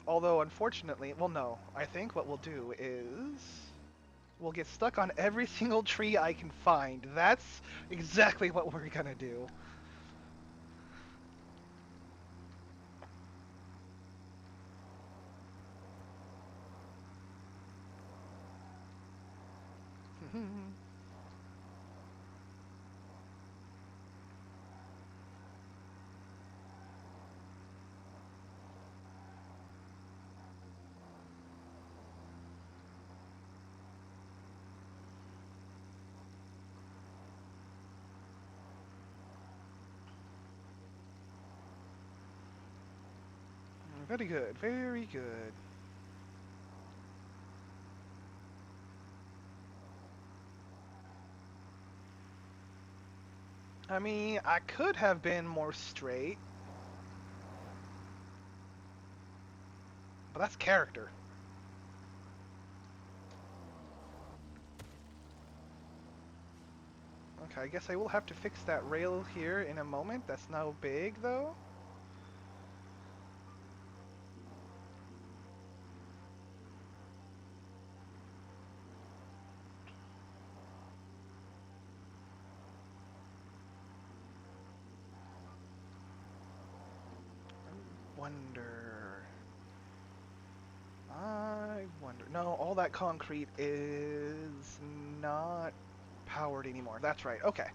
although unfortunately, well, no. I think what we'll do is we'll get stuck on every single tree I can find. That's exactly what we're going to do. Very good, very good. I mean, I could have been more straight, but that's character. Okay, I guess I will have to fix that rail here in a moment. That's now big, though. Wonder. I wonder. No, all that concrete is not powered anymore. That's right. Okay.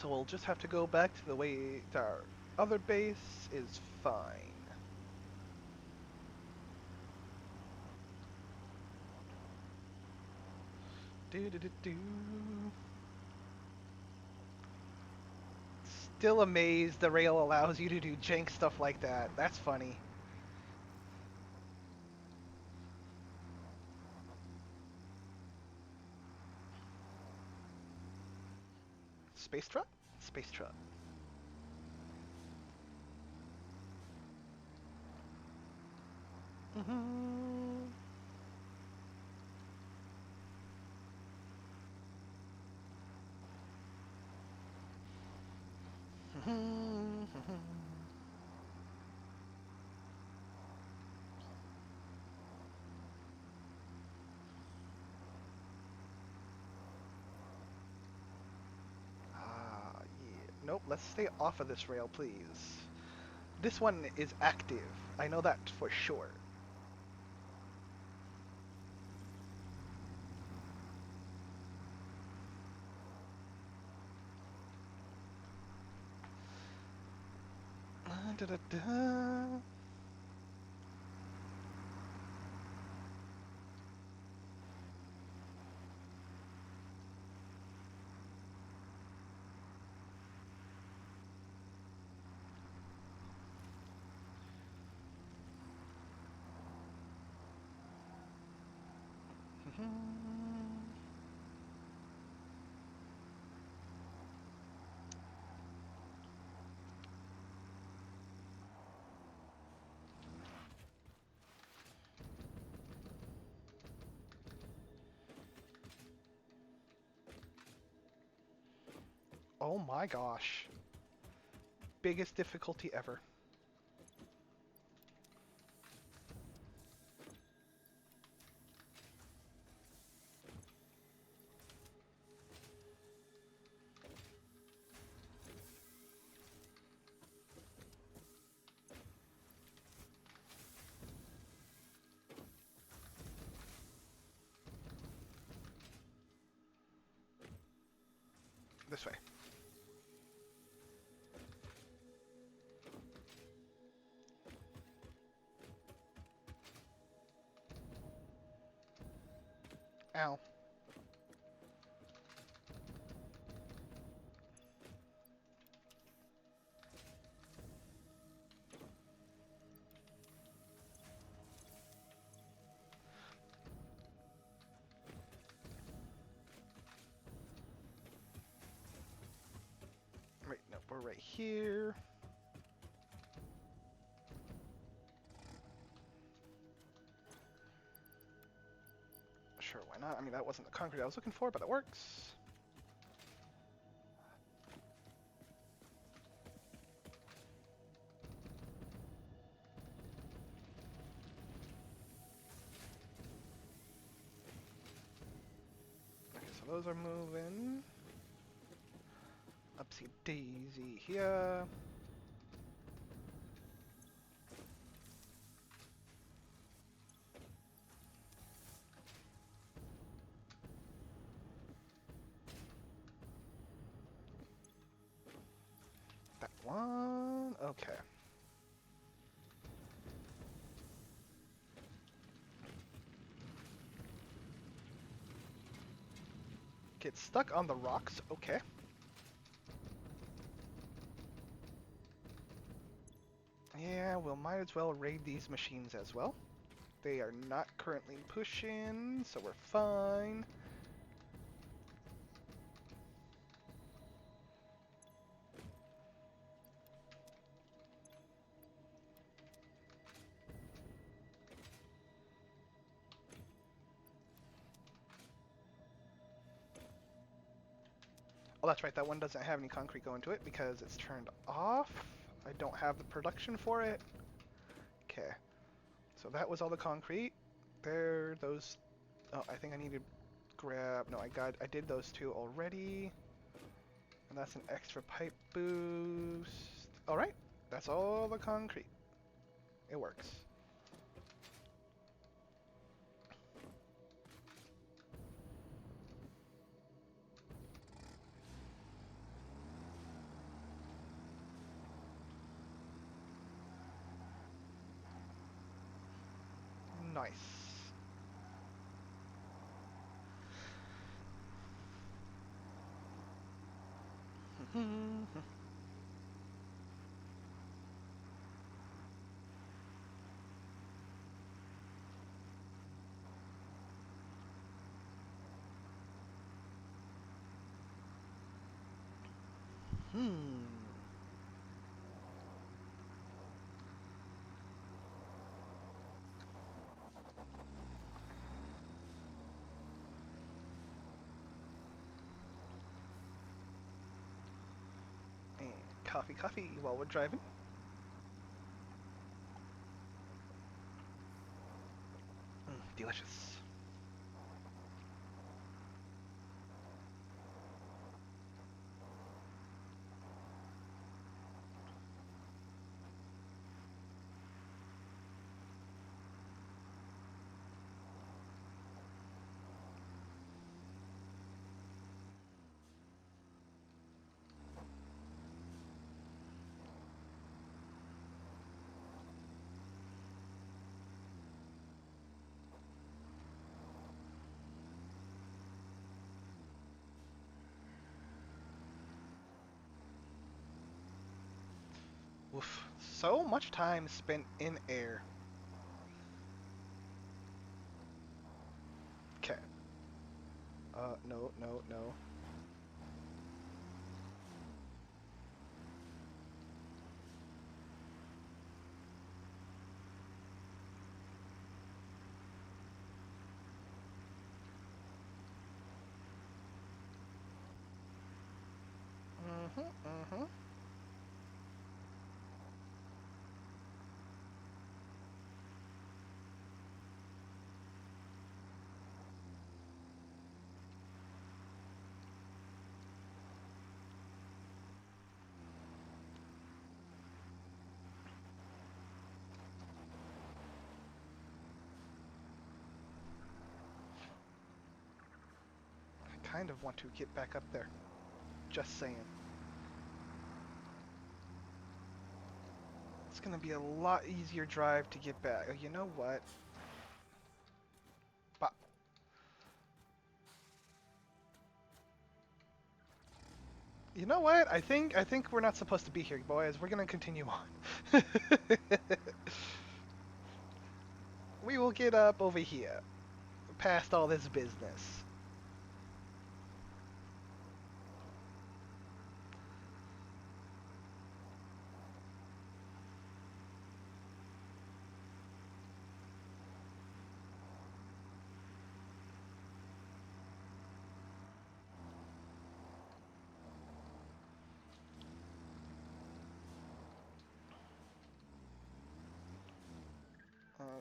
So we'll just have to go back to the way our other base is fine. Do do do do. Still amazed the rail allows you to do jank stuff like that. That's funny. Space truck? Space truck. Mm-hmm. Yeah. Nope, let's stay off of this rail, please. This one is active. I know that for sure. Da, da, da. Oh my gosh. Biggest difficulty ever. This way. Ow. right here. Sure, why not? I mean, that wasn't the concrete I was looking for, but it works. Okay, so those are moving. Upsy daisy here. That one. Okay. Get stuck on the rocks. Okay. Yeah, we'll might as well raid these machines as well. They are not currently pushing, so we're fine. Oh, that's right, that one doesn't have any concrete going to it because it's turned off. I don't have the production for it. Okay. So that was all the concrete. There, those... Oh, I think I need to grab... No, I did those two already. And that's an extra pipe boost. Alright, that's all the concrete. It works. Nice. And coffee while we're driving. Delicious. Oof. So much time spent in air. Okay. No, no, no. Mm-hmm. I kind of want to get back up there. Just saying. It's gonna be a lot easier drive to get back. You know what? But you know what? I think we're not supposed to be here, boys. We're gonna continue on. We will get up over here, past all this business.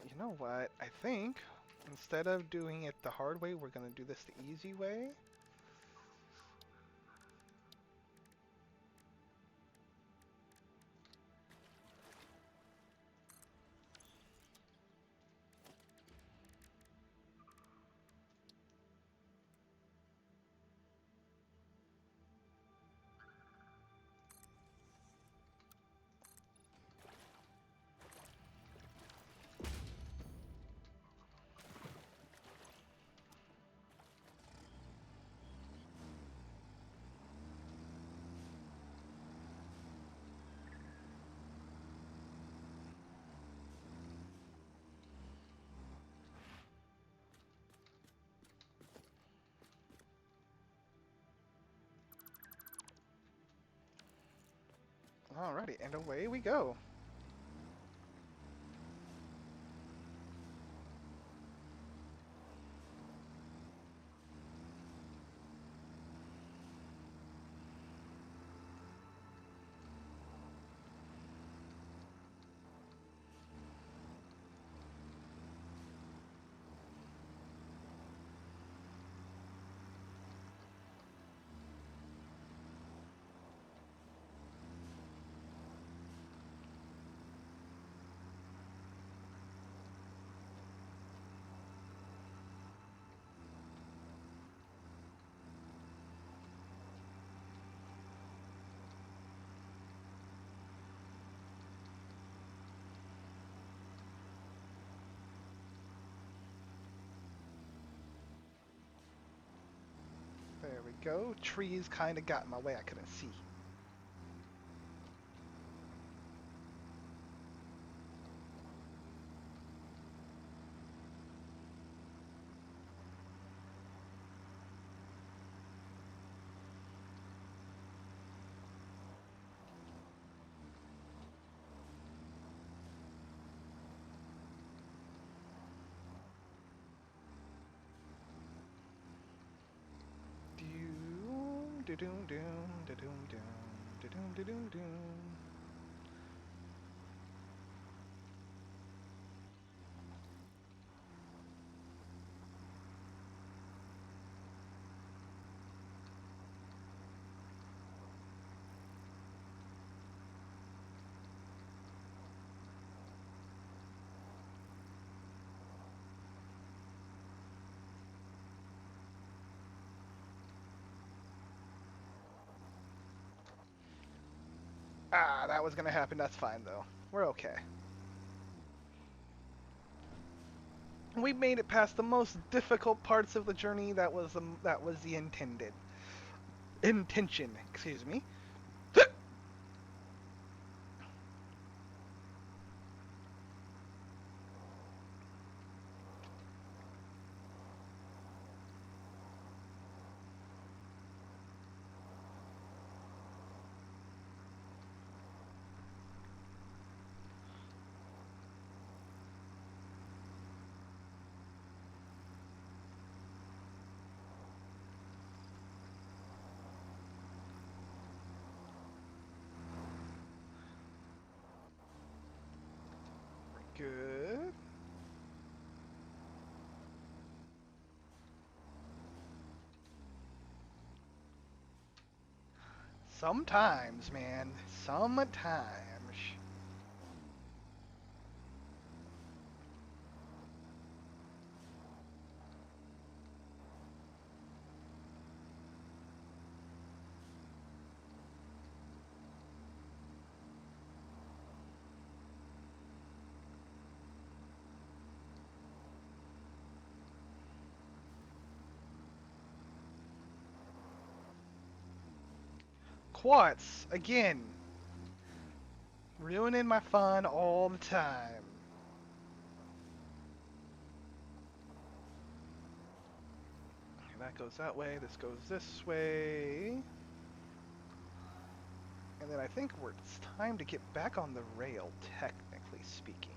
You know what? I think instead of doing it the hard way, we're gonna do this the easy way. Alrighty, and away we go. There we go. Trees kind of got in my way. I couldn't see. Doom, doom, doom, doom, doom, doom, doom, doom. Ah, that was gonna happen. That's fine though. We're okay. We made it past the most difficult parts of the journey. That was the intended intention. Excuse me. Good. Sometimes, man. Sometimes. Quartz, again. Ruining my fun all the time. That goes that way, this goes this way. And then I think it's time to get back on the rail, technically speaking.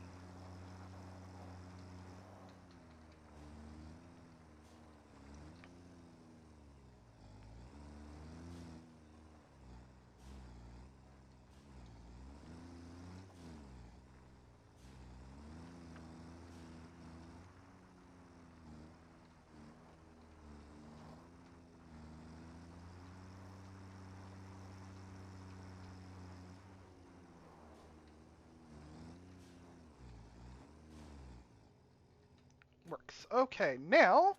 Works. Okay, now,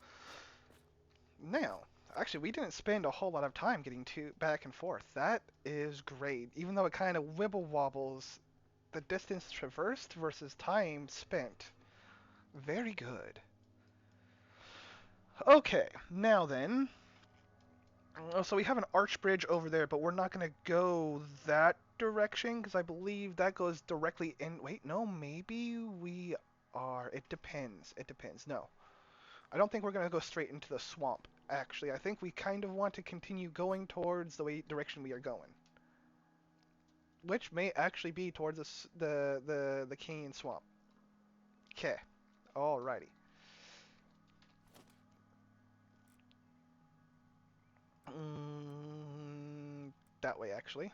actually, we didn't spend a whole lot of time getting to back and forth. That is great. Even though it kind of wibble wobbles, the distance traversed versus time spent. Very good. Okay, now then. So we have an arch bridge over there, but we're not going to go that direction because I believe that goes directly in. Wait, no, maybe we are. It depends. It depends. No. I don't think we're going to go straight into the swamp, actually. I think we kind of want to continue going towards the direction we are going. Which may actually be towards the canyon swamp. Okay. Alrighty. That way, actually.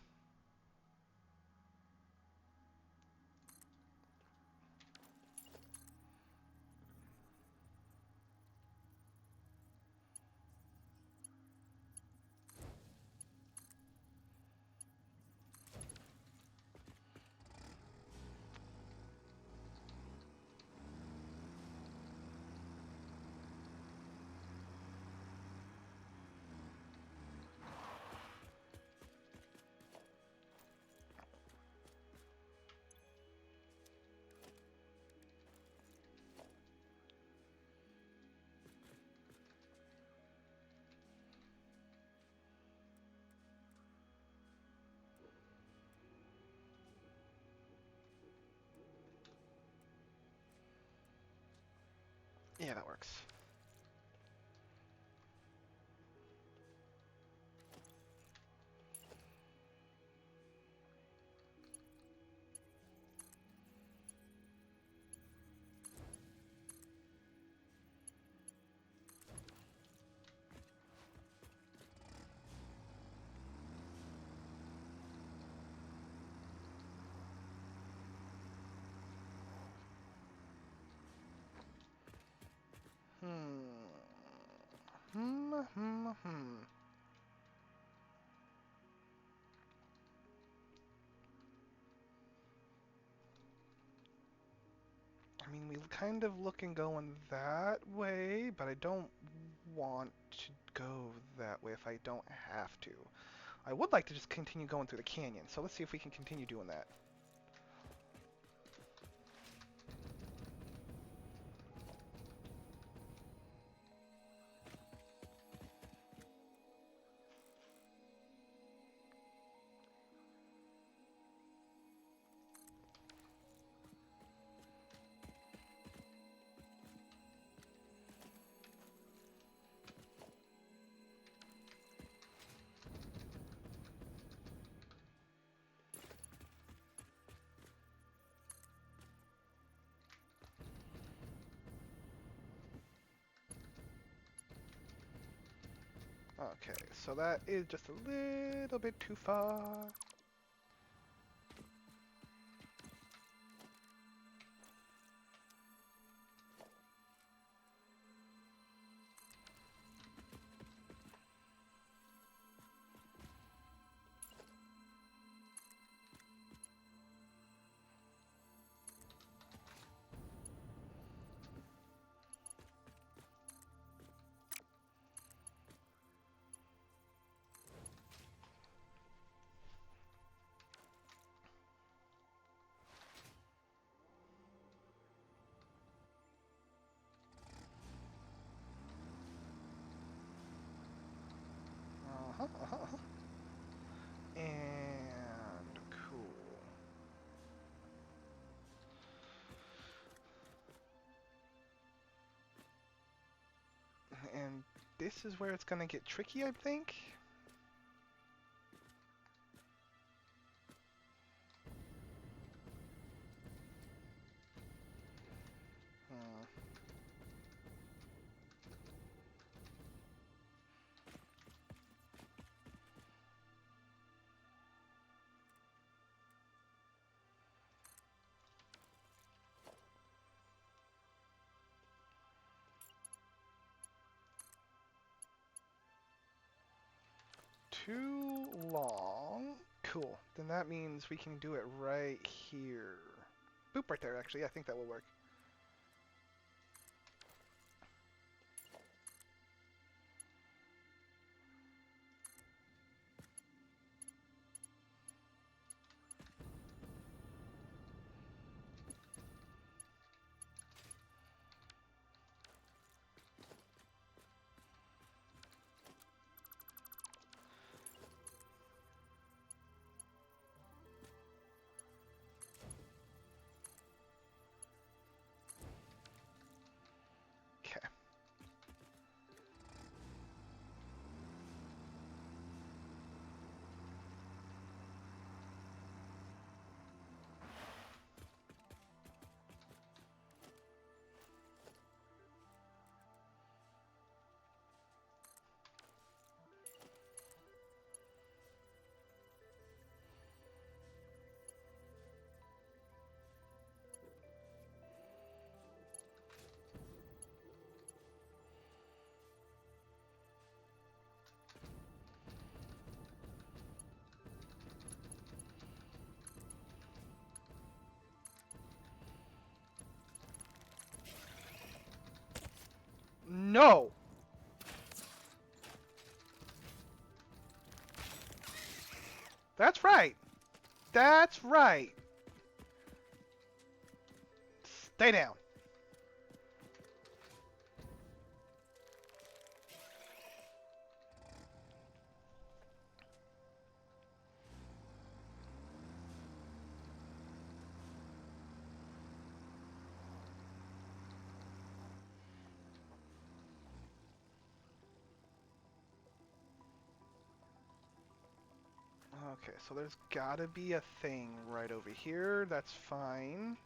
Yeah, that works. Hmm. Hmm. I mean, we kind of looking going that way, but I don't want to go that way if I don't have to. I would like to just continue going through the canyon, so let's see if we can continue doing that. Okay, so that is just a little bit too far. Uh-huh. And cool. And this is where it's gonna get tricky, I think. Hmm. Too long. Cool. Then that means we can do it right here. Boop, right there, actually. I think that will work. No! That's right. That's right. Stay down. Okay, so there's gotta be a thing right over here. That's fine.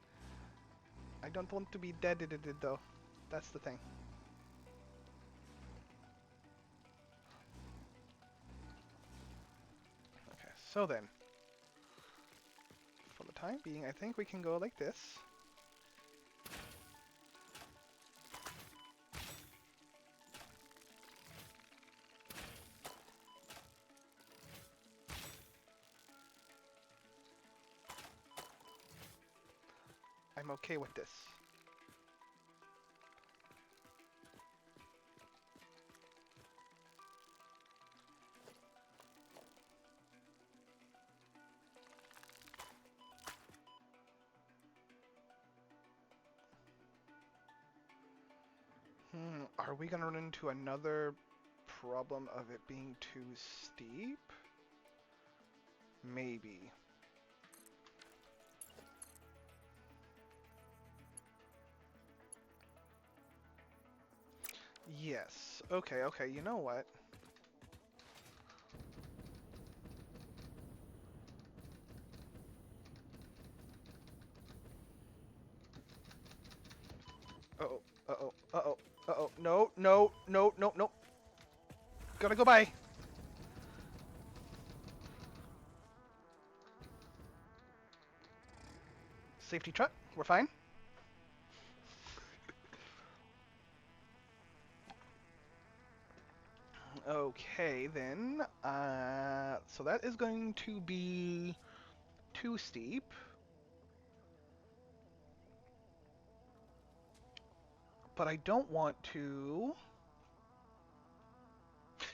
I don't want to be dead though. That's the thing. Okay, so then, for the time being, I think we can go like this. I'm okay with this. Are we gonna run into another problem of it being too steep? Maybe. Yes. Okay, okay, you know what? Uh-oh, uh-oh, uh-oh, uh-oh. No, no, no, no, no. Gotta go by. Safety truck, we're fine. Okay, then. So that is going to be too steep. But I don't want to...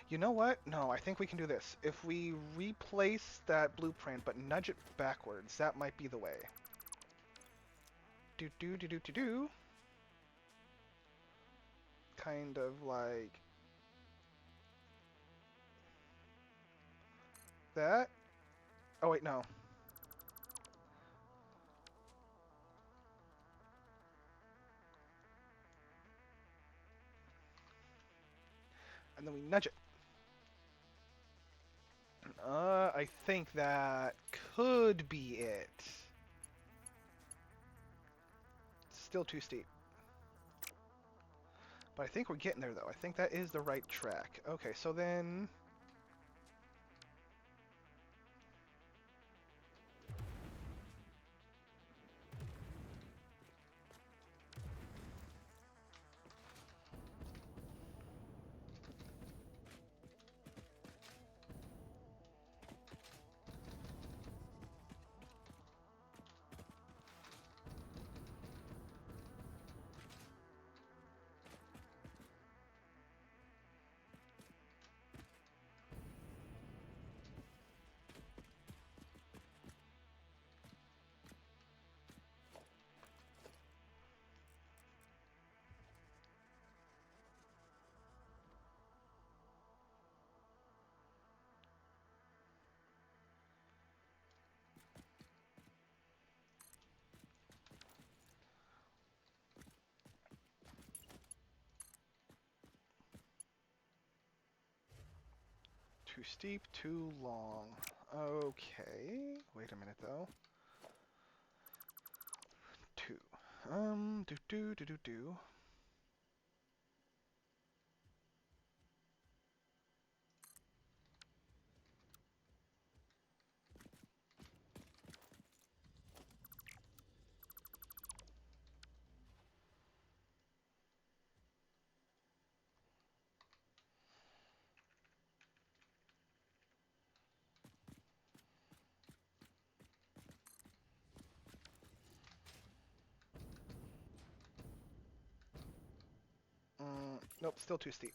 You know what? No, I think we can do this. If we replace that blueprint but nudge it backwards, that might be the way. Do do do do do do. Kind of like that. Oh wait, no. And then we nudge it. I think that could be it. Still too steep. But I think we're getting there, though. I think that is the right track. Okay, so then... Too steep, too long. Okay. Wait a minute, though. Two. Do do do do do. Nope, still too steep.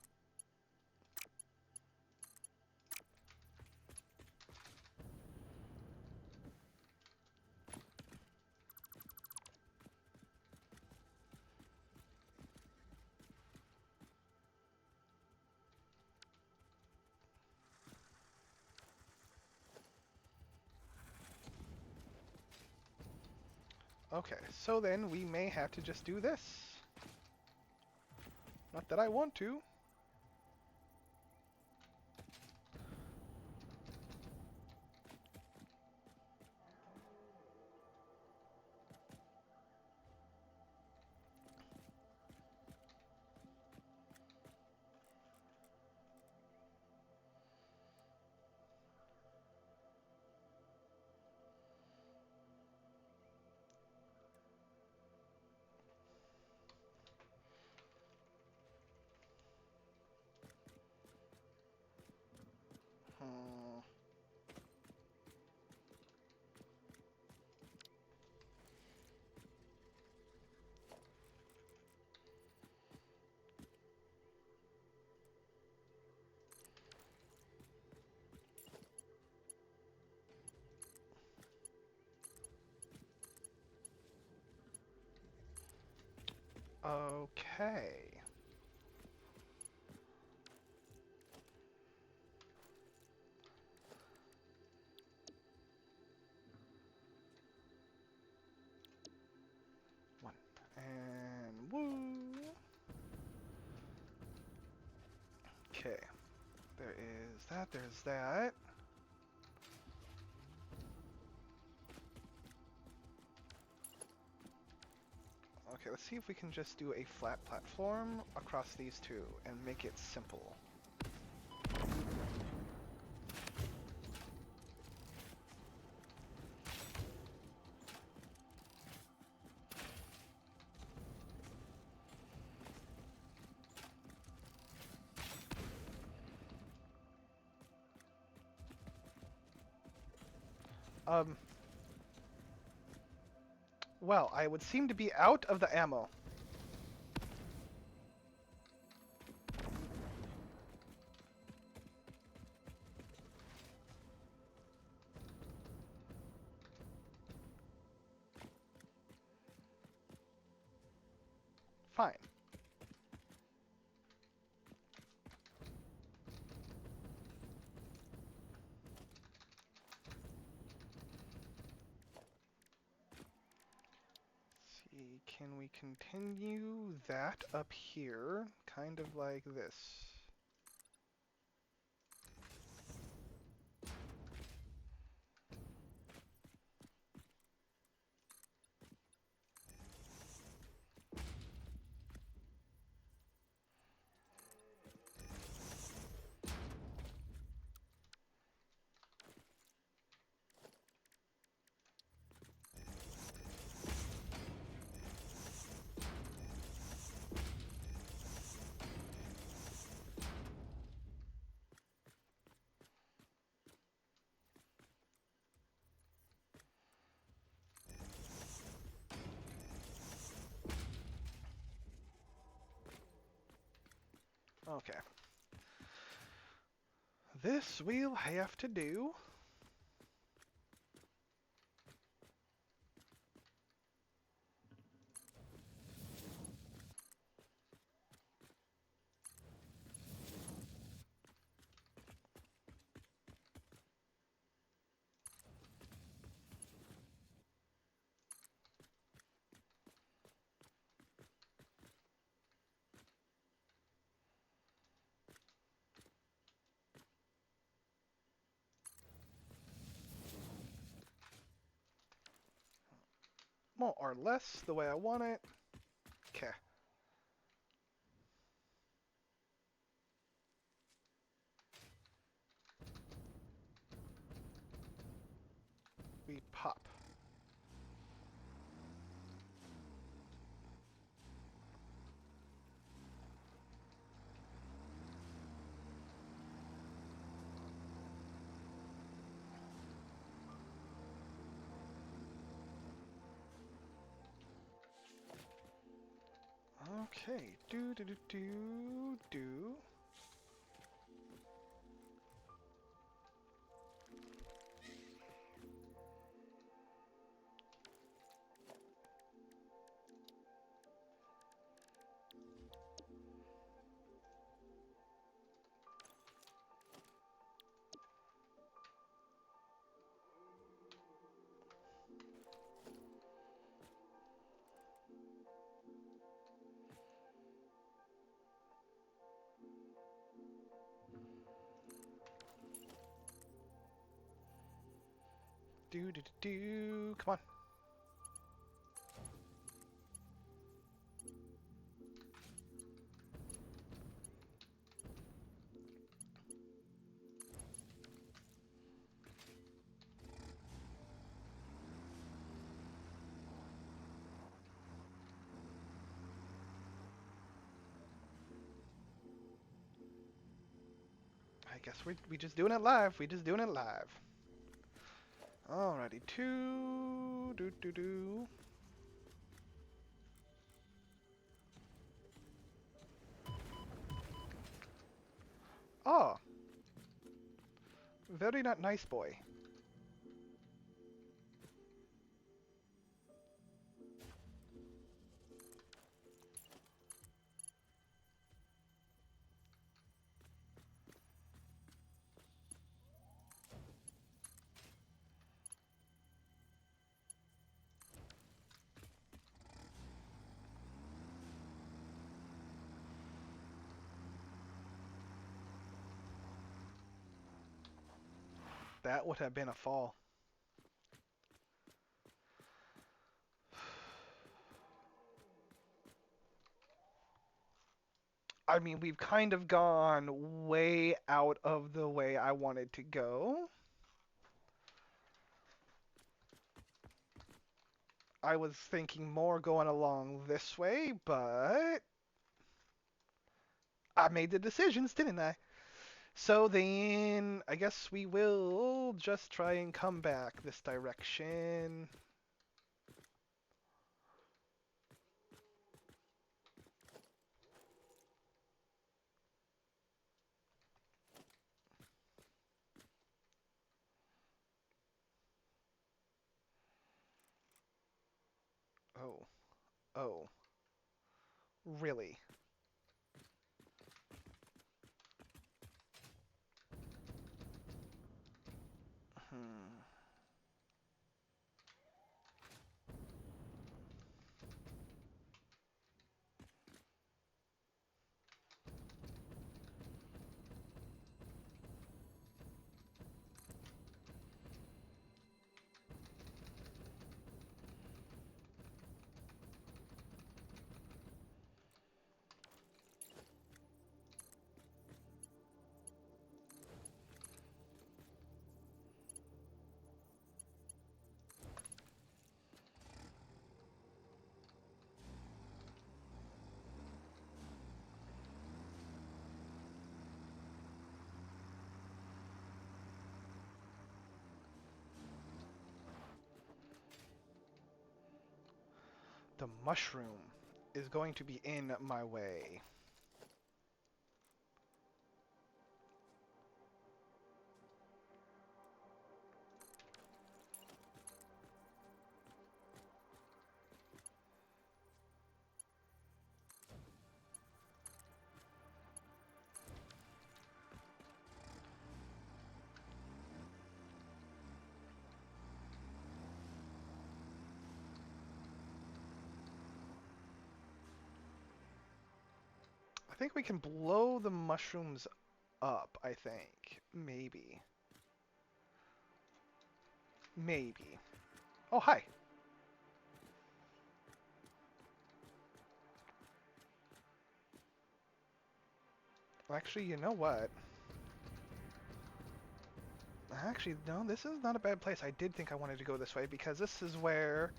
Okay, so then we may have to just do this. Not that I want to. Hmm. Okay. One. And woo. Okay. There is that, there's that. Okay, let's see if we can just do a flat platform across these two and make it simple. Well, I would seem to be out of the ammo. Fine. See, can we continue that up here? Kind of like this. Okay. This we'll have to do. More or less the way I want it. Okay. We pop. Okay, do. Do. Come on. I guess we just doing it live. We just doing it live. Alrighty, do. Oh, very not nice boy. That would have been a fall. I mean, we've kind of gone way out of the way I wanted to go. I was thinking more going along this way, but I made the decisions, didn't I? So then, I guess we will just try and come back this direction. Oh, oh, really? Hmm. The mushroom is going to be in my way. I think we can blow the mushrooms up, I think. Maybe. Maybe. Oh, hi. Actually, you know what? Actually, no, this is not a bad place. I did think I wanted to go this way because this is where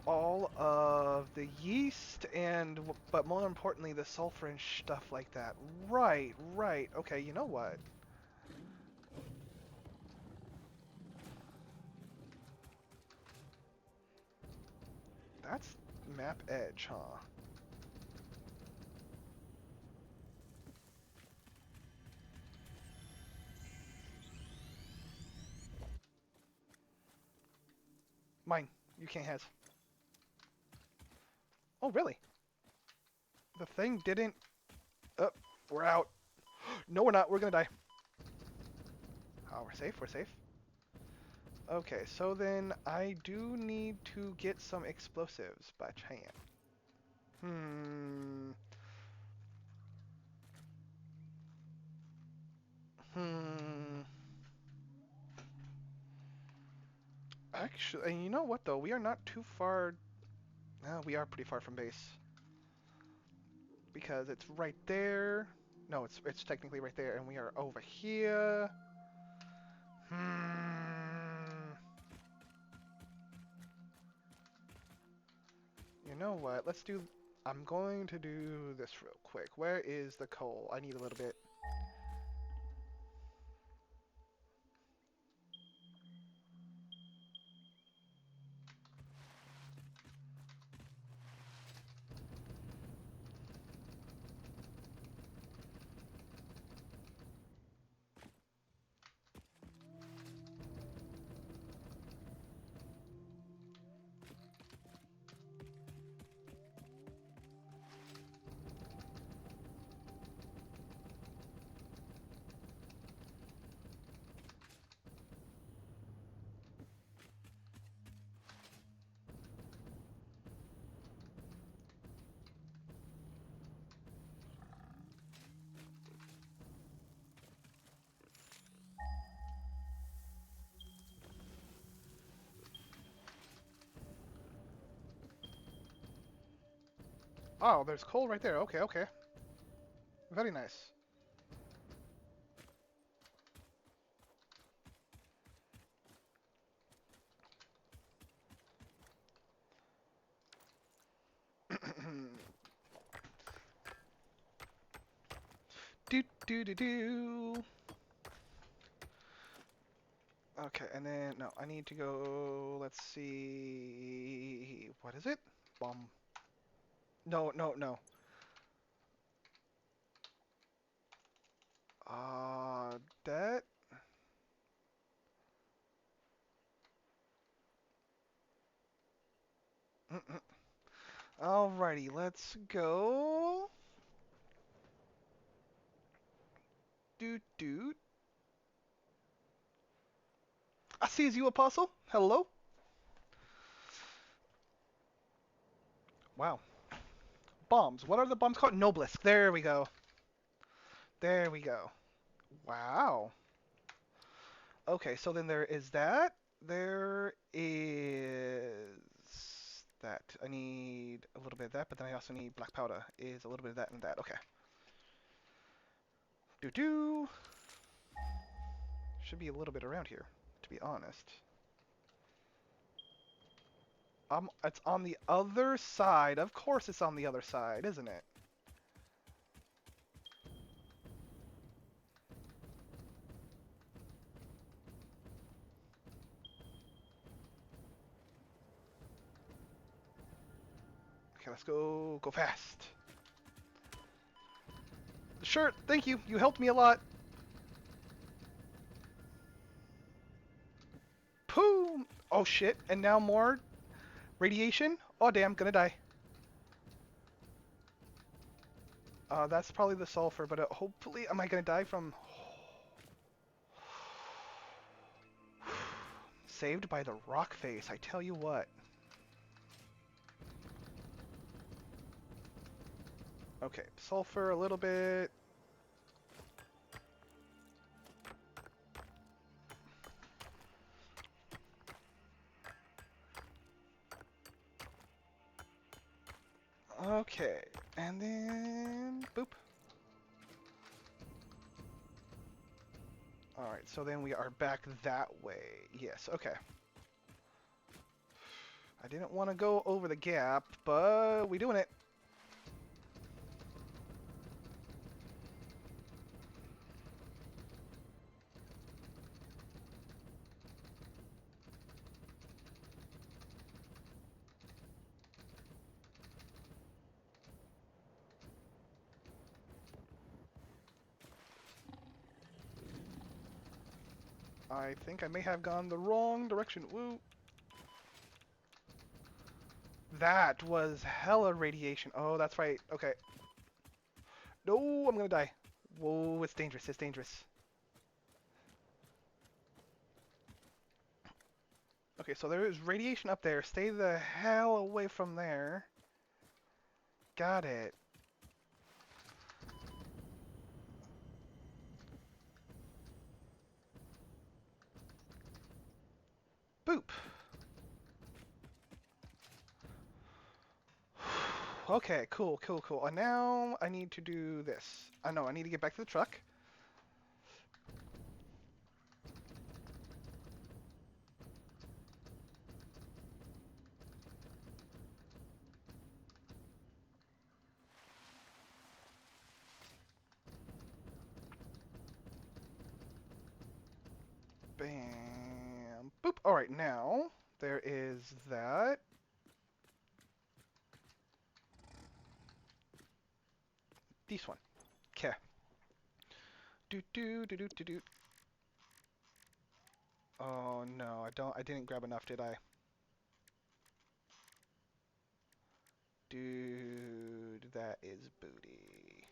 all of the yeast and, but more importantly, the sulfur and stuff like that. Right, right. Okay, you know what? That's Map edge, huh? Mine. You can't have. Oh, really? The thing didn't... Oh, we're out. No, we're not. We're gonna die. Oh, we're safe. We're safe. Okay, so then I do need to get some explosives by chance. Hmm. Hmm. Actually, you know what though? We are not too far. We are pretty far from base because it's right there. No, it's technically right there, and we are over here. Hmm. You know what? Let's do. I'm going to do this real quick. Where is the coal? I need a little bit. Oh, there's coal right there. Okay, okay. Very nice. Do do do do. Okay, and then no, I need to go. Let's see. What is it? Bomb. No, no, no. That. Mm-mm. Alrighty, let's go. Doot doot. I sees you, Apostle. Hello. Wow. Bombs. What are the bombs called? Noblisk. There we go. There we go. Wow. Okay, so then there is that. There is that. I need a little bit of that, but then I also need black powder. Is a little bit of that and that. Okay. Do do. Should be a little bit around here, to be honest. It's on the other side. Of course it's on the other side, isn't it? Okay, let's go fast. Sure, thank you. You helped me a lot. Boom! Oh shit, and now more radiation? Oh damn, gonna die. That's probably the sulfur, but hopefully, am I gonna die from... Saved by the rock face, I tell you what. Okay, sulfur a little bit. Okay, and then boop. Alright, so then we are back that way. Yes, okay. I didn't want to go over the gap, but we doing it. I think I may have gone the wrong direction. Woo. That was hella radiation. Oh, that's right. Okay. No, I'm gonna die. Whoa, it's dangerous. It's dangerous. Okay, so there is radiation up there. Stay the hell away from there. Got it. Boop. Okay, cool, cool, cool. And now I need to do this. I know, I need to get back to the truck. Bam. Boop. Alright, now there is that. This one. Okay. Do do do do do do. Oh no, I didn't grab enough, did I? Dude, that is booty.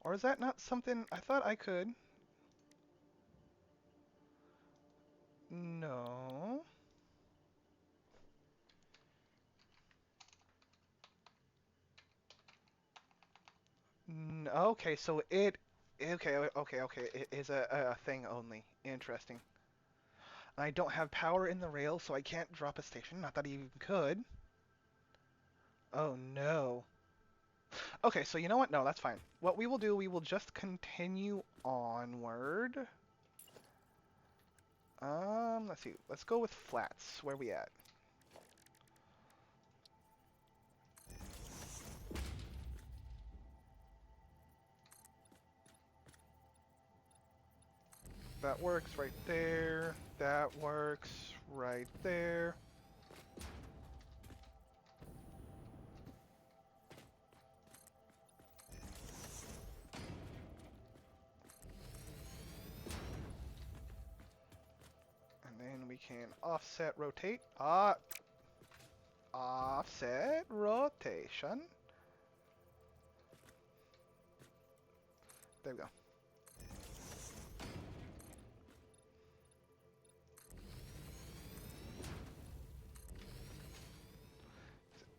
Or is that not something I thought I could? No. Okay, so okay. It is a thing only. Interesting. I don't have power in the rail, so I can't drop a station. Not that I even could. Oh no. Okay, so you know what? No, that's fine. What we will do, we will just continue onward. Let's see. Let's go with flats. Where we at? That works right there. That works right there. And then we can offset rotate. Offset rotation. There we go.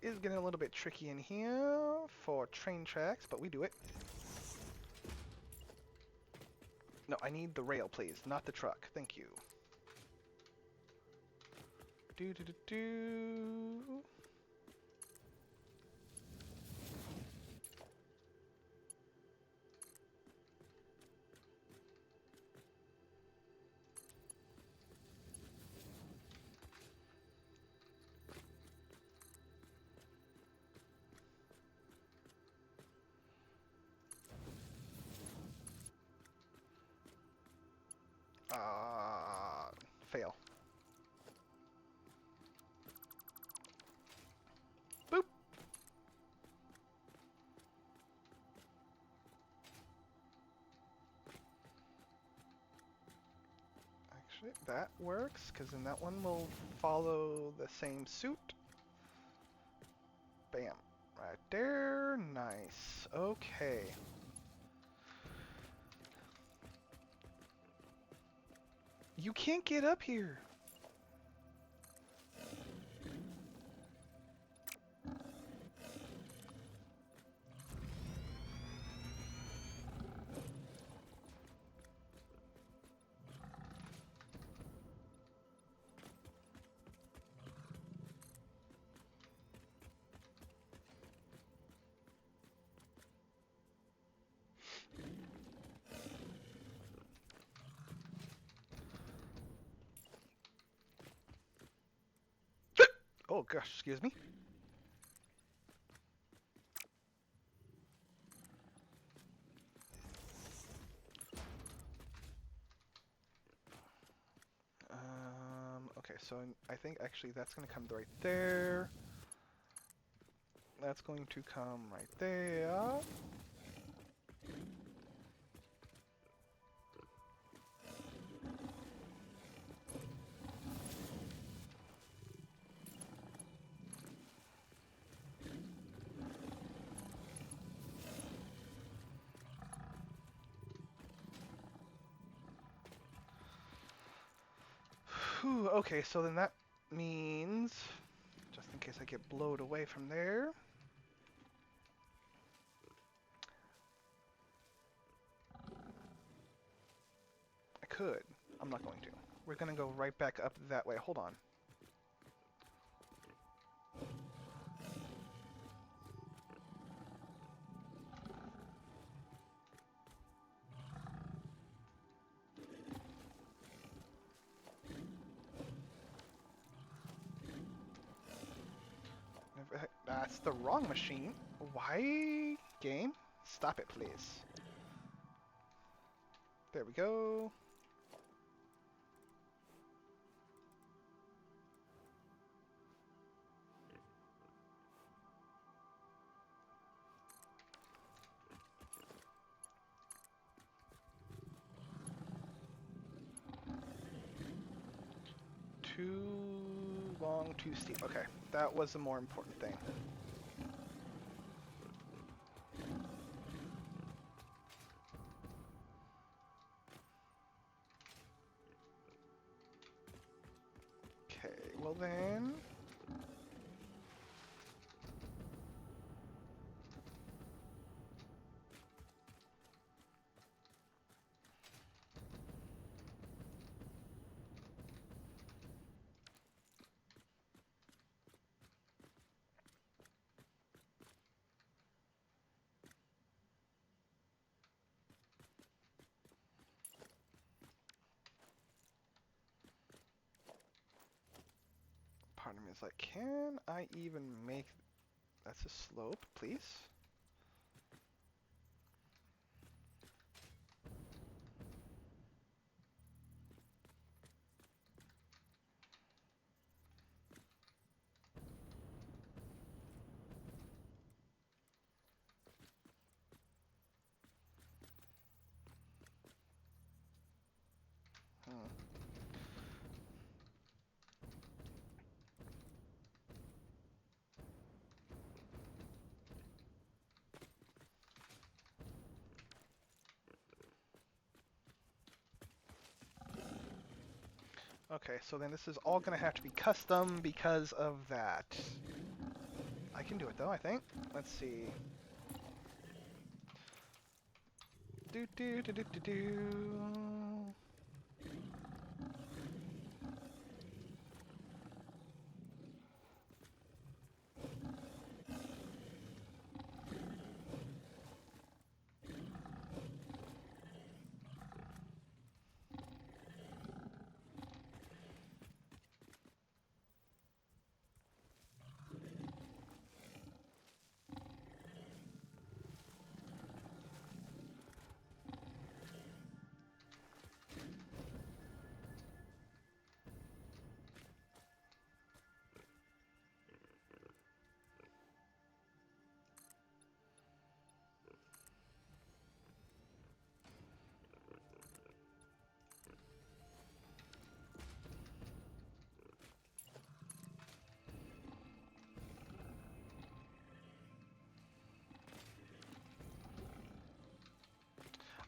Is getting a little bit tricky in here for train tracks, but we do it. No, I need the rail, please, not the truck. Thank you. Do do do do. Fail. Boop. Actually, that works, because then that one will follow the same suit. Bam. Right there. Nice. Okay. You can't get up here. Oh gosh, excuse me. Okay, so I think actually that's going to come right there. That's going to come right there. Whew, okay, so then that means, just in case I get blowed away from there, I could. I'm not going to. We're going to go right back up that way. Hold on. That's the wrong machine. Why? Game? Stop it, please. There we go. Too long, too steep. Okay, that was the more important thing. Okay, well then... Part of me is like, can I even make... That's a slope, please? Hmm. Okay, so then this is all going to have to be custom because of that. I can do it though, I think. Let's see. Do do do do do do.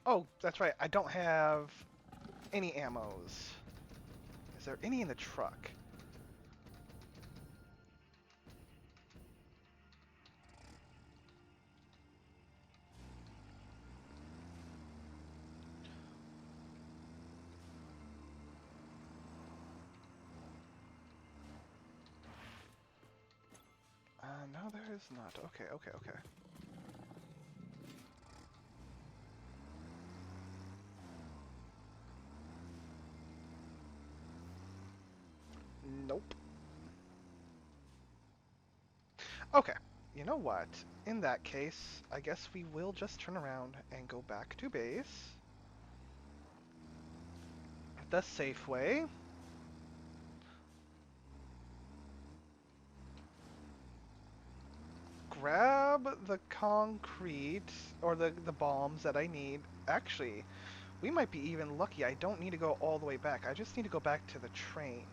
Oh, that's right. I don't have any ammos. Is there any in the truck? No, there is not. Okay, okay, okay. Nope. Okay. You know what? In that case, I guess we will just turn around and go back to base. The safe way. Grab the concrete or the bombs that I need. Actually, we might be even lucky. I don't need to go all the way back. I just need to go back to the train.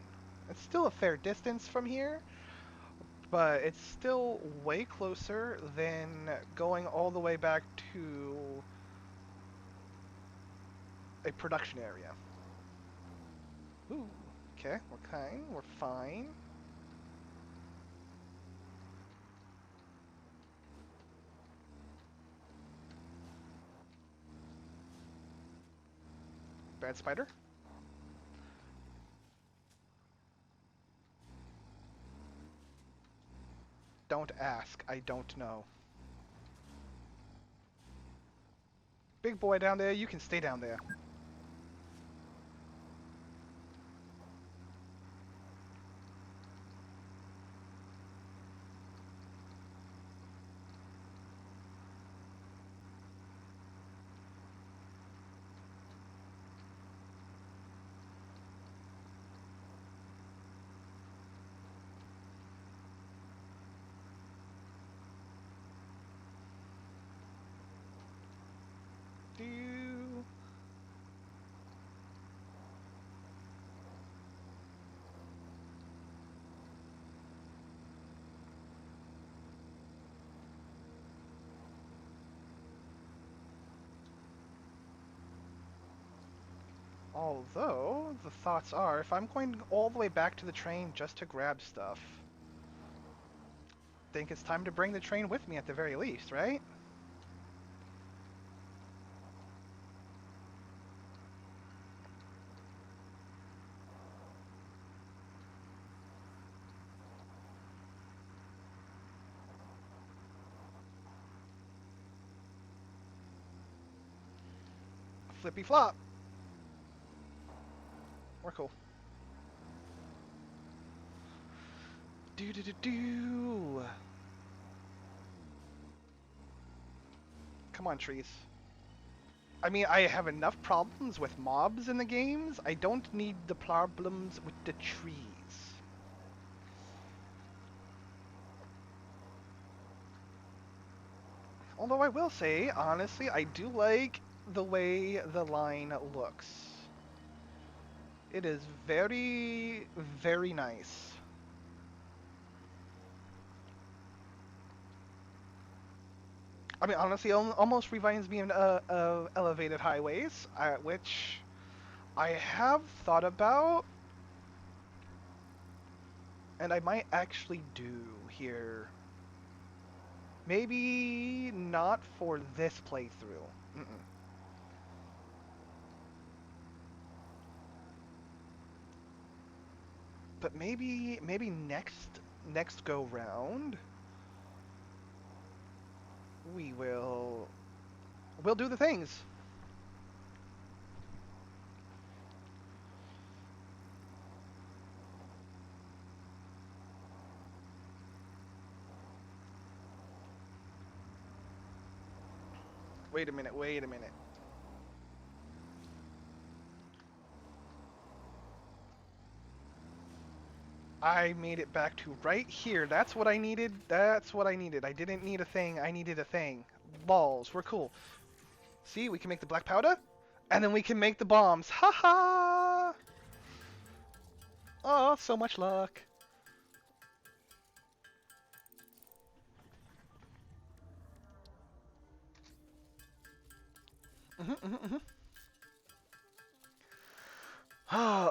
It's still a fair distance from here, but it's still way closer than going all the way back to a production area. Ooh, Okay, we're fine. Bad spider. Don't ask. I don't know. Big boy down there, you can stay down there. Do. Although, the thoughts are, if I'm going all the way back to the train just to grab stuff, think it's time to bring the train with me at the very least, right? Flippy flop. We're cool. Do do do do. Come on, trees. I mean, I have enough problems with mobs in the games. I don't need the problems with the trees. Although I will say, honestly, I do like the way the line looks. It is very, very nice. I mean, honestly, almost reminds me of elevated highways, which I have thought about, and I might actually do here. Maybe not for this playthrough. Mm-mm. But maybe next go round we'll do the things. Wait a minute, wait a minute. I made it back to right here. That's what I needed. That's what I needed. I didn't need a thing. I needed a thing. Balls. We're cool. See, we can make the black powder, and then we can make the bombs. Ha ha! Oh, so much luck.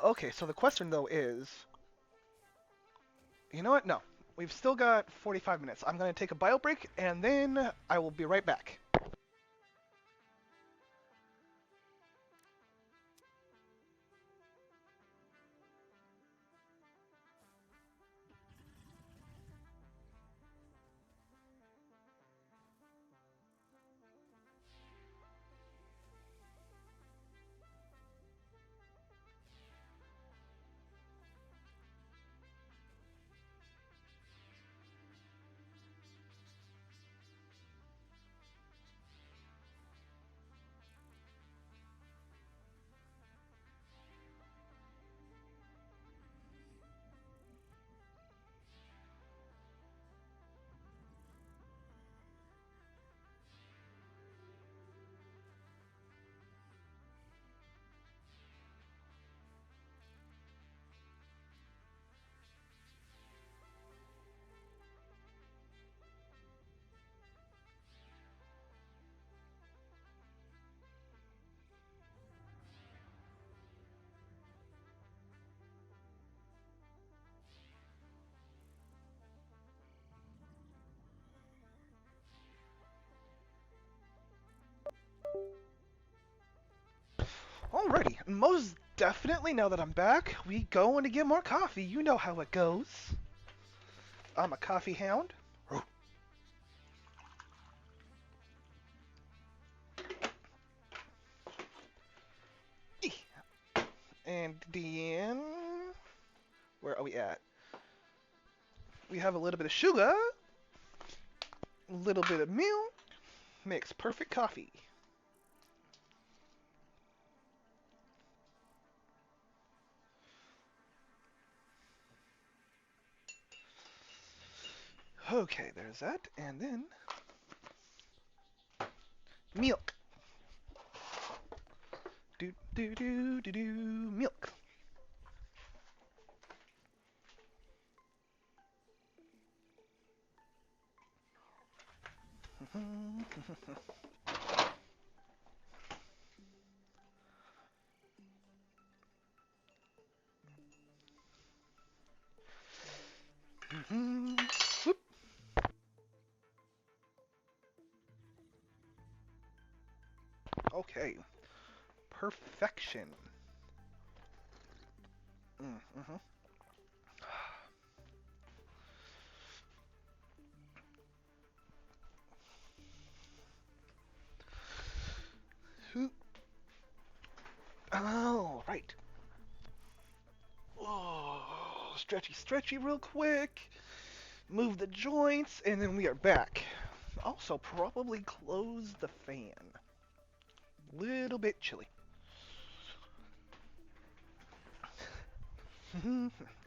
Okay, so the question though is, you know what? No, we've still got 45 minutes. I'm gonna take a bio break, and then I will be right back. Alrighty, most definitely now that I'm back, we go to get more coffee. You know how it goes. I'm a coffee hound. And then, where are we at? We have a little bit of sugar, a little bit of milk, makes perfect coffee. Okay, there's that, and then milk. Do do do do do milk. Whoop. Okay, perfection. Mm-hmm. Oh, right. Oh, stretchy, stretchy real quick. Move the joints, and then we are back. Also, probably close the fan. Little bit chilly.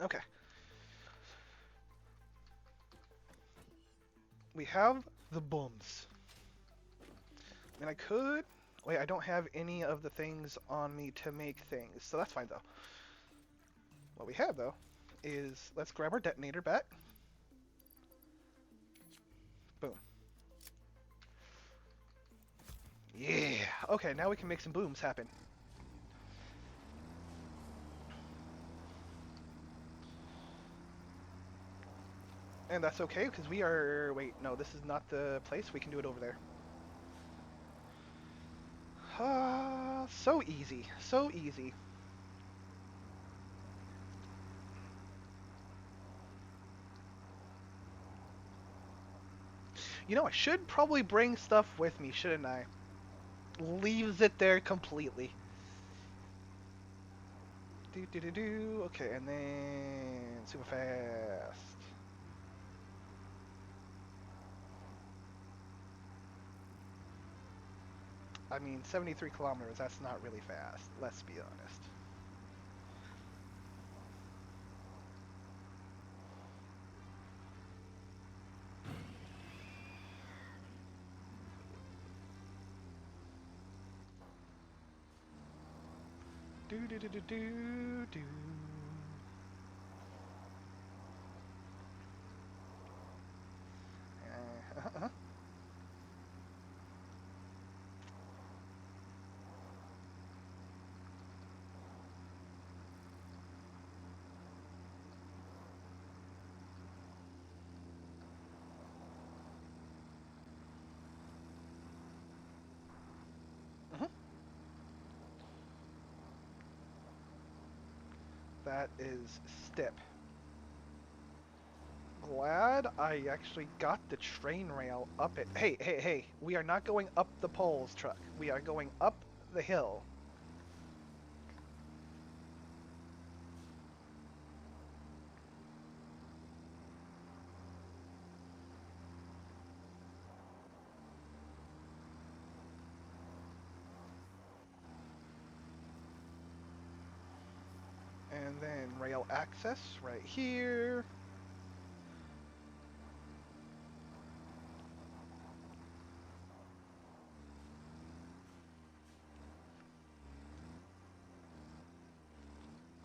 Okay. We have the booms. And I could... Wait, I don't have any of the things on me to make things, so that's fine, though. What we have, though, is... Let's grab our detonator back. Boom. Yeah! Okay, now we can make some booms happen. And that's okay, because we are... Wait, no, this is not the place. We can do it over there. So easy. So easy. You know, I should probably bring stuff with me, shouldn't I? Leaves it there completely. Do do do do. Okay, and then super fast. I mean, 73 kilometers, that's not really fast, let's be honest. Do do do do do do. Uh-huh. Uh-huh. That is step. Glad I actually got the train rail up it. Hey, hey, hey, we are not going up the poles, truck. We are going up the hill. And then rail access right here.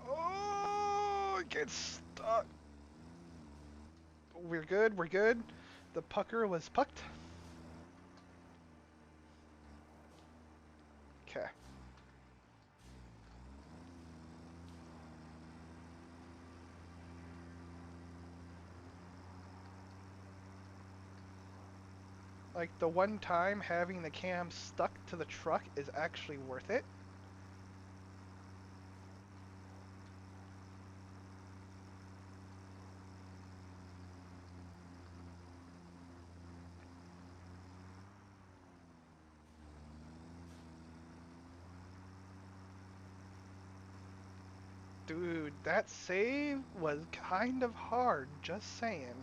Oh, it gets stuck. We're good, we're good. The pucker was pucked. Okay. Like, the one time having the cam stuck to the truck is actually worth it. Dude, that save was kind of hard, just saying.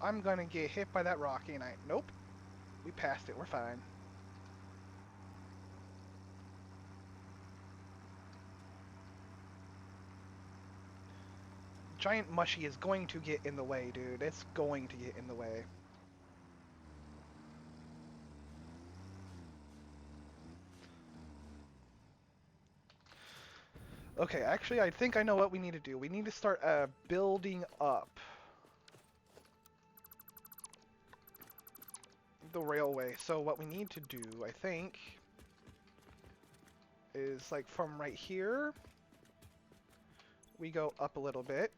I'm gonna get hit by that rock, ain't I? Nope. We passed it, we're fine. Giant Mushy is going to get in the way, dude. It's going to get in the way. Okay, actually, I think I know what we need to do. We need to start building up the railway. So what we need to do, I think, is like from right here, we go up a little bit.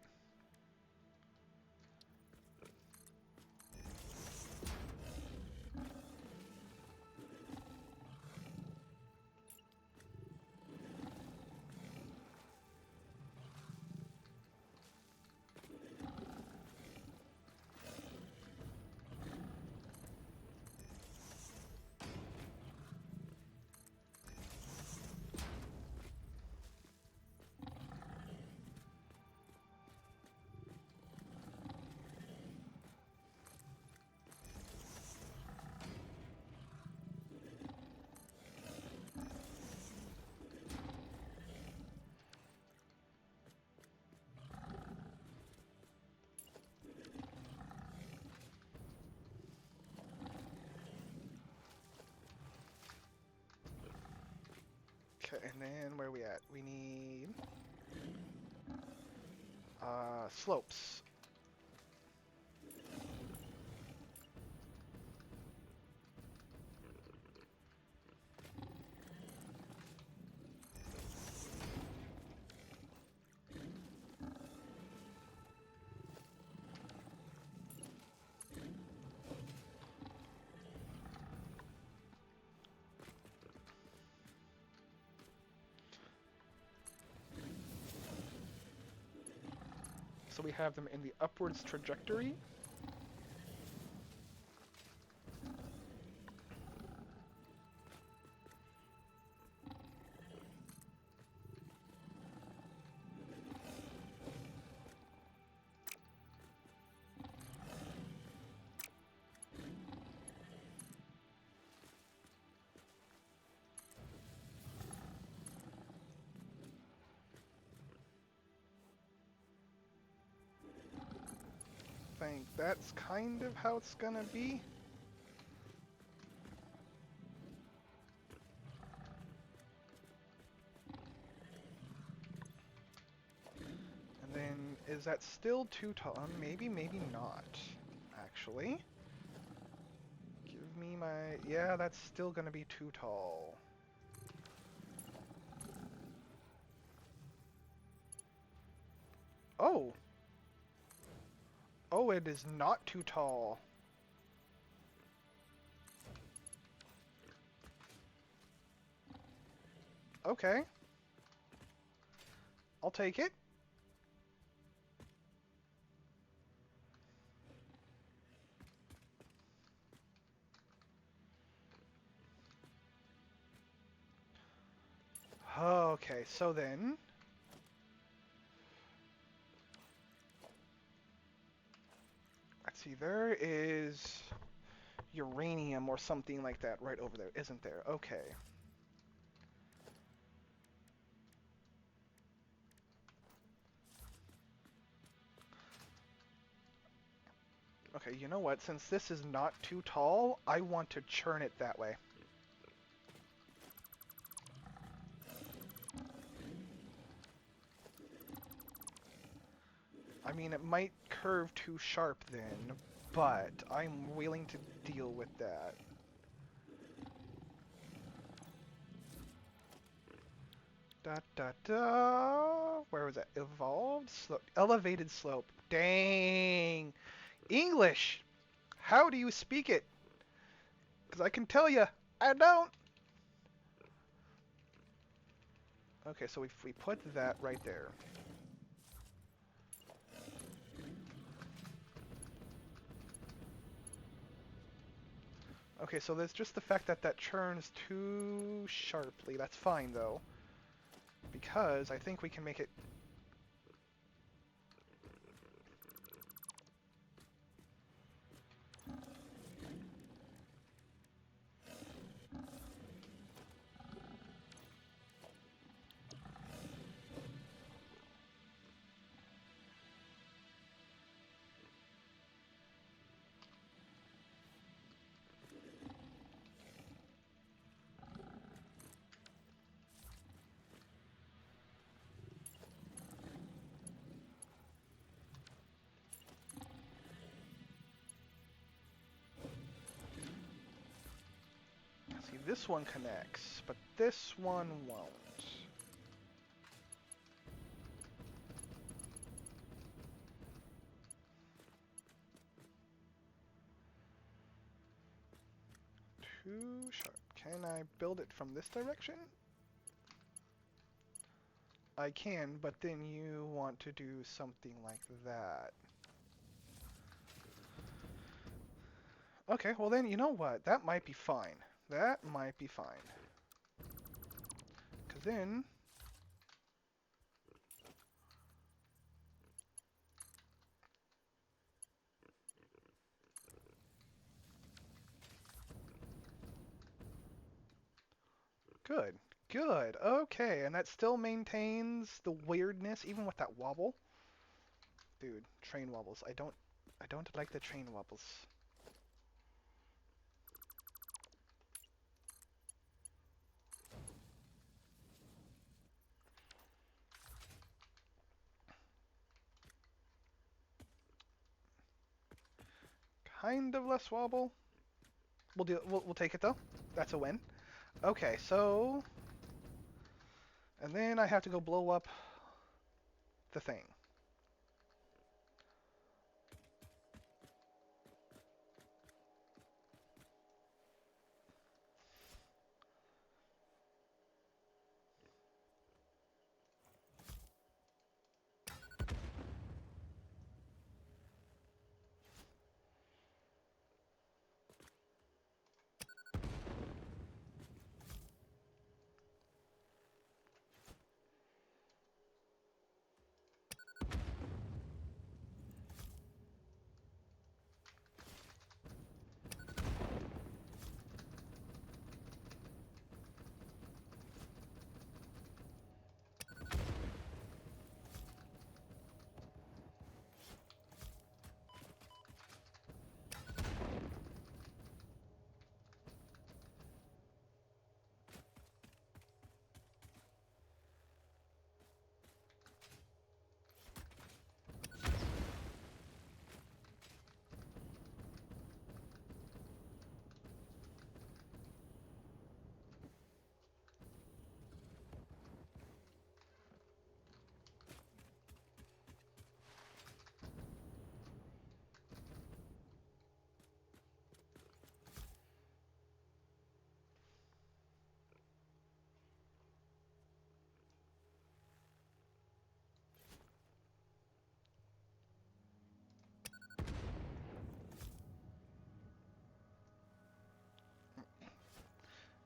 Okay, and then where are we at? We need slopes. So we have them in the upwards trajectory. I think that's kind of how it's gonna be. And then, is that still too tall? Maybe, maybe not, actually. Give me my... Yeah, that's still gonna be too tall. Oh! Oh, it is not too tall. Okay. I'll take it. Okay, so then... Let's see, there is uranium or something like that right over there, isn't there? Okay. Okay, you know what? Since this is not too tall, I want to churn it that way. I mean, it might curve too sharp then, but I'm willing to deal with that. Da da da. Where was that? Evolved slope. Elevated slope. Dang. English. How do you speak it? Because I can tell you, I don't. Okay, so if we put that right there. Okay, so there's just the fact that that churns too sharply. That's fine, though. Because I think we can make it... See, this one connects, but this one won't. Too sharp. Can I build it from this direction? I can, but then you want to do something like that. Okay, well then, you know what? That might be fine. That might be fine. Because then... Good. Good. Okay, and that still maintains the weirdness, even with that wobble. Dude, train wobbles. I don't like the train wobbles. Kind of less wobble. We'll take it though. That's a win. Okay, so... And then I have to go blow up the thing.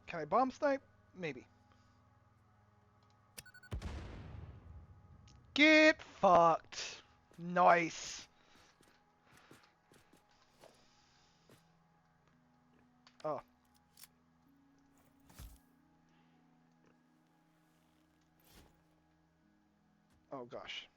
Can I bomb snipe? Maybe. Get fucked. Nice. Oh. Oh gosh.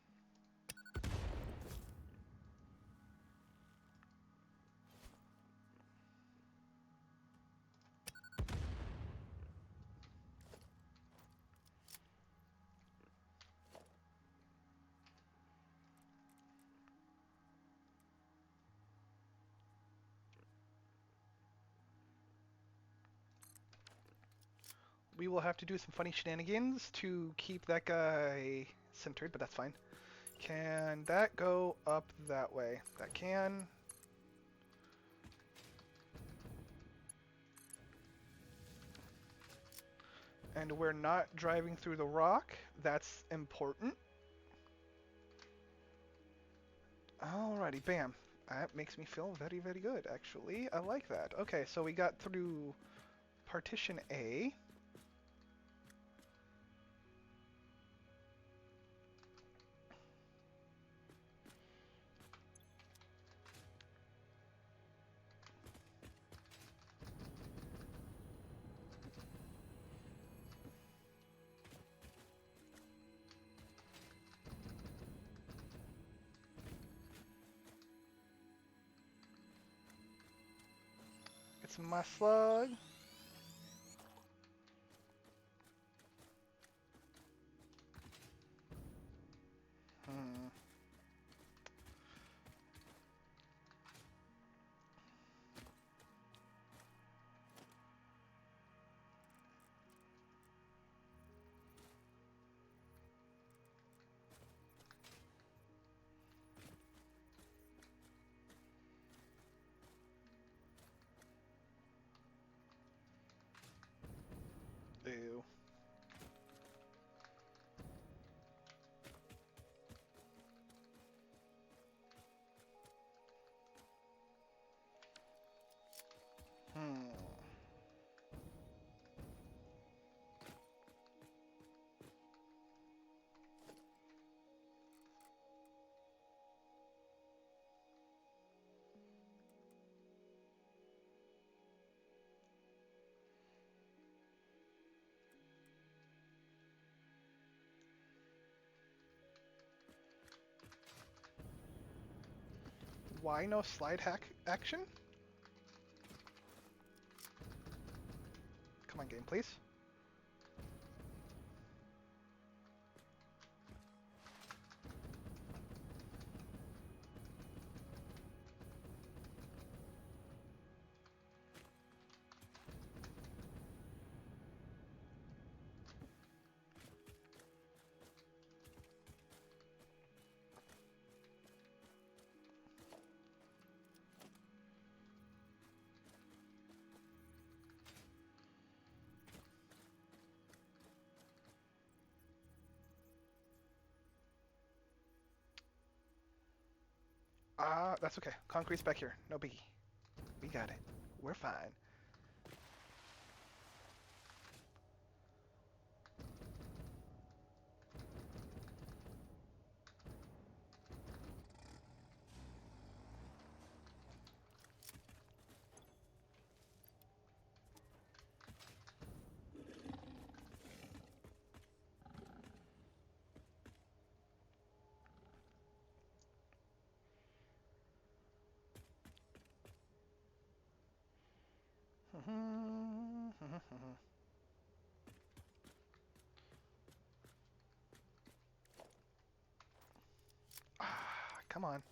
We will have to do some funny shenanigans to keep that guy centered, but that's fine. Can that go up that way? That can. And we're not driving through the rock. That's important. Alrighty, bam. That makes me feel very, very good, actually. I like that. Okay, so we got through partition A. It's my slug. Hmm. Ew. Hmm. Why no slide hack action? Come on, game, please. That's okay. Concrete's back here. No biggie. We got it. We're fine. Come on.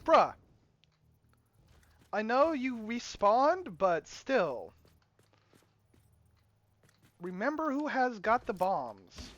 Bruh! I know you respawned, but still. Remember who has got the bombs.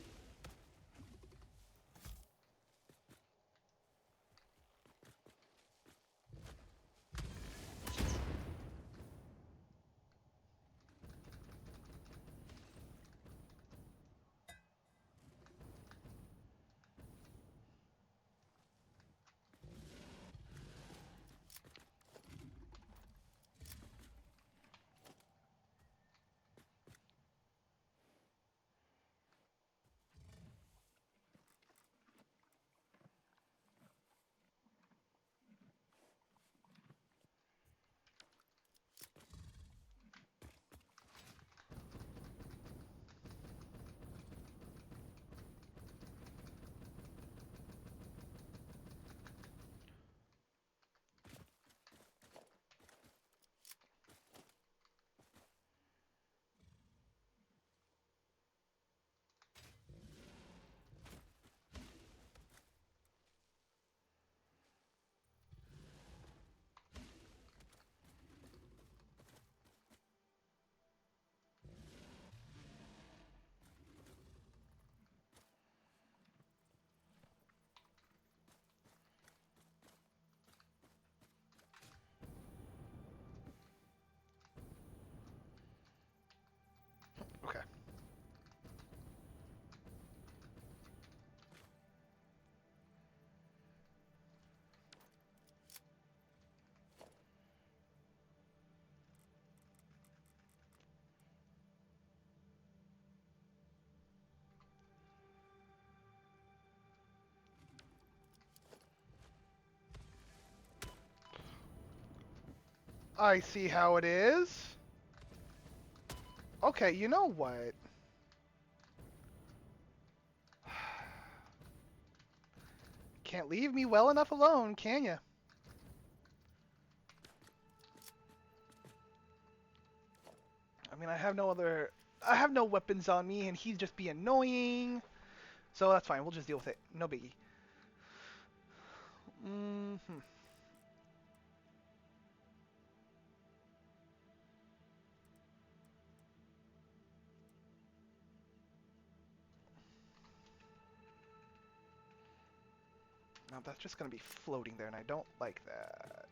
I see how it is. Okay, you know what? Can't leave me well enough alone, can ya? I mean, I have no weapons on me, and he'd just be annoying. So that's fine. We'll just deal with it. No biggie. Mm-hmm. Now that's just gonna be floating there, and I don't like that.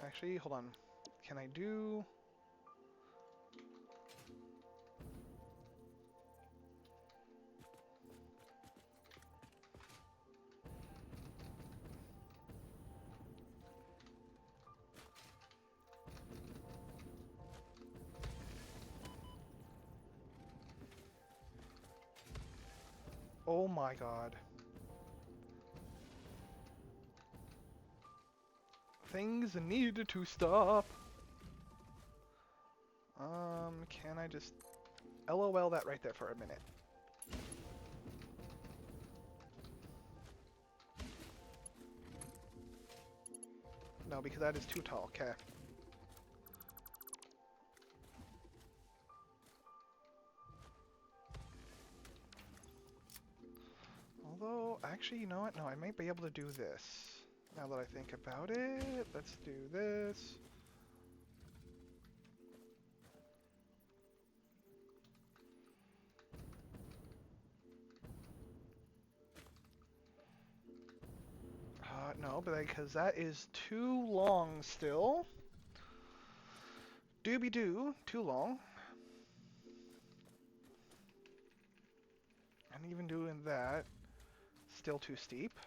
Actually, hold on. Can I do... Oh my god. Things needed to stop. Can I just LOL that right there for a minute? No, because that is too tall. Okay. Although, actually, you know what? No, I might be able to do this. Now that I think about it, let's do this. No, but because that is too long still. Doobie-doo, too long. And even doing that, still too steep.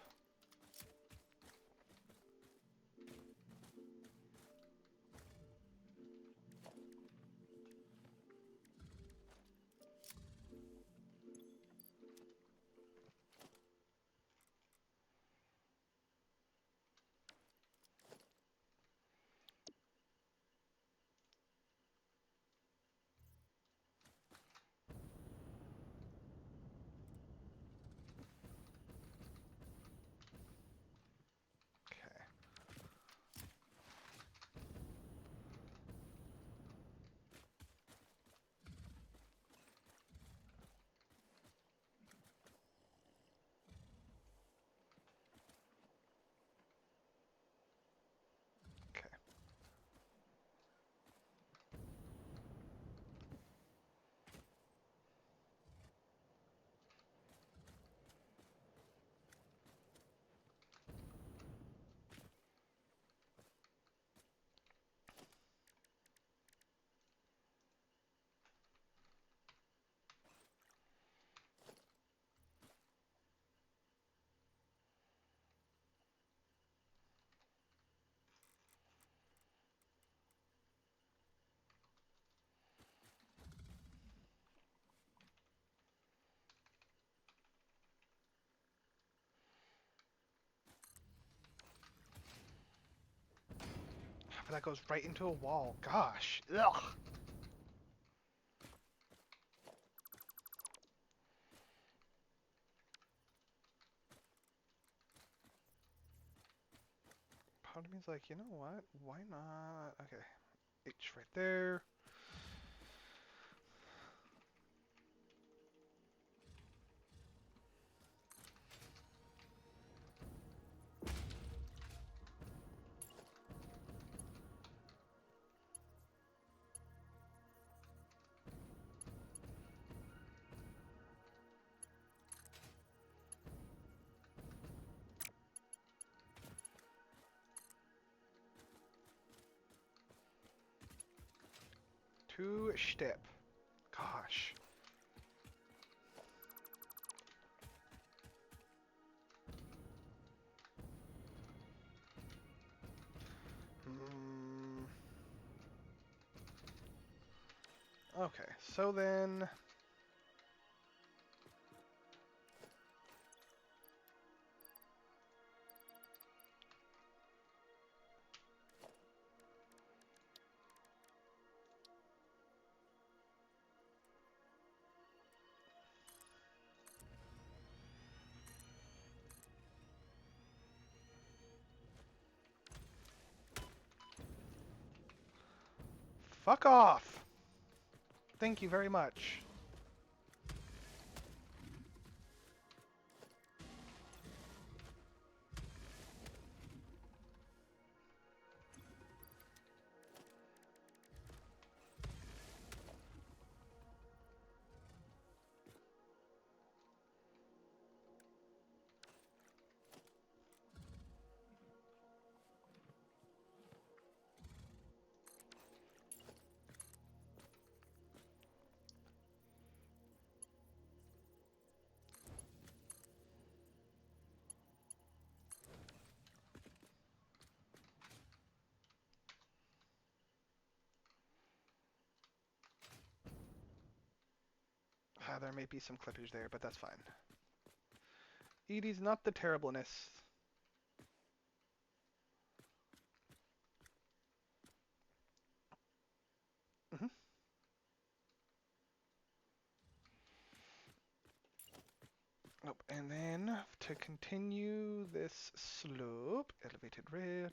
Okay. Okay. But that goes right into a wall. Gosh. Ugh. Part of me's like, you know what? Why not? Okay. H right there. Two step. Gosh. Okay, so then... Fuck off! Thank you very much. There may be some clippage there, but that's fine. Edie's not the terribleness. Mm-hmm. Nope. And then to continue this slope, elevated rail.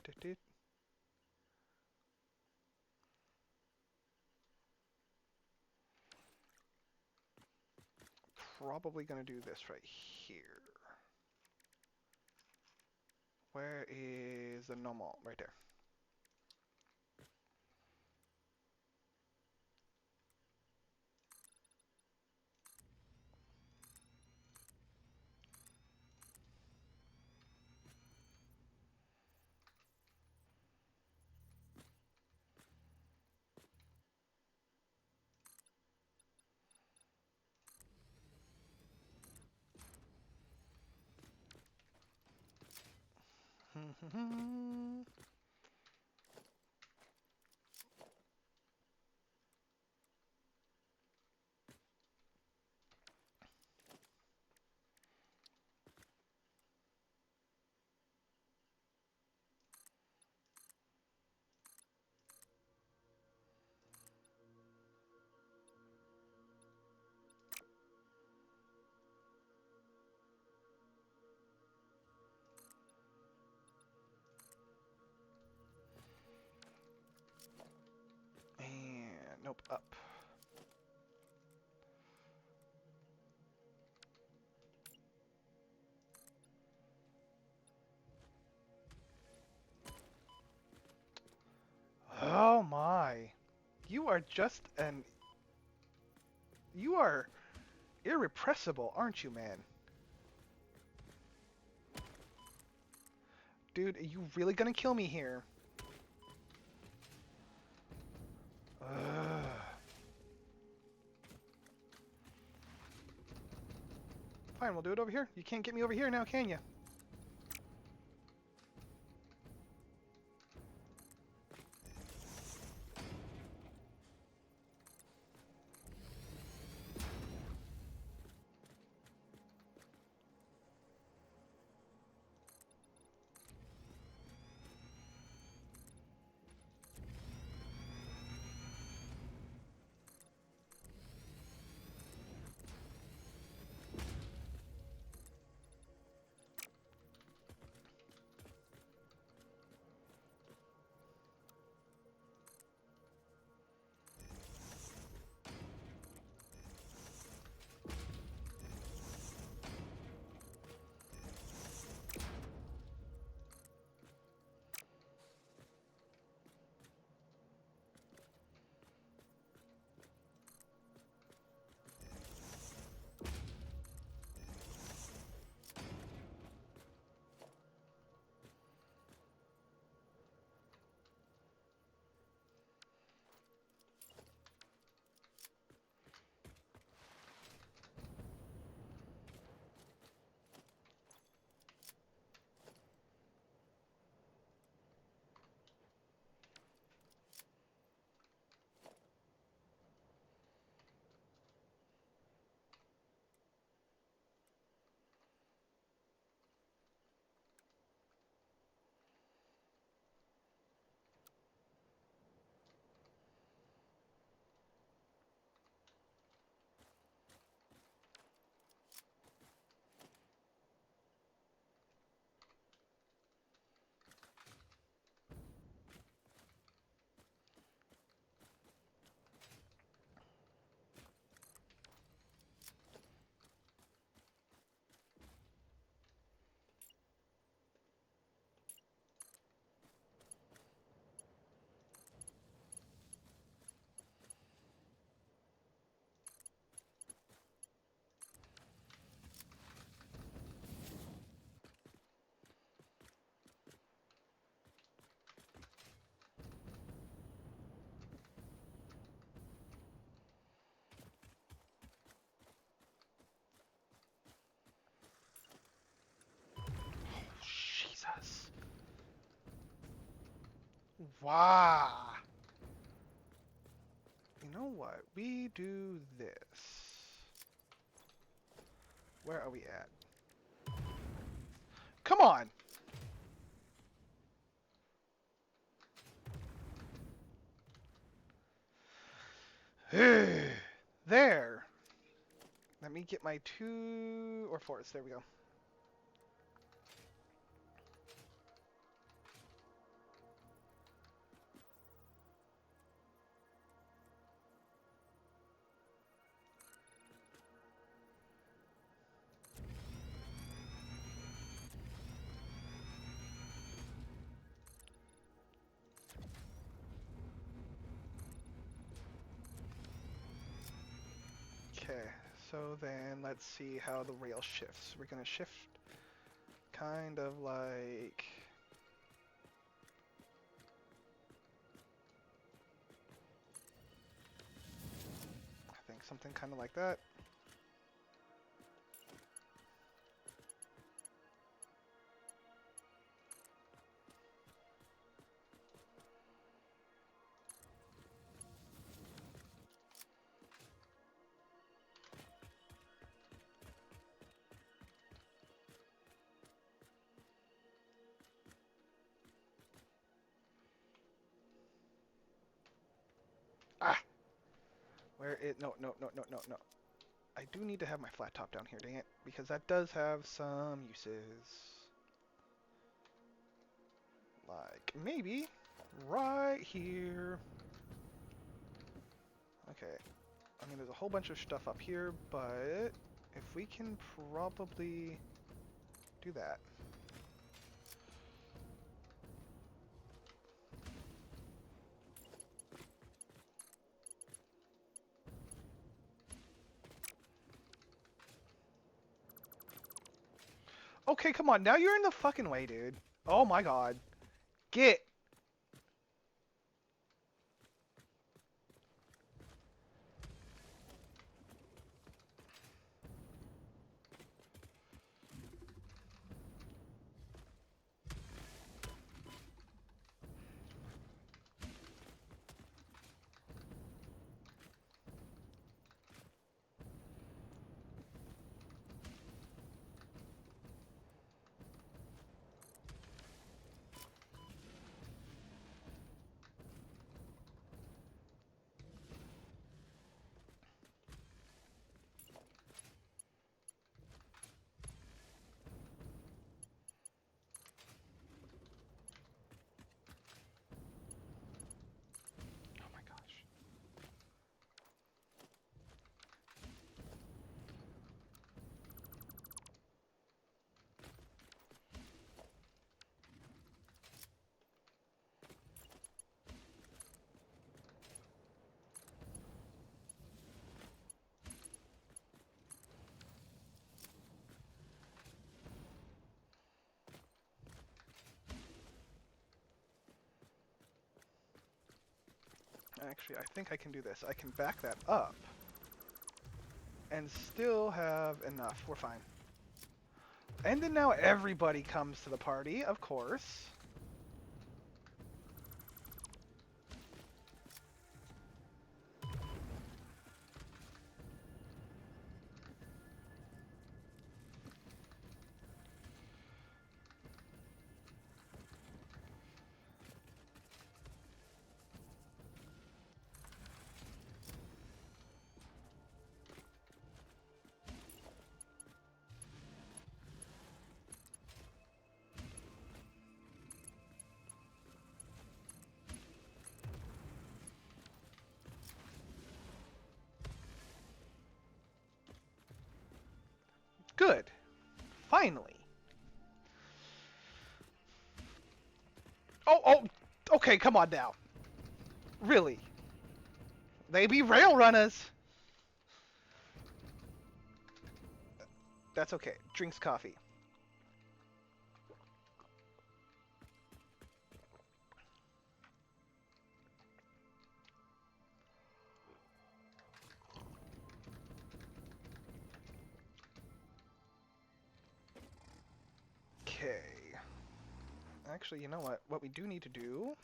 Probably gonna do this right here. Where is the normal? Right there. And nope, up. Oh my. You are just an... You are irrepressible, aren't you, man? Dude, are you really gonna kill me here? Ugh. Fine, we'll do it over here. You can't get me over here now, can you? Wow. You know what? We do this. Where are we at? Come on! There! Let me get my 2 or 4s. There we go. Okay, so then let's see how the rail shifts. We're gonna shift kind of like... I think something kind of like that. Ah! Where it... No, no, no, no, no, no. I do need to have my flat top down here, dang it. Because that does have some uses. Like, maybe right here. Okay. I mean, there's a whole bunch of stuff up here, but if we can probably do that. Okay, come on. Now you're in the fucking way, dude. Oh my god. Get. Oh my gosh. Actually, I think I can do this. I can back that up and still have enough. We're fine. And then now everybody comes to the party, of course. Good. Finally. Oh, oh, okay, come on now. Really? They be rail runners. That's okay. Drinks coffee. Okay. Actually, you know what? What we do need to do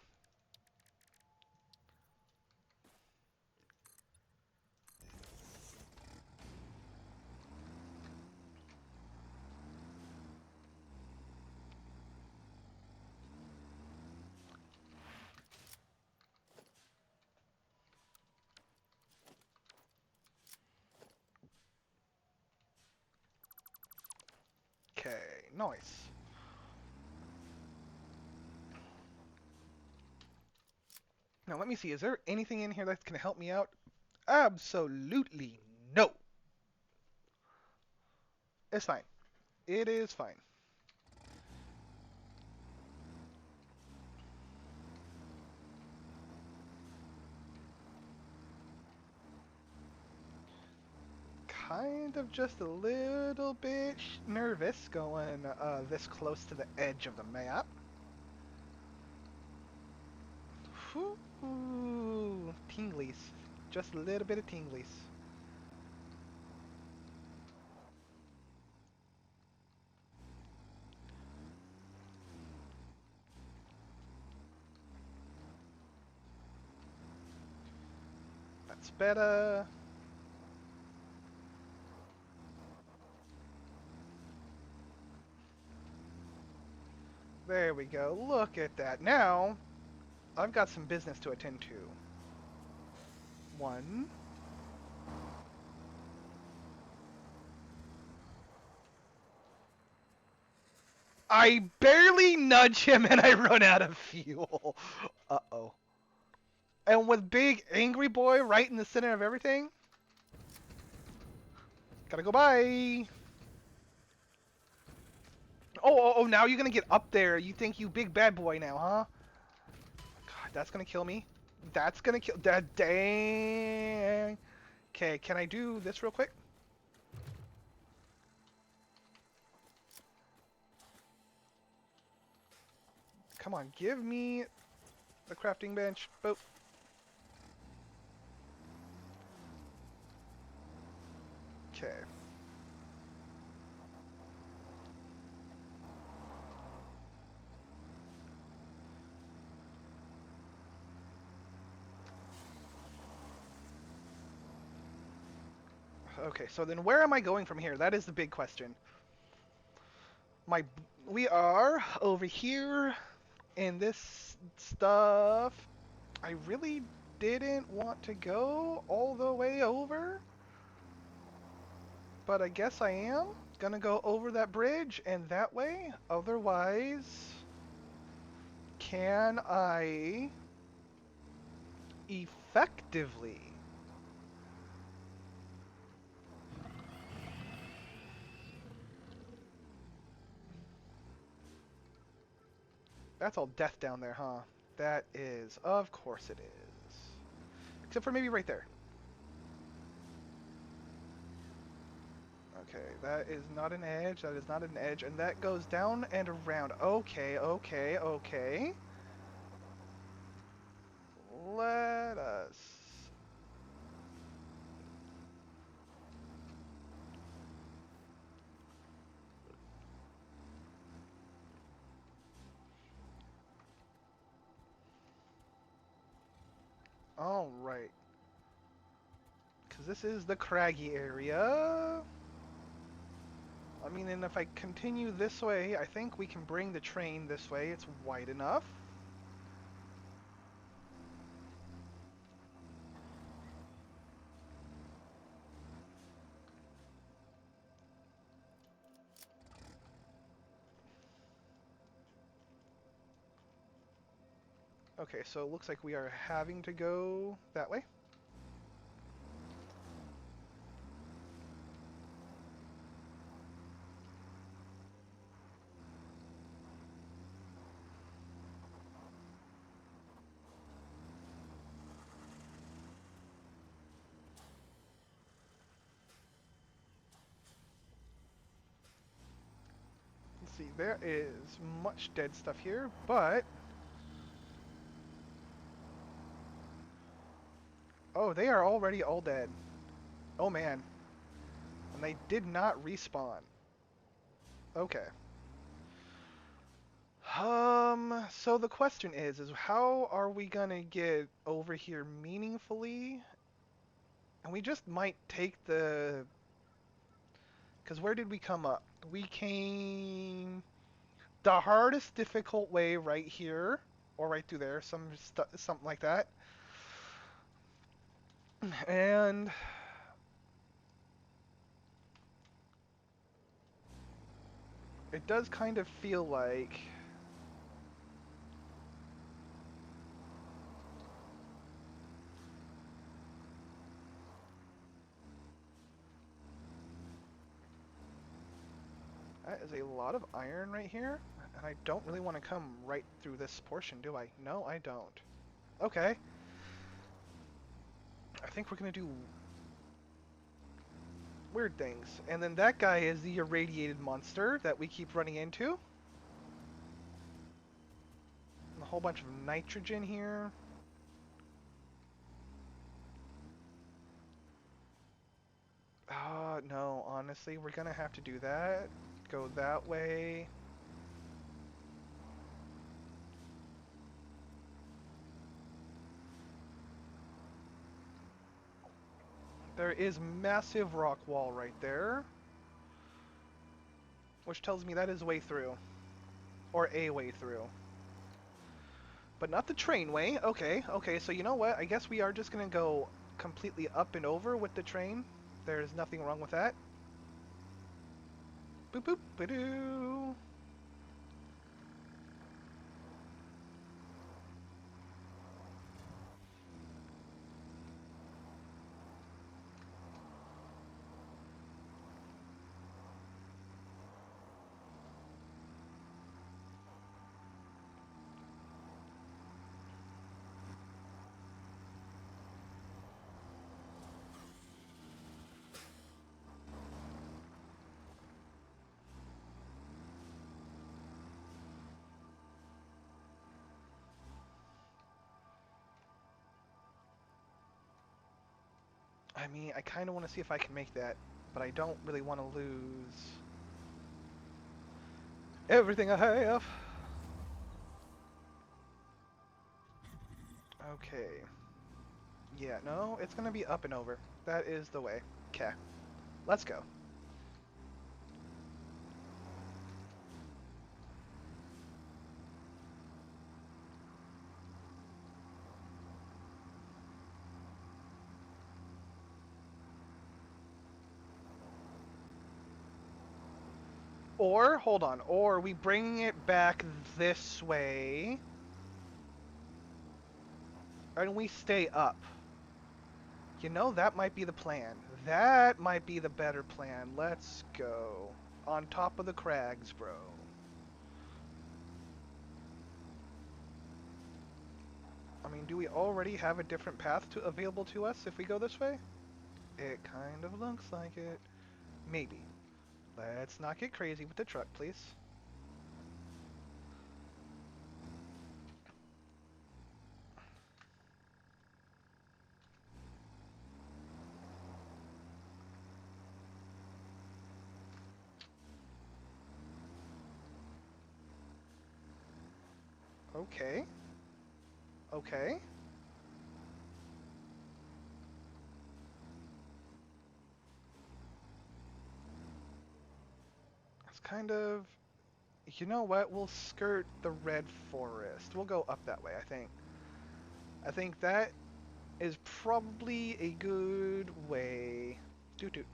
Okay, nice. Now let me see, is there anything in here that's gonna help me out? Absolutely no. It's fine. It is fine. Kind of just a little bit nervous going this close to the edge of the map. Whew, tinglies. Just a little bit of tinglies. That's better. There we go. Look at that. Now, I've got some business to attend to. One. I barely nudge him and I run out of fuel. Uh-oh. And with big angry boy right in the center of everything. Gotta go by. Oh, now you're gonna get up there. You think you big bad boy now, huh? God, that's gonna kill me. That's gonna kill. That dang. Okay, can I do this real quick? Come on, give me the crafting bench. Boop. Okay. Okay, so then where am I going from here? That is the big question. My, we are over here in this stuff. I really didn't want to go all the way over, but I guess I am gonna go over that bridge and that way. Otherwise, can I effectively? That's all death down there, huh? That is, of course it is. Except for maybe right there. Okay, that is not an edge, that is not an edge, and that goes down and around. Okay. Let us... Alright. Because this is the craggy area. I mean, and if I continue this way, I think we can bring the train this way. It's wide enough. Okay, so it looks like we are having to go that way. Let's see, there is much dead stuff here, but... Oh, they are already all dead. Oh man. And they did not respawn. Okay. So the question is how are we gonna get over here meaningfully? And we just might take the... Because where did we come up? We came the hardest difficult way right here, or right through there, something like that. And It does kind of feel like... That is a lot of iron right here, and I don't really want to come right through this portion, do I? No, I don't. Okay. I think we're going to do weird things. And then that guy is the irradiated monster that we keep running into. A whole bunch of nitrogen here. No, honestly, we're gonna have to do that. Go that way. There is massive rock wall right there. Which tells me that is a way through. Or a way through. But not the train way. Okay, okay, so you know what? I guess we are just gonna go completely up and over with the train. There's nothing wrong with that. Boop boop ba-doo. I mean, I kind of want to see if I can make that, but I don't really want to lose everything I have. Okay. Yeah, no, it's gonna be up and over. That is the way. Okay. Let's go. Or, hold on, or we bring it back this way, and we stay up. You know, that might be the plan. That might be the better plan. Let's go. On top of the crags, bro. I mean, do we already have a different path available to us if we go this way? It kind of looks like it. Maybe. Let's not get crazy with the truck, please. Okay. Okay. It's kind of... You know what? We'll skirt the red forest. We'll go up that way, I think. I think that is probably a good way. Doot doot.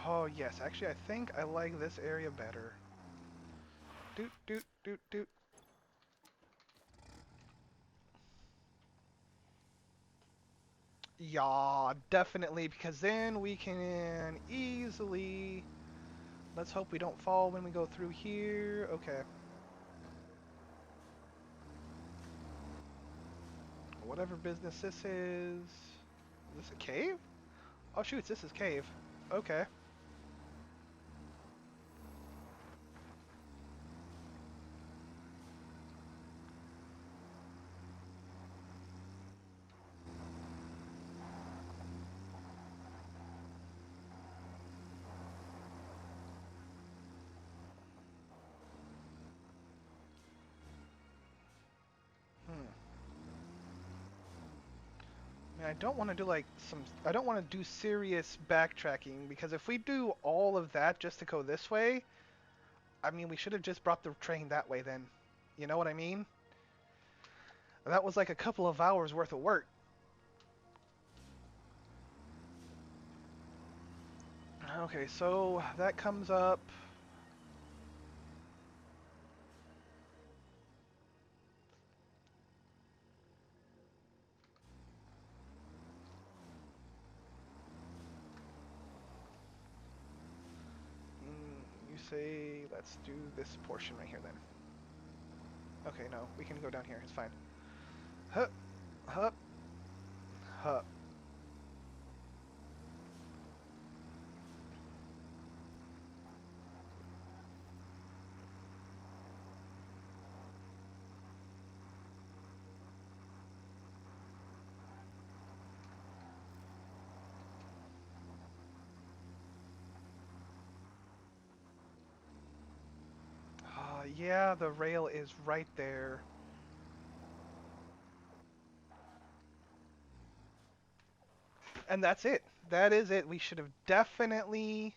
Oh, yes. Actually, I think I like this area better. Doot doot doot doot. Yeah, definitely, because then we can easily... Let's hope we don't fall when we go through here. Okay. Whatever business this is... Is this a cave? Oh, shoot, this is cave. Okay. I don't want to do like some. I don't want to do serious backtracking because if we do all of that just to go this way, I mean, we should have just brought the train that way then. You know what I mean? That was like a couple of hours worth of work. Okay, so that comes up. You say let's do this portion right here then. Okay, no, we can go down here. It's fine. Hup, hup, hup. Yeah, the rail is right there. And that's it. That is it. We should have definitely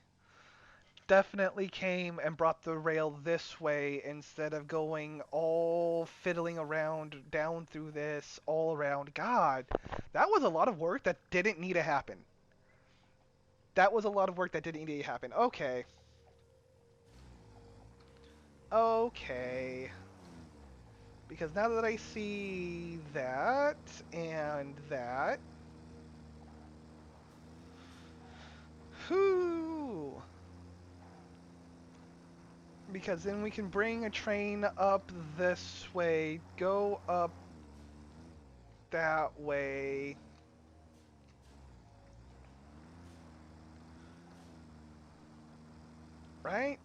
came and brought the rail this way instead of going all fiddling around down through this all around. God, that was a lot of work that didn't need to happen. That was a lot of work that didn't need to happen. Okay. Okay. Because now that I see that and that, whoo! Because then we can bring a train up this way, go up that way. Right?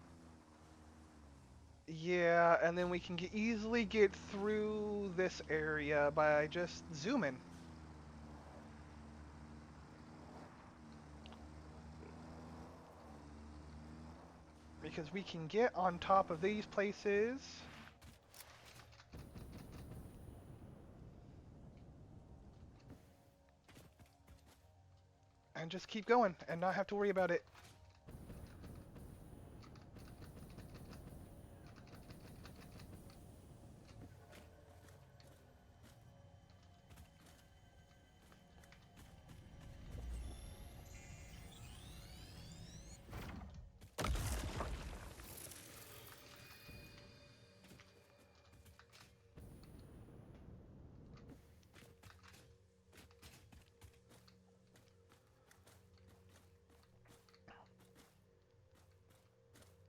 Yeah, and then we can easily get through this area by just zooming. Because we can get on top of these places. And just keep going and not have to worry about it.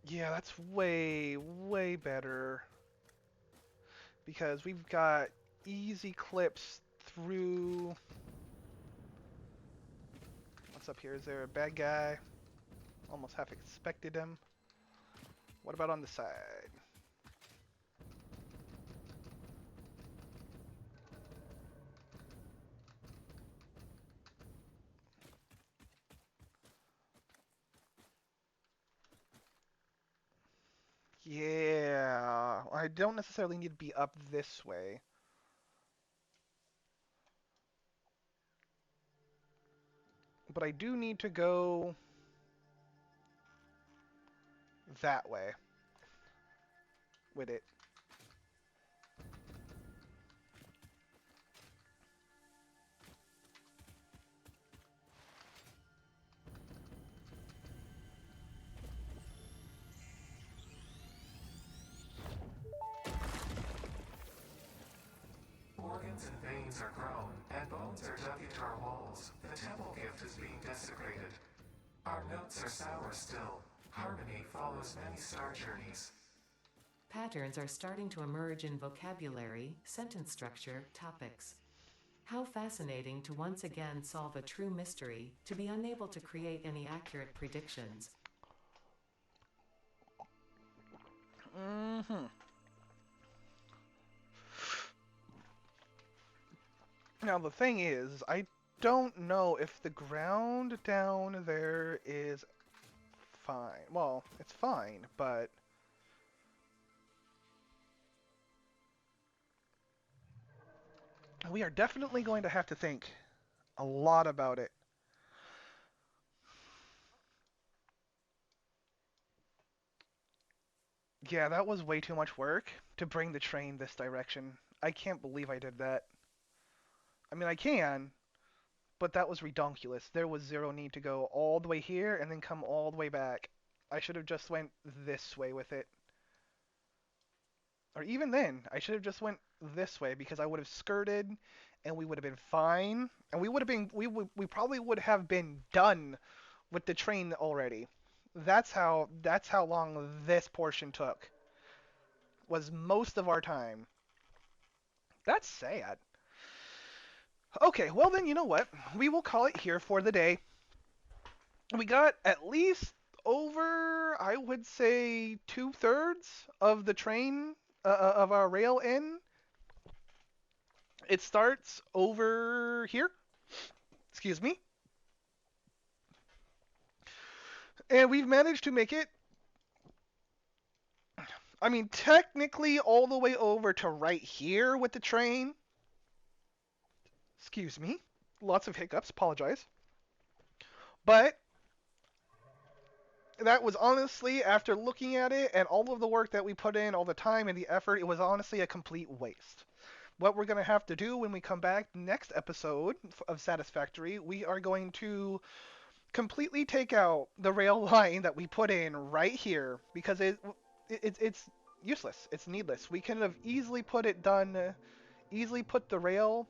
Yeah, that's way better. Because we've got easy clips through... What's up here? Is there a bad guy? Almost half expected him. What about on the side? Yeah, I don't necessarily need to be up this way. But I do need to go that way with it. Organs and veins are grown, and bones are dug into our walls. The temple gift is being desecrated. Our notes are sour still. Harmony follows many star journeys. Patterns are starting to emerge in vocabulary, sentence structure, topics. How fascinating to once again solve a true mystery, to be unable to create any accurate predictions. Mm-hmm. Now the thing is, I don't know if the ground down there is fine. Well, it's fine, but we are definitely going to have to think A lot about it. Yeah, that was way too much work to bring the train this direction. I can't believe I did that. I mean, I can, but that was redonkulous. There was zero need to go all the way here and then come all the way back. I should have just went this way with it. Or even then, I should have just went this way because I would have skirted and we would have been fine. And we probably would have been done with the train already. That's how long this portion took. Was most of our time. That's sad. Okay, well then you know what? We will call it here for the day. We got at least over, I would say, 2/3 of the train of our rail in. It starts over here. Excuse me. And we've managed to make it, I mean, technically all the way over to right here with the train. Excuse me. Lots of hiccups. Apologize. But that was honestly, after looking at it and all of the work that we put in, all the time and the effort, it was honestly a complete waste. What we're going to have to do when we come back next episode of Satisfactory, we are going to completely take out the rail line that we put in right here because it's useless. It's needless. We could have easily put it done, easily put the rail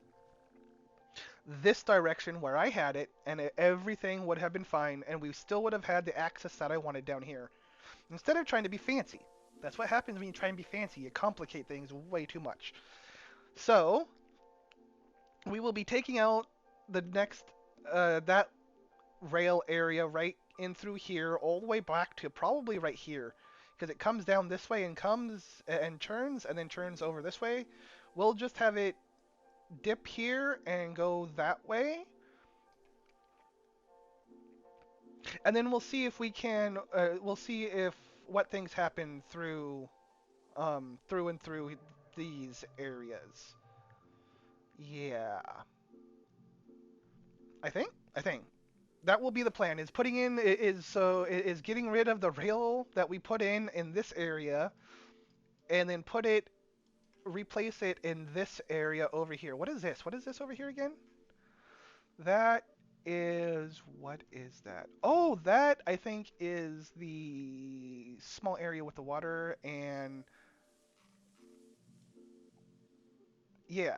this direction where I had it, and everything would have been fine, and we still would have had the access that I wanted down here. Instead of trying to be fancy. That's what happens when you try and be fancy. You complicate things way too much. So, we will be taking out the next, that rail area right in through here, all the way back to probably right here. Because it comes down this way and comes and turns, and then turns over this way. We'll just have it dip here and go that way. And then we'll see if we can, we'll see if what things happen through and through these areas. Yeah, I think that will be the plan. Is putting in is getting rid of the rail that we put in this area, and then replace it in this area over here. What is this? What is this over here again? That is what is that? Oh, that I think is the small area with the water and yeah.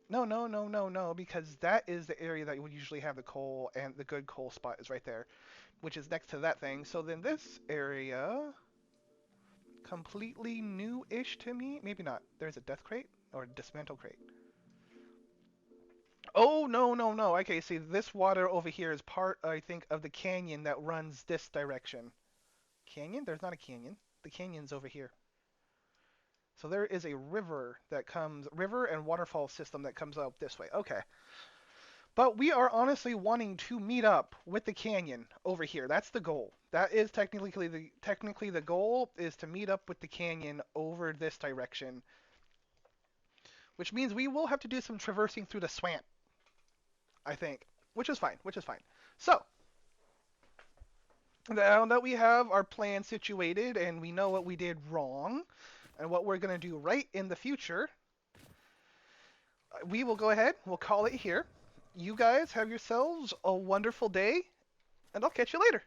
No, no, no, no, no, because that is the area that would usually have the coal, and the good coal spot is right there, which is next to that thing. So then this area, completely new-ish to me. Maybe not. There's a death crate or dismantle crate. Oh, no, no, no. Okay, see, this water over here is part, I think, of the canyon that runs this direction. Canyon? There's not a canyon. The canyon's over here. So there is a river and waterfall system that comes up this way. Okay. But we are honestly wanting to meet up with the canyon over here. That's the goal. That is technically the goal is to meet up with the canyon over this direction, which means we will have to do some traversing through the swamp, I think, which is fine, which is fine. So, now that we have our plan situated and we know what we did wrong and what we're going to do right in the future, we will go ahead, we'll call it here. You guys have yourselves a wonderful day, and I'll catch you later.